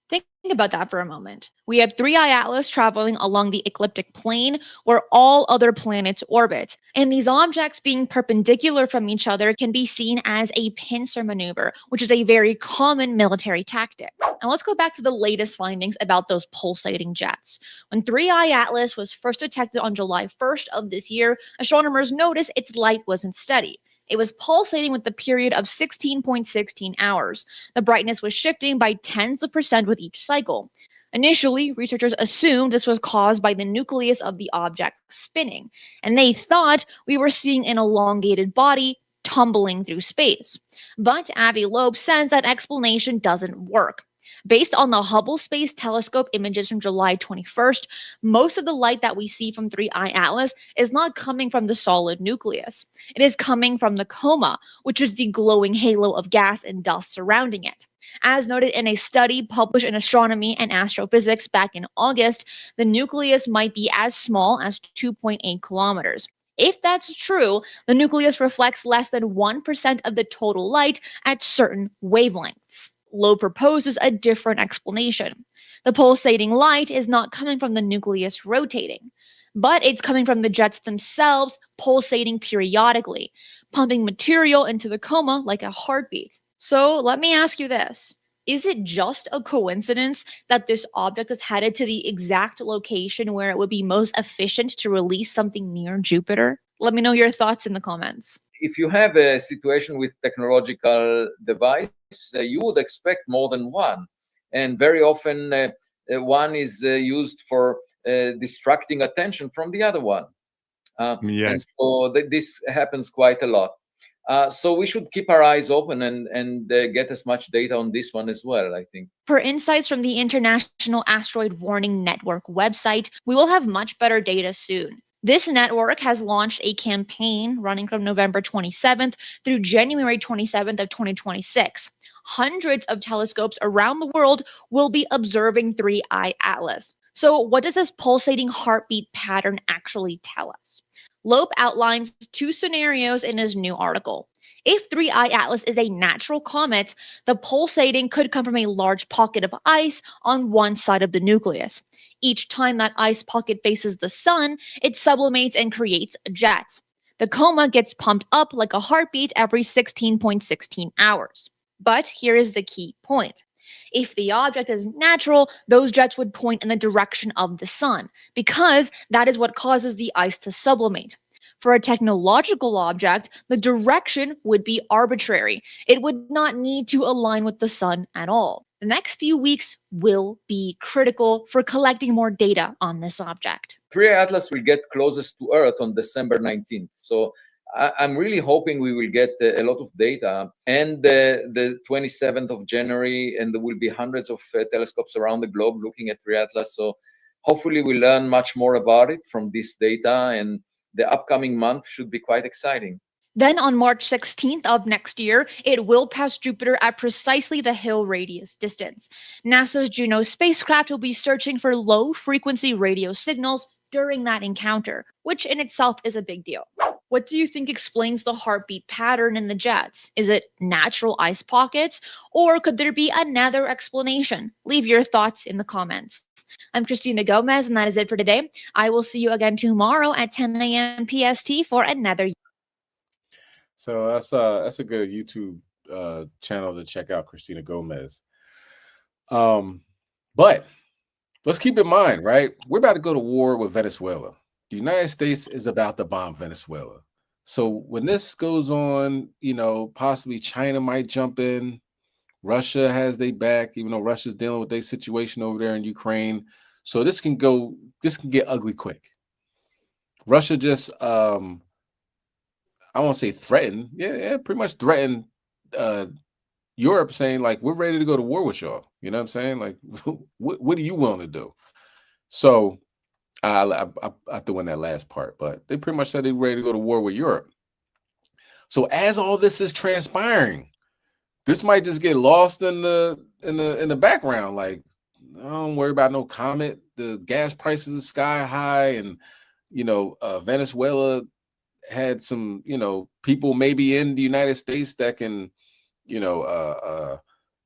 Think about that for a moment. We have 3I Atlas traveling along the ecliptic plane where all other planets orbit, and these objects being perpendicular from each other can be seen as a pincer maneuver, which is a very common military tactic. Now let's go back to the latest findings about those pulsating jets. When 3I Atlas was first detected on July 1st of this year, astronomers noticed its light wasn't steady. It was pulsating with a period of 16.16 hours. The brightness was shifting by tens of percent with each cycle. Initially, researchers assumed this was caused by the nucleus of the object spinning, and they thought we were seeing an elongated body tumbling through space. But Avi Loeb says that explanation doesn't work. Based on the Hubble Space Telescope images from July 21st, most of the light that we see from 3I Atlas is not coming from the solid nucleus. It is coming from the coma, which is the glowing halo of gas and dust surrounding it. As noted in a study published in Astronomy and Astrophysics back in August, the nucleus might be as small as 2.8 kilometers. If that's true, the nucleus reflects less than 1% of the total light at certain wavelengths. Loeb proposes a different explanation. The pulsating light is not coming from the nucleus rotating, but it's coming from the jets themselves pulsating periodically, pumping material into the coma like a heartbeat. So let me ask you this. Is it just a coincidence that this object is headed to the exact location where it would be most efficient to release something near Jupiter? Let me know your thoughts in the comments. If you have a situation with technological device, you would expect more than one. And very often one is used for distracting attention from the other one. And so this happens quite a lot. So we should keep our eyes open and get as much data on this one as well, I think. Per insights from the International Asteroid Warning Network website, we will have much better data soon. This network has launched a campaign running from November 27th through January 27th of 2026. Hundreds of telescopes around the world will be observing 3I Atlas. So what does this pulsating heartbeat pattern actually tell us? Loeb outlines two scenarios in his new article. If 3I Atlas is a natural comet, the pulsating could come from a large pocket of ice on one side of the nucleus. Each time that ice pocket faces the sun, it sublimates and creates a jet. The coma gets pumped up like a heartbeat every 16.16 hours. But here is the key point. If the object is natural, those jets would point in the direction of the sun, because that is what causes the ice to sublimate. For a technological object, the direction would be arbitrary. It would not need to align with the sun at all. The next few weeks will be critical for collecting more data on this object. 3I Atlas will get closest to Earth on December 19th. So I'm really hoping we will get a lot of data. And the 27th of January, and there will be hundreds of telescopes around the globe looking at 3I Atlas. So hopefully we learn much more about it from this data, and the upcoming month should be quite exciting. Then on March 16th of next year, it will pass Jupiter at precisely the Hill radius distance. NASA's Juno spacecraft will be searching for low-frequency radio signals during that encounter, which in itself is a big deal. What do you think explains the heartbeat pattern in the jets? Is it natural ice pockets, or could there be another explanation? Leave your thoughts in the comments. I'm Christina Gomez, and that is it for today. I will see you again tomorrow at 10 a.m. PST for another. So that's a good YouTube channel to check out, Christina Gomez. But let's keep in mind, right? We're about to go to war with Venezuela. The United States is about to bomb Venezuela. So when this goes on, you know, possibly China might jump in. Russia has their back, even though Russia's dealing with their situation over there in Ukraine. So this can get ugly quick. Russia just, I won't say threatened. Yeah, pretty much threatened Europe, saying like, we're ready to go to war with y'all. You know what I'm saying? Like, what are you willing to do? So I threw in that last part, but they pretty much said they're ready to go to war with Europe. So as all this is transpiring, this might just get lost in the background. Like, don't worry about no comet. The gas prices are sky high, and you know, Venezuela had some, you know, people maybe in the United States that can, you know,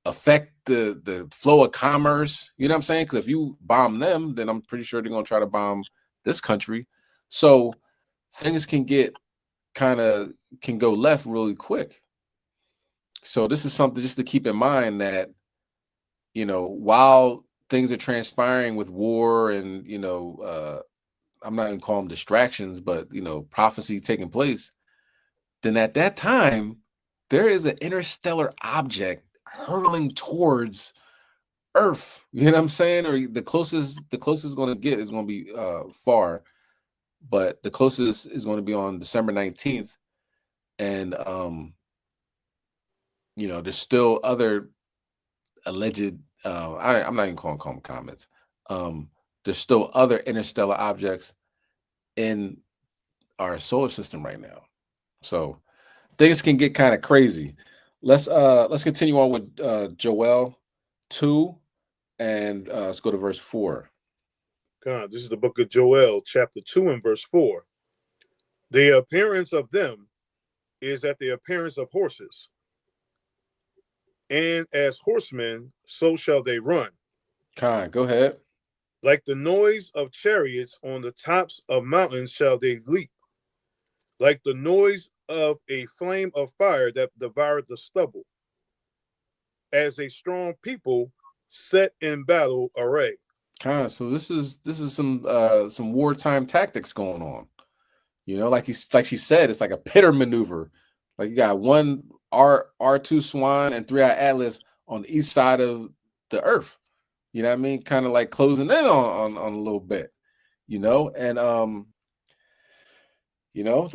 affect the flow of commerce. You know what I'm saying? Because if you bomb them, then I'm pretty sure they're gonna try to bomb this country. So things can go left really quick. So this is something just to keep in mind, that, you know, while things are transpiring with war and, you know, I'm not going to call them distractions, but, you know, prophecy taking place, then at that time, there is an interstellar object hurtling towards Earth. You know what I'm saying? Or the closest it's going to get is going to be far, but the closest is going to be on December 19th. And, you know, there's still other alleged, I'm not even calling them comets. There's still other interstellar objects in our solar system right now. So things can get kind of crazy. Let's continue on with Joel 2, and let's go to verse 4. God, this is the book of Joel, chapter 2 and verse 4. The appearance of them is at the appearance of horses, and as horsemen, so shall they run. Khan, go ahead. Like the noise of chariots on the tops of mountains shall they leap. Like the noise of a flame of fire that devoured the stubble. as a strong people set in battle array. So this is some wartime tactics going on. You know, like she said, it's like a pitter maneuver. Like you got one R2 Swan and 3-Eye Atlas on the east side of the earth. You know what I mean? Kind of like closing in on a little bit. You know, and you know,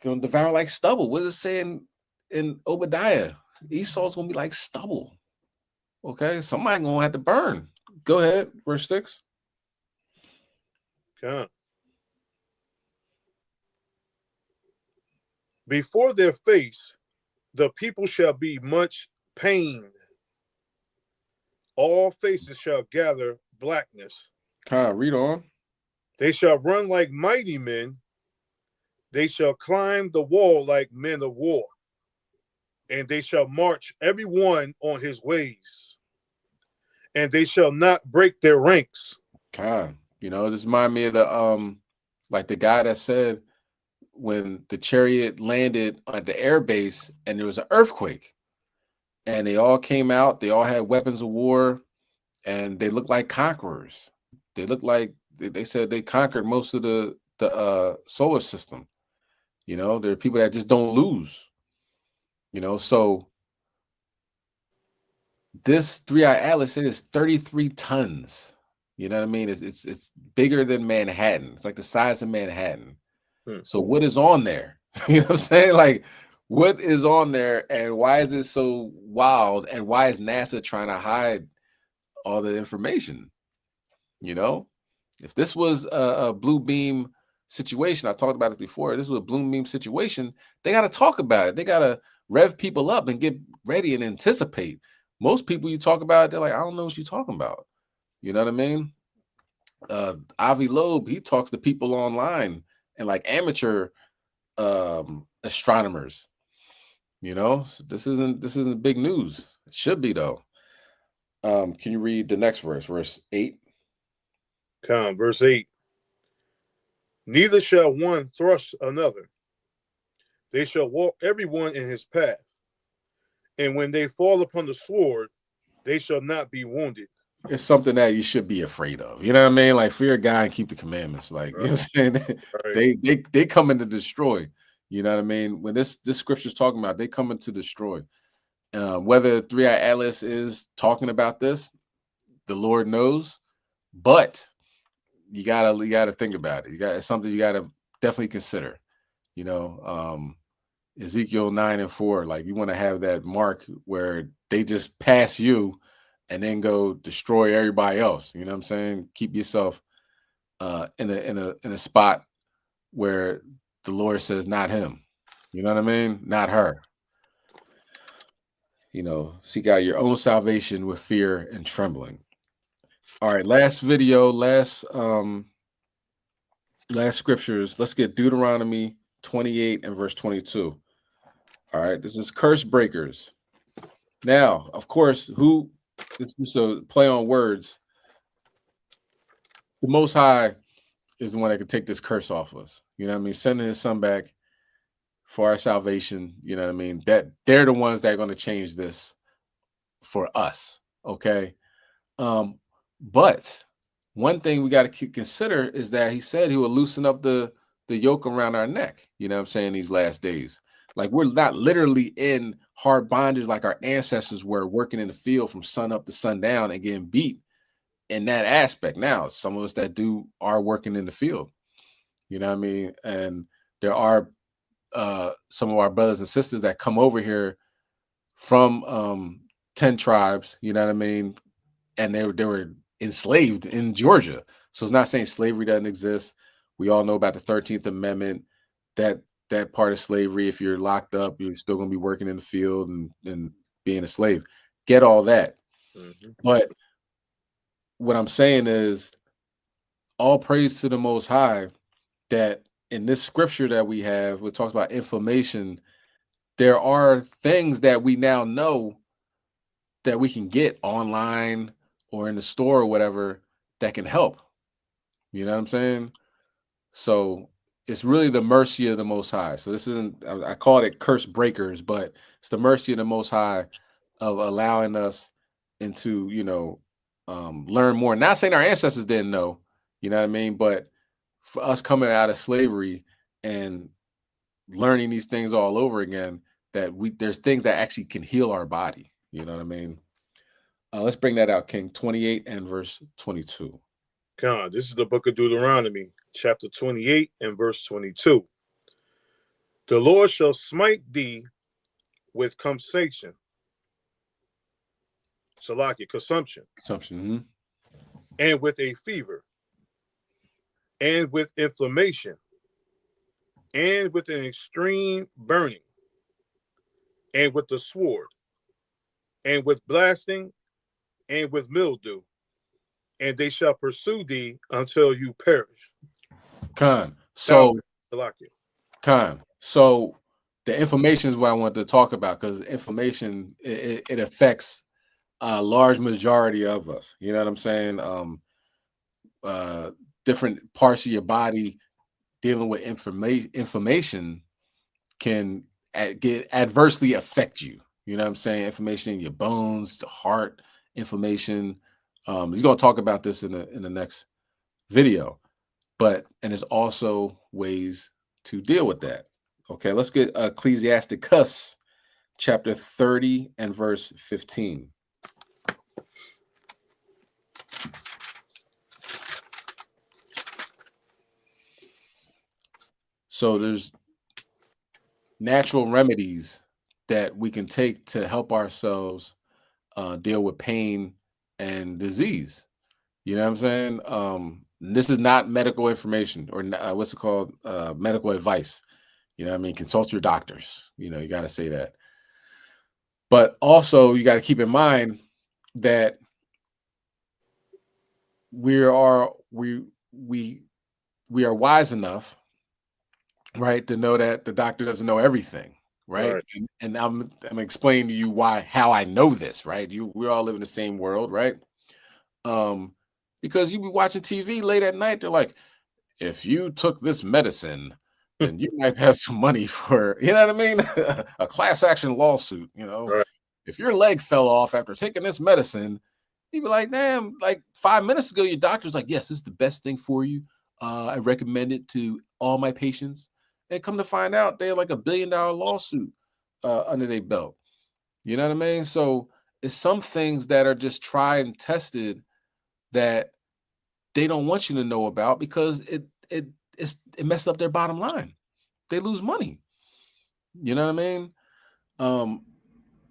gonna devour like stubble. What is it saying in Obadiah? Esau's gonna be like stubble. Okay, somebody gonna have to burn. Go ahead, verse 6. Okay. Before their face, the people shall be much pained. All faces shall gather blackness. Read on. They shall run like mighty men. They shall climb the wall like men of war. And they shall march every one on his ways. And they shall not break their ranks. You know, this reminds me of the like the guy that said when the chariot landed at the air base and there was an earthquake and they all came out, they all had weapons of war and they looked like conquerors. They looked like they said they conquered most of the solar system. You know, there are people that just don't lose. You know, so this 3-Eye Atlas, it is 33 tons. You know what I mean? It's bigger than Manhattan. It's like the size of Manhattan. So what is on there? You know what I'm saying? Like, what is on there and why is it so wild? And why is NASA trying to hide all the information? You know, if this was a blue beam situation, I talked about it before, this was a blue beam situation, they got to talk about it. They got to rev people up and get ready and anticipate. Most people you talk about, they're like, I don't know what you're talking about. You know what I mean? Avi Loeb, he talks to people online and like amateur astronomers. You know, so this isn't big news. It should be though. Can you read the next verse 8? Verse 8. Neither shall one thrust another. They shall walk everyone in his path. And when they fall upon the sword, they shall not be wounded. It's something that you should be afraid of. You know what I mean? Like, fear God and keep the commandments. Like, you know what I'm saying? They come in to destroy. You know what I mean? When this scripture is talking about, they come in to destroy. Whether 3-Eye Atlas is talking about this, the Lord knows. But you gotta think about it. It's something you gotta definitely consider. You know, Ezekiel 9:4. Like, you want to have that mark where they just pass you and then go destroy everybody else. You know what I'm saying? Keep yourself in a spot where the Lord says, not him. You know what I mean? Not her. You know, seek out your own salvation with fear and trembling. All right, last video, last scriptures. Let's get Deuteronomy 28 and verse 22. All right, this is curse breakers. Now, of course, this is a play on words. The Most High is the one that can take this curse off us. You know what I mean? Sending his son back for our salvation. You know what I mean? That they're the ones that are going to change this for us. Okay. But one thing we got to consider is that he said he will loosen up the yoke around our neck. You know what I'm saying? These last days. Like, we're not literally in hard bondage like our ancestors were, working in the field from sun up to sundown and getting beat in that aspect. Now, some of us that are working in the field, you know what I mean? And there are some of our brothers and sisters that come over here from 10 tribes, you know what I mean? And they were enslaved in Georgia. So it's not saying slavery doesn't exist. We all know about the 13th Amendment, that part of slavery. If you're locked up, you're still going to be working in the field and being a slave. Get all that. Mm-hmm. But what I'm saying is, all praise to the Most High that in this scripture that we have, it talks about inflammation. There are things that we now know that we can get online or in the store or whatever that can help. You know what I'm saying? So it's really the mercy of the Most High. So this isn't, I call it curse breakers, but it's the mercy of the Most High of allowing us into, learn more. Not saying our ancestors didn't know, you know what I mean? But for us coming out of slavery and learning these things all over again, there's things that actually can heal our body. You know what I mean? Let's bring that out, King. 28 and verse 22. God, this is the book of Deuteronomy, chapter 28 and verse 22. The Lord shall smite thee with consumption. Salaki, consumption. Consumption. And with a fever. And with inflammation. And with an extreme burning. And with the sword. And with blasting. And with mildew. And they shall pursue thee until you perish. Khan. So, Salaki. Khan. So the information is what I wanted to talk about, because information, it affects a large majority of us. You know what I'm saying? Different parts of your body dealing with information can get adversely affect you. You know what I'm saying? Information in your bones, the heart, inflammation. He's going to talk about this in the next video, and there's also ways to deal with that. Okay, let's get Ecclesiasticus chapter 30 and verse 15. So there's natural remedies that we can take to help ourselves deal with pain and disease. You know what I'm saying? This is not medical information or what's it called? Medical advice. You know what I mean? Consult your doctors. You got to say that. But also you got to keep in mind that we are wise enough, right, to know that the doctor doesn't know everything, right? And I'm explaining to you how I know this, right? We all live in the same world, right? Because you be watching TV late at night, they're like, if you took this medicine, then you might have some money for, you know what I mean? A class action lawsuit, If your leg fell off after taking this medicine, you'd be like, damn, like 5 minutes ago, your doctor's like, yes, this is the best thing for you. I recommend it to all my patients. And come to find out, they have like $1 billion lawsuit under their belt. You know what I mean? So it's some things that are just tried and tested that they don't want you to know about because it messes up their bottom line. They lose money. You know what I mean?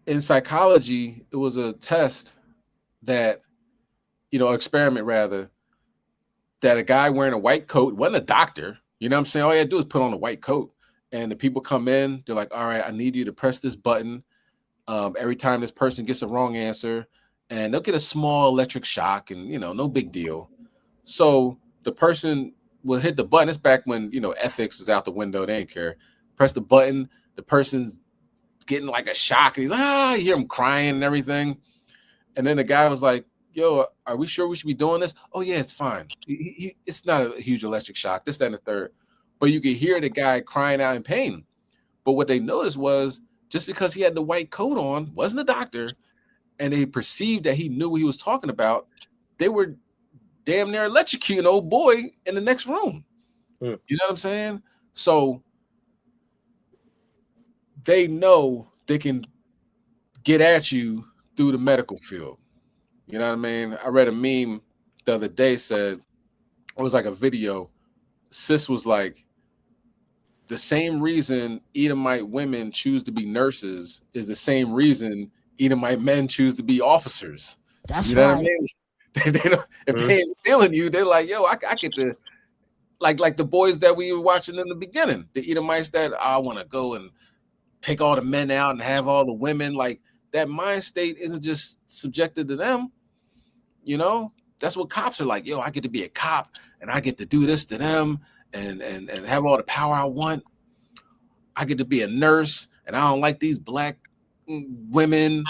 In psychology, it was a test that, experiment rather, that a guy wearing a white coat, wasn't a doctor, you know what I'm saying? All you had to do is put on a white coat, and the people come in, they're like, all right, I need you to press this button every time this person gets a wrong answer, and they'll get a small electric shock, and, no big deal. So the person will hit the button. It's back when, ethics is out the window. They didn't care. Press the button. The person's getting like a shock, and he's like, you hear him crying and everything. And then the guy was like, yo, are we sure we should be doing this? Oh, yeah, it's fine. It's not a huge electric shock, this, that, and the third. But you could hear the guy crying out in pain. But what they noticed was just because he had the white coat on, wasn't a doctor, and they perceived that he knew what he was talking about, they were damn near electrocuting old boy in the next room. You know what I'm saying? So they know they can get at you through the medical field. You know what I mean? I read a meme the other day, said, it was like a video. Sis was like, the same reason Edomite women choose to be nurses is the same reason Edomite men choose to be officers. That's you know right. what I mean? They don't, if they ain't feeling you, they're like, yo, I get to, like the boys that we were watching in the beginning, the Edomites that I want to go and take all the men out and have all the women. Like, that mind state isn't just subjected to them. That's what cops are like. Yo, I get to be a cop and I get to do this to them and have all the power I want. I get to be a nurse and I don't like these black women,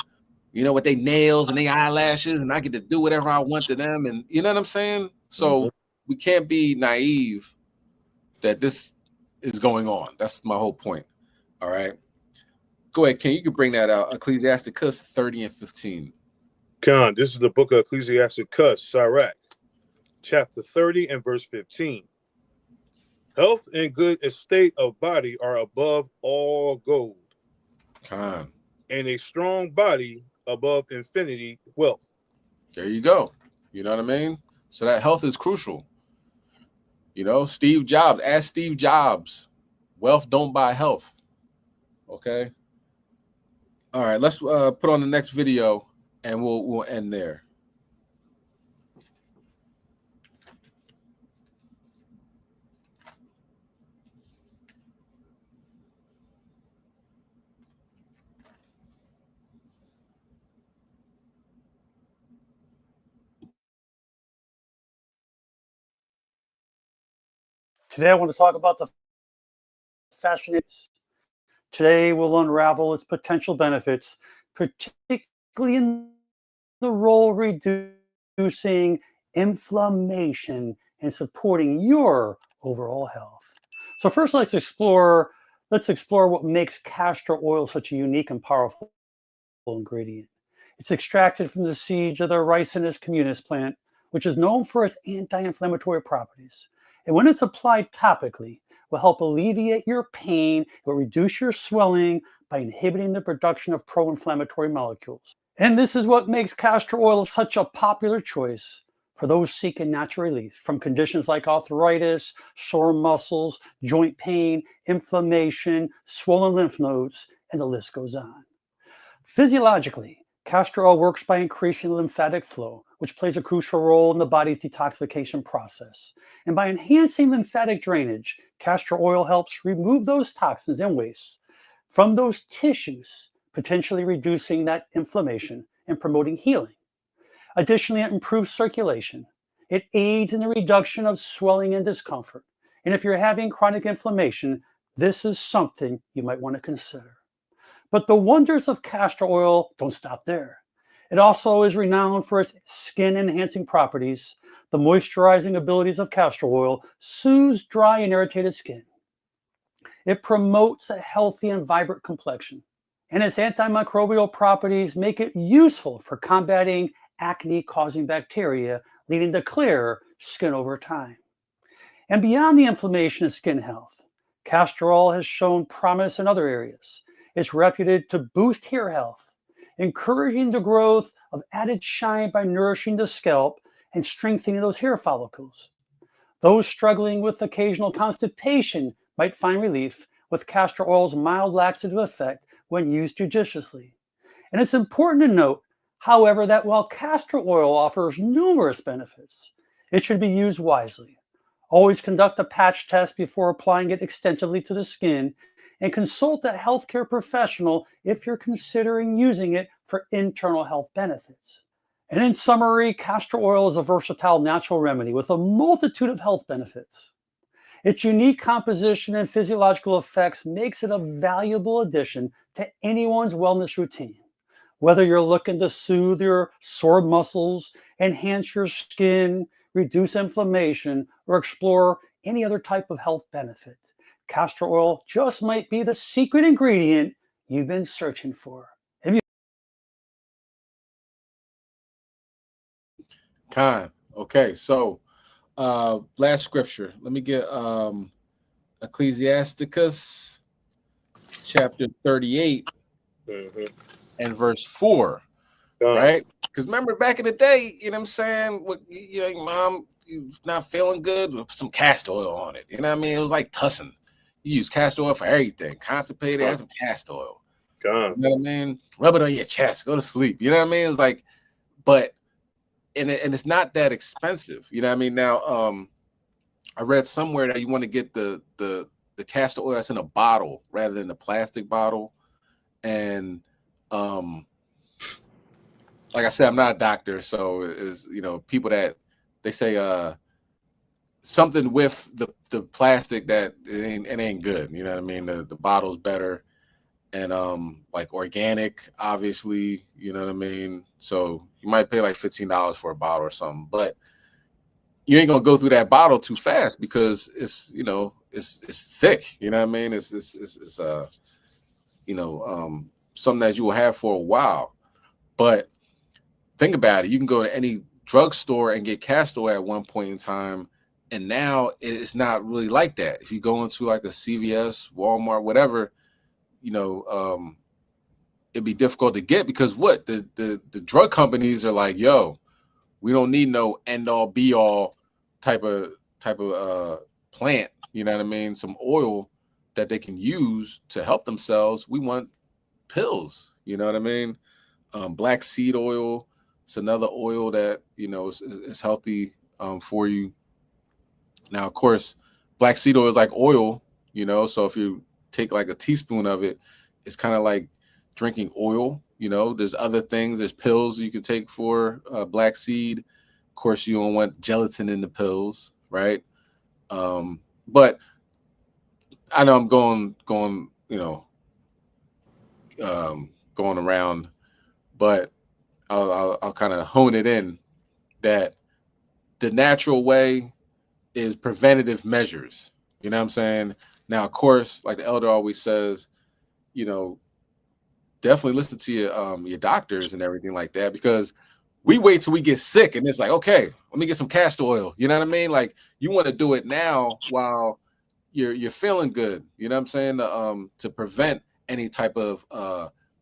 with their nails and their eyelashes, and I get to do whatever I want to them. And you know what I'm saying? So we can't be naive that this is going on. That's my whole point. All right. Go ahead, Ken. You can bring that out. Ecclesiasticus 30 and 15. Con, this is the book of Ecclesiasticus, Sirach, chapter 30 and verse 15. Health and good estate of body are above all gold. Con. And a strong body above infinity wealth. There you go. You know what I mean? So that health is crucial. You know, Steve Jobs, ask Steve Jobs, wealth don't buy health. Okay. All right, let's put on the next video and we'll end there. Today, I want to talk about the fascinating. Today, we'll unravel its potential benefits, particularly in the role of reducing inflammation and supporting your overall health. So first, let's explore what makes castor oil such a unique and powerful ingredient. It's extracted from the seeds of the Ricinus communis plant, which is known for its anti-inflammatory properties. And when it's applied topically, will help alleviate your pain, will reduce your swelling by inhibiting the production of pro-inflammatory molecules. And this is what makes castor oil such a popular choice for those seeking natural relief from conditions like arthritis, sore muscles, joint pain, inflammation, swollen lymph nodes, and the list goes on. Physiologically, castor oil works by increasing lymphatic flow, which plays a crucial role in the body's detoxification process. And by enhancing lymphatic drainage, castor oil helps remove those toxins and waste from those tissues, potentially reducing that inflammation and promoting healing. Additionally, it improves circulation. It aids in the reduction of swelling and discomfort. And if you're having chronic inflammation, this is something you might want to consider. But the wonders of castor oil don't stop there. It also is renowned for its skin-enhancing properties. The moisturizing abilities of castor oil soothes dry and irritated skin. It promotes a healthy and vibrant complexion. And its antimicrobial properties make it useful for combating acne-causing bacteria, leading to clearer skin over time. And beyond the inflammation and skin health, castor oil has shown promise in other areas. It's reputed to boost hair health, encouraging the growth of added shine by nourishing the scalp and strengthening those hair follicles. Those struggling with occasional constipation might find relief with castor oil's mild laxative effect when used judiciously. And it's important to note, however, that while castor oil offers numerous benefits, it should be used wisely. Always conduct a patch test before applying it extensively to the skin, and consult a healthcare professional if you're considering using it for internal health benefits. And in summary, castor oil is a versatile natural remedy with a multitude of health benefits. Its unique composition and physiological effects makes it a valuable addition to anyone's wellness routine. Whether you're looking to soothe your sore muscles, enhance your skin, reduce inflammation, or explore any other type of health benefit, castor oil just might be the secret ingredient you've been searching for. Okay, so last scripture. Let me get Ecclesiasticus chapter 38 and verse 4. Right? Because remember back in the day, you know what I'm saying? Your mom, you not feeling good, with some castor oil on it. You know what I mean? It was like Tussin. You use castor oil for everything. Constipated, have some castor oil. You know what I mean? Rub it on your chest, go to sleep. You know what I mean? It was like, but and it's not that expensive. You know what I mean? Now, I read somewhere that you want to get the castor oil that's in a bottle rather than the plastic bottle. And like I said, I'm not a doctor, so is people that they say something with the plastic that it ain't good. You know what I mean? The bottle's better, and like organic, obviously. You know what I mean? So you might pay like $15 for a bottle or something, but you ain't gonna go through that bottle too fast because it's thick. You know what I mean? It's something that you will have for a while. But think about it. You can go to any drugstore and get castor oil at one point in time, and now it's not really like that. If you go into like a CVS, Walmart, whatever, it'd be difficult to get because what the drug companies are like, yo, we don't need no end all be all type of plant. You know what I mean? Some oil that they can use to help themselves. We want pills. You know what I mean? Black seed oil. It's another oil that is healthy for you. Now, of course, black seed oil is like oil. So if you take like a teaspoon of it, it's kind of like drinking oil. There's other things. There's pills you can take for black seed. Of course, you don't want gelatin in the pills, right? But I know I'm going around, but I'll kind of hone it in that the natural way is preventative measures. You know what I'm saying? Now, of course, like the elder always says, definitely listen to your doctors and everything like that, because we wait till we get sick and it's like, okay, let me get some castor oil. You know what I mean? Like you want to do it now while you're feeling good. You know what I'm saying? To prevent any type of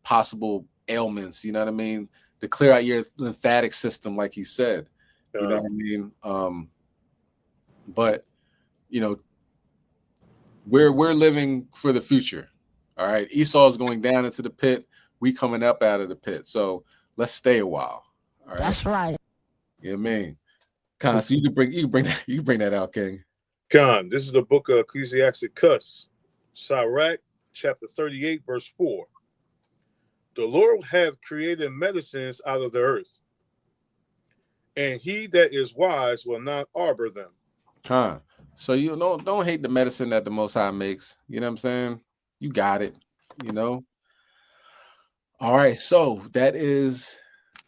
possible ailments. You know what I mean? To clear out your lymphatic system, like he said. You know what I mean? But we're living for the future. All right. Esau's going down into the pit. We coming up out of the pit. So let's stay a while. All right. That's right. Yeah, man. Con, so you can bring that out, King. Con, this is the book of Ecclesiasticus, Sirach, chapter 38, verse 4. The Lord hath created medicines out of the earth, and he that is wise will not arbor them. Con. So don't hate the medicine that the Most High makes. You know what I'm saying? You got it. All right. So that is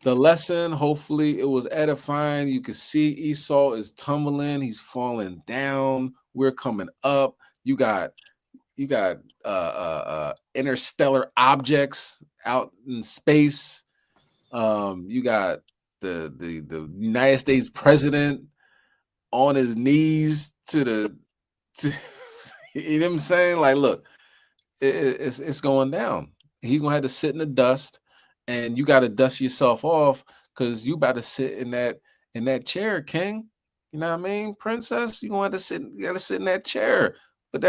the lesson. Hopefully it was edifying. You can see Esau is tumbling. He's falling down. We're coming up. You got interstellar objects out in space. You got the United States president on his knees to you know what I'm saying? Like, look, it's going down. He's gonna have to sit in the dust, and you got to dust yourself off because you about to sit in that chair, King. You know what I mean, Princess? You gonna have to sit. You gotta sit in that chair, but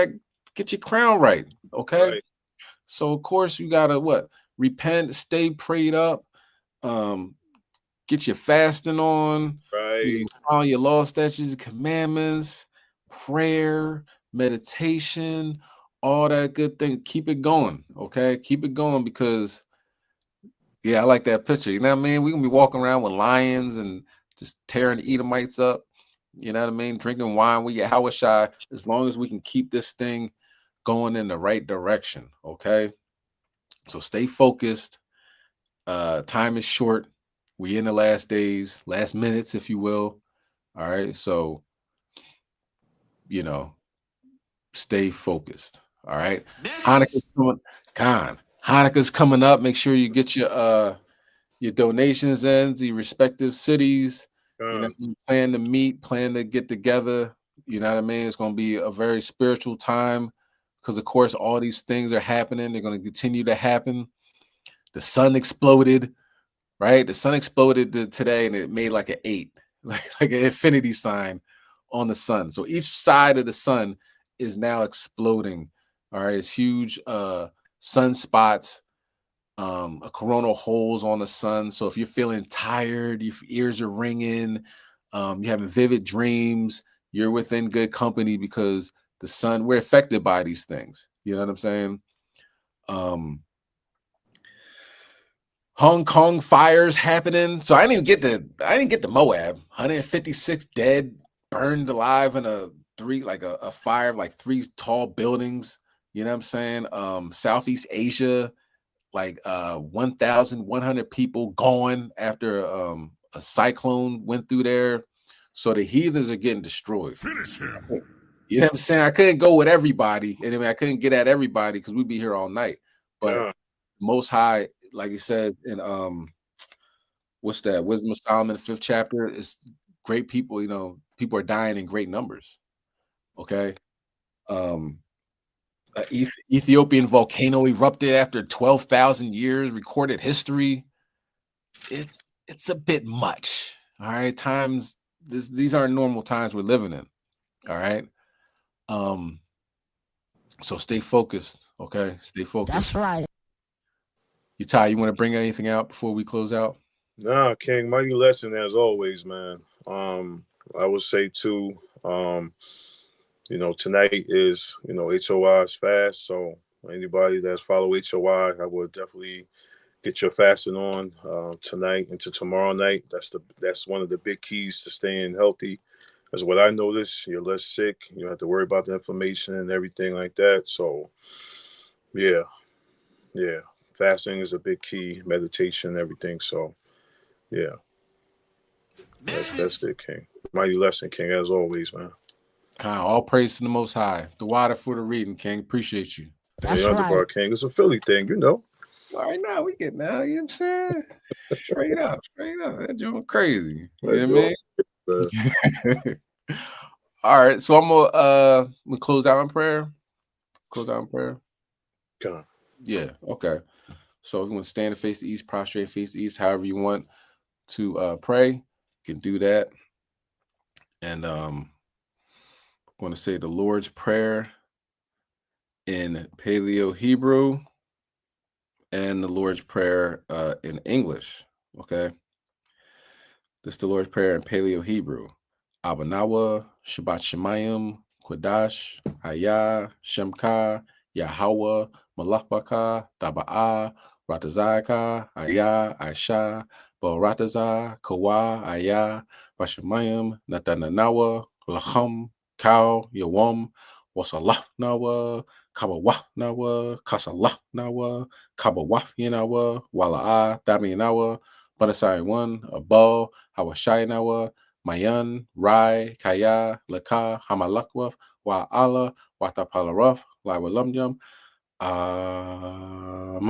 get your crown right, okay? Right. So of course you gotta repent, stay prayed up, get your fasting on, right? Follow your law, statutes, and commandments, prayer, meditation, all that good thing. Keep it going, okay? Keep it going because, yeah, I like that picture. You know what I mean? We're gonna be walking around with lions and just tearing the Edomites up. You know what I mean? Drinking wine with Yahweh Shai, as long as we can keep this thing going in the right direction, okay? So stay focused. Time is short. We in the last days, last minutes, if you will. All right. So, stay focused. All right. Hanukkah's coming. Hanukkah's coming up. Make sure you get your donations in to your respective cities. Plan to meet, plan to get together. You know what I mean? It's going to be a very spiritual time because, of course, all these things are happening. They're going to continue to happen. The sun exploded. Right, the sun exploded today, and it made like an 8, like an infinity sign on the sun. So each side of the sun is now exploding. All right, it's huge sunspots, coronal holes on the sun. So if you're feeling tired, your ears are ringing, you're having vivid dreams, you're within good company because the sun. We're affected by these things. You know what I'm saying? Hong Kong fires happening. So I didn't get the Moab. 156 dead, burned alive in a fire of like 3 tall buildings. You know what I'm saying? Southeast Asia, like 1,100 people gone after a cyclone went through there. So the heathens are getting destroyed. Finish him. You know what I'm saying? I couldn't go with everybody. And I couldn't get at everybody because we'd be here all night. But Most High, like he says in what's that? Wisdom of Solomon, the 5th chapter, is great people. You know, people are dying in great numbers. Okay. Ethiopian volcano erupted after 12,000 years, recorded history. It's a bit much. All right. These aren't normal times we're living in. All right. So stay focused. Okay. Stay focused. That's right. Ty, you want to bring anything out before we close out? Nah, King, mighty lesson as always, man. I would say too, you know, tonight is, you know, HOI's fast. So anybody that's follow HOI, I would definitely get your fasting on tonight into tomorrow night. That's one of the big keys to staying healthy. That's what I noticed. You're less sick. You don't have to worry about the inflammation and everything like that. So yeah. Fasting is a big key, meditation and everything. So yeah. That's it, King. Mighty lesson, King, as always, man. All praise to the Most High. The water for the reading, King. Appreciate you. That's right. King. It's a Philly thing, you know. All right, now we get now. You know what I'm saying? Straight up. That joint crazy. You know what I mean? All right, so I'm gonna close out in prayer. God. Yeah. Okay. So if you want to stand and face the east, prostrate, face the east, however you want to pray, you can do that. And I'm going to say the Lord's Prayer in Paleo Hebrew and the Lord's Prayer in English. Okay. This is the Lord's Prayer in Paleo Hebrew. Abanawa, Shabbat Shemayim, Kodash, Haya, Shemka, Yahweh, Malachbaka, Daba'a, Ratazaka, Aya, Aisha, Barataza, Kawa, Aya, Bashamayim, Natananawa, Lacham, Kau, Yawam, Wasalah Nawa, Kabawah Nawa, Kasalah Nawa, Kabawah Yanawa, Wala'a, Dami Nawa, Banasai 1, Abal, Hawashai Nawa, Mayan, Rai, Kaya, Laka, Hamalakwaf, Wa'ala, Watapalaraf, Lawalamyam, Aman.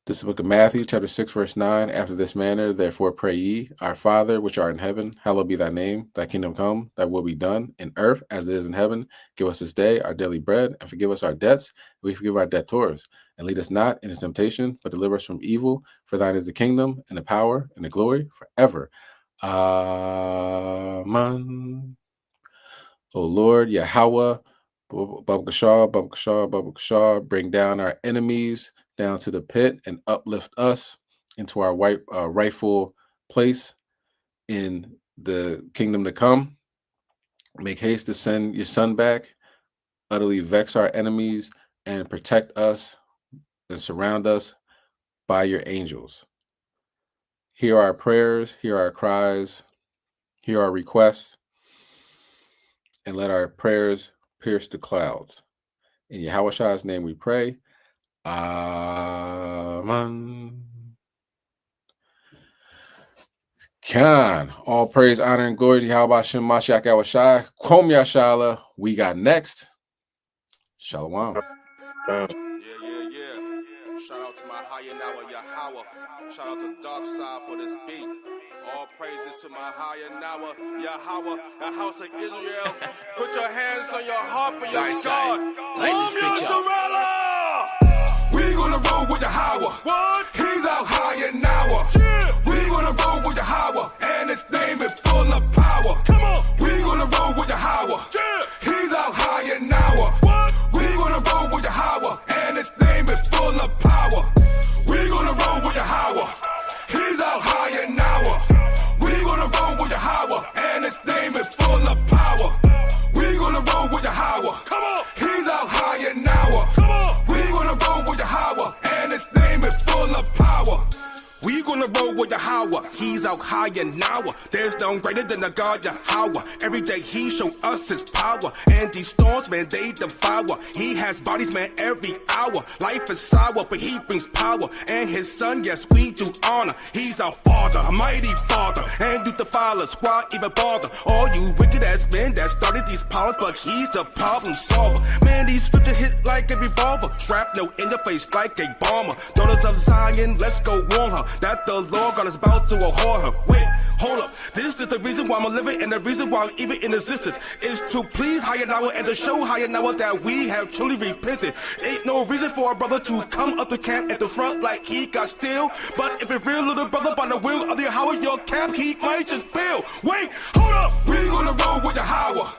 This is the book of Matthew, chapter 6, verse 9. After this manner, therefore pray ye, Our Father, which art in heaven, hallowed be thy name. Thy kingdom come, thy will be done, in earth as it is in heaven. Give us this day our daily bread, and forgive us our debts, and we forgive our debtors. And lead us not into temptation, but deliver us from evil. For thine is the kingdom, and the power, and the glory, forever. Amen. O Lord, Yahweh, Babakashar, bring down our enemies down to the pit and uplift us into our rightful place in the kingdom to come. Make haste to send your son back, utterly vex our enemies, and protect us and surround us by your angels. Hear our prayers, hear our cries, hear our requests, and let our prayers pierce the clouds. In Yahweh's name we pray. Amen. Khan, all praise, honor, and glory to Yahweh Shem Mashiach Awashai. Kwom Yashala. We got next. Shalom. Yeah. Shout out to my higher now, Yahweh. Shout out to Dark Side for this beat. All praises to my higher now, Yahweh, the house of Israel. Put your hands on your heart for your God. Kwom Yashala. We gonna roll with Yahweh. What? He's out higher now. Yeah. We gonna roll with Yahweh, and his name is full of power. Come on. We gonna roll with Yahweh. Yeah. He's out higher now. What? We gonna roll with Yahweh, and his name is full of power. We gonna roll with Yahweh. He's out higher now. We gonna roll with Yahweh, and his name is full of power. We gonna roll with Yahweh. Come on. He's out higher now. Come on. We gonna roll with Yahweh, and his name is full of power. We gonna roll with Yahweh, he's out higher now. There's no on greater than the God Yahweh. Every day he show us his power. And these storms, man, they devour. He has bodies, man, every hour. Life is sour, but he brings power. And his son, yes, we do honor. He's our father, a mighty father. And you defile us, why even bother? All you wicked ass men that started these powers, but he's the problem solver. Man, these scriptures hit like a revolver. Shrapnel in your face like a bomber. Daughters of Zion, let's go warn her that the Lord God is about to abhor her. Wait, hold up. This is the reason why I'm living, and the reason why I'm even in existence is to please Hayanawa and to show Hayanawa that we have truly repented. Ain't no reason for a brother to come up to camp at the front like he got still. But if a real little brother by the will of the Yahweh, your camp, he might just bail. Wait, hold up. We gonna roll with Yahweh.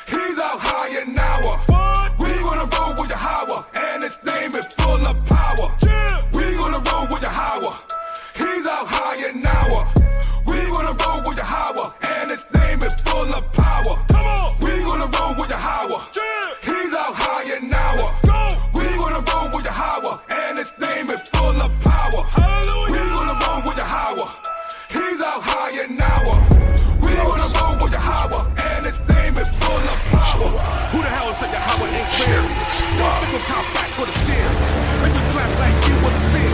He's out Hayanawa. We gonna roll with Yahweh, and his name is full of power. We gonna roll with Yahweh. He's out Hayanawa. We gonna roll with Yahweh, and his name is full of power. Come on. We gonna roll with Yahweh. He's out Hayanawa. We gonna roll with Yahweh, and his name is full of power. Hallelujah. We gonna roll with Yahweh. He's out Hayanawa. We gonna roll with Yahweh, and his name is full of power. Who the hell said Yahweh ain't clear? Make him count back for the steer. Make you clap like you was a sin.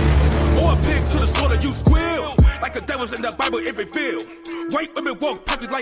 Or a pig to the slaughter, you squeal. Like the devils in the Bible, it revealed. White women walk past it like